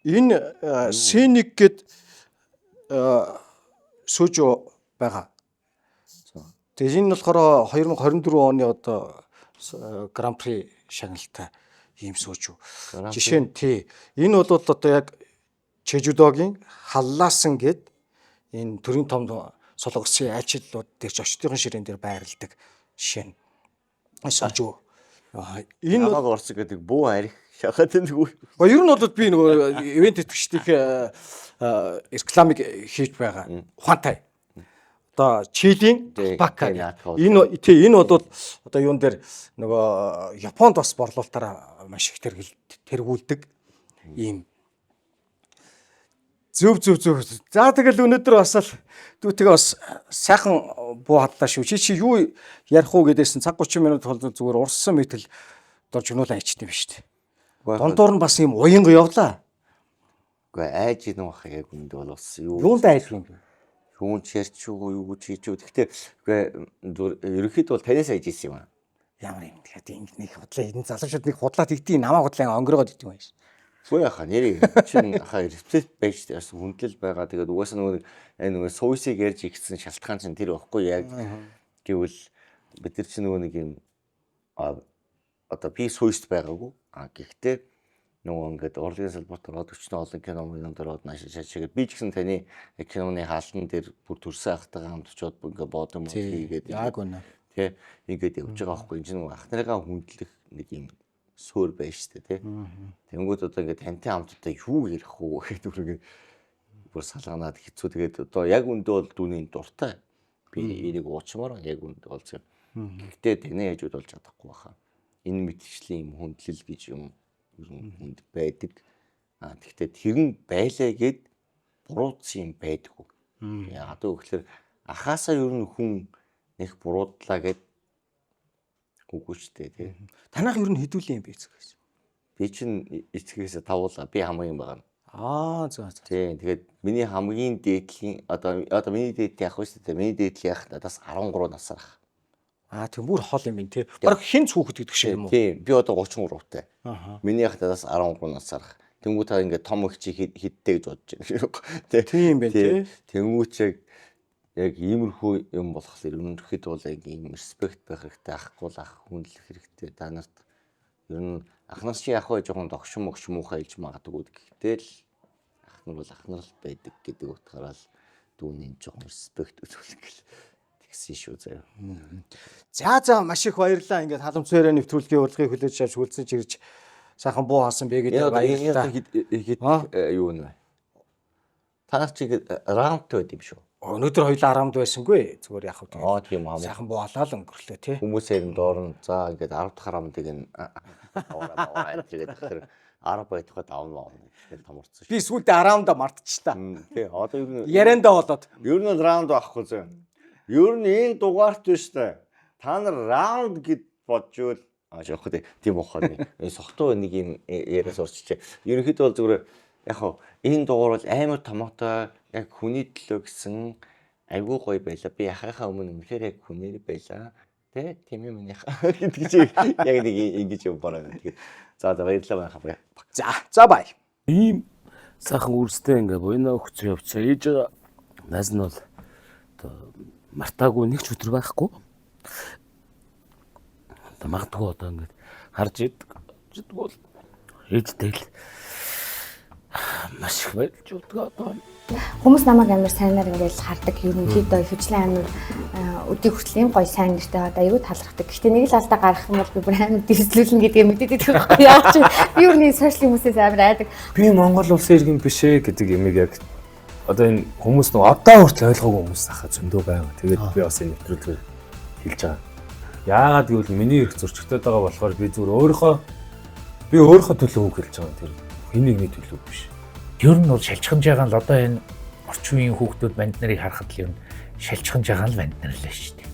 энэ Сеник гэд сүүжөө байгаа. Тэгээд энэ болохоор 2024 оны одоо гран-при шагналтай ийм сүүжүү. Жишээ нь тий энэ бол одоо яг Чежудогийн халлаасан гэд энэ төрийн том солонгосын айлчлалууд дээр зочдын ширээн дээр байрладаг жишээ нь сүүжүү. Энэ намайг орсон гэдэг буу арих шахаад нэг. Ер нь бол би нөгөө ивент тэтгэгчдийн рекламыг хийж байгаа. Ухаантай. Одоо Чилийн Бака. Энэ бол одоо юун дээр нөгөө Японд бас борлуулалтаараа маш их тэргүүлдэг ийм зөв. За тэгэл өнөөдөр бас л дүүтэйгээ бас сайхан буу хадлаа шүү. Чи юу ярих уу гэдээсэн цаг 30 минут бол зүгээр урссан мэтэл дорж гнуулаа ичтэй юм шүү дээ. Дундуур нь бас юм уянга явлаа. Гэхдээ айж ийм бах яг үндэ бол бас юу. Юунд айж юм бэ? Юун чирч юу хийж үү. Гэхдээ ерөнхийдөө бол танаас айж ийсэн юм аа. Ямар юм тэгэхээр нэг худлаа энэ залуучууд нэг худлаа тэгтийн намаа худлаа өнгөрөөд идэв юм байна шүү. Үгүй яхаа нэрийг чинь хаа рецепт байж бас хүндлэл байгаа. Тэгээд угаасаа нөгөө сууйсыг ярьж ихсэн шалтгаан чинь тэр байхгүй яг гэвэл бид нар чинь нөгөө нэг юм одоо би сууйст байгаагүй. Гэхдээ нөгөө ингээд урлагийн салбарт ороод өчнө олон кино ороод нааш шашигээд би ч гэсэн таны киноны хаалтан дээр бүр төрсөн ахтайгаа хамт очиод ингээд бодом хийгээд яг үнэ. Тэ ингээд явж байгаа байхгүй. Энэ чинь нөгөө ах нарыгаа хүндлэх нэг юм суур байж штэ тий. Тэнгүүд одоо ингээд тантай хамт одоо юу ярих уу гэдэг үргэлж бүр салганаад хэцүү. Тэгээд одоо яг үндэ бол дүүний дуртай. Би энийг уучмаар яг үндэ болсон. Гэхдээ тэнэ яжуд болж чадахгүй баха. Энэ мэтчлийн юм хүндлэл гэж юм ер нь хүнд байдаг. Тэгэхдээ тэр нь байлаа гэд буруудсан юм байдаггүй. Яагаад гэвэл анхаасаа ер нь хүн нэг буруудлаа гэд үгүй ч тий. Танах ер нь хэдүүлэн юм бэ эцгээс? Би чинь эцгээс тавуулаа. Би хамгийн байгаа. За. Тийм. Тэгээд миний хамгийн дээдлийн одоо миний дээдлийн ах шүү дээ. Миний дээдлийн ах надаас 13 насаар ах. Тийм бүр хол юм тий. Бараг хин цхүүхэд гэдэг шиг юм уу? Тийм. Би одоо 33 тай. Аха. Миний ах надаас 13 насаар ах. Тэнгүү та ингээд том их чи хидтэй гэж бодож байна. Тийм байх тий. Тэнгүүчээ яг иймэрхүү юм болохоор ерөнхийд бол яг ийм респект байх хэрэгтэй, ахгүй л ах хүндлэх хэрэгтэй. Та нарт ер нь ахнаас чи яг хоо жоохон догшин муухай хэлж магадгүй гэхдээ л ах нар бол ах нар л байдаг гэдэг утгаараа л дүүний жоохон респект үзүүлэх гэл тэгсэн шүү заяа. За маш их баярлалаа. Ингээд халамж цэврээ нэвтрүүлгийн урилгыг хүлээж авч хүлцэн чирж сайхан буу хаасан бэ гэдэг баярлалаа. Юу нэ? Танах чи раунд байд юм шүү. Өнөөдөр хоёулаа арамд байсангүй. Зүгээр яах вэ? Тийм аа. Сайхан буу халаа л өнгөрлөө тий. Хүмүүсээр нь доор нь за ингээд 10 дахь рамдыг нь аваад тэгээд тэр 10 байтугай давна гэж томорцсон шүү. Би сүүлдээ арамда мартчихлаа. Тий, одоо ер нь Яриандаа болоод. ер нь раунд байхгүй зөө. Ер нь энэ дугаарт биш та. Та нар раунд гэд боджвол жоох тийм ухааны. Сохтуу нэг юм яриа сурчжээ. Ерөнхийдөө бол зүгээр яг хоо энэ дугаар бол амар томоотой яг хүний төлөө гэсэн айгүй гоё байла. Би яхахаа өмнө үнэхээр яг хүнээр байла. Тэ тийм юм яах гэдэг чи яг нэг ингэж юм бараа. Тэгээд за баярлалаа байна. За бай. Ийм сайхан үрстэй ингээ буйнаа өгч явцаа ээж байгаа. Наас нь бол одоо мартаагүй нэг ч өдөр байхгүй. Одоо магадгүй одоо ингээ харж иддэг бол ээжтэй л маш их байлж удаа одоо Хүмүүс намайг амар сайнаар ингээл хардаг. Ерөнхийдөө хөвчлэн амар өдий хүртэл юм гоё сайн нэртэй одоо аюу талархдаг. Гэхдээ нэг л алдаа гарах юм бол би бүр амар дэвслүүлнэ гэдгийг мэдээд байдаг байхгүй яа чи. Би юу нэг сошиал хүмүүсээс амар айдаг. би Монгол улсын иргэн биш ээ гэдэг юмыг яг одоо энэ хүмүүс нэг одоо хүртэл ойлгоогүй хүмүүс ахаа зөндөө байгаа. Тэгээд би бас энэ нэвтрүүлгээр хэлж байгаа. Яагаад гэвэл миний эрх зөрчигдөд байгаа болохоор би зүгээр өөрийнхөө төлөө үг хэлж байгаа. Тэр хин нэгний төлөө биш. Ер нь бол шалчханж байгаа л одоо энэ орчин үеийн хүүхдүүд банд нарыг харахад л ер нь шалчханж байгаа л банд нар л шүү дээ.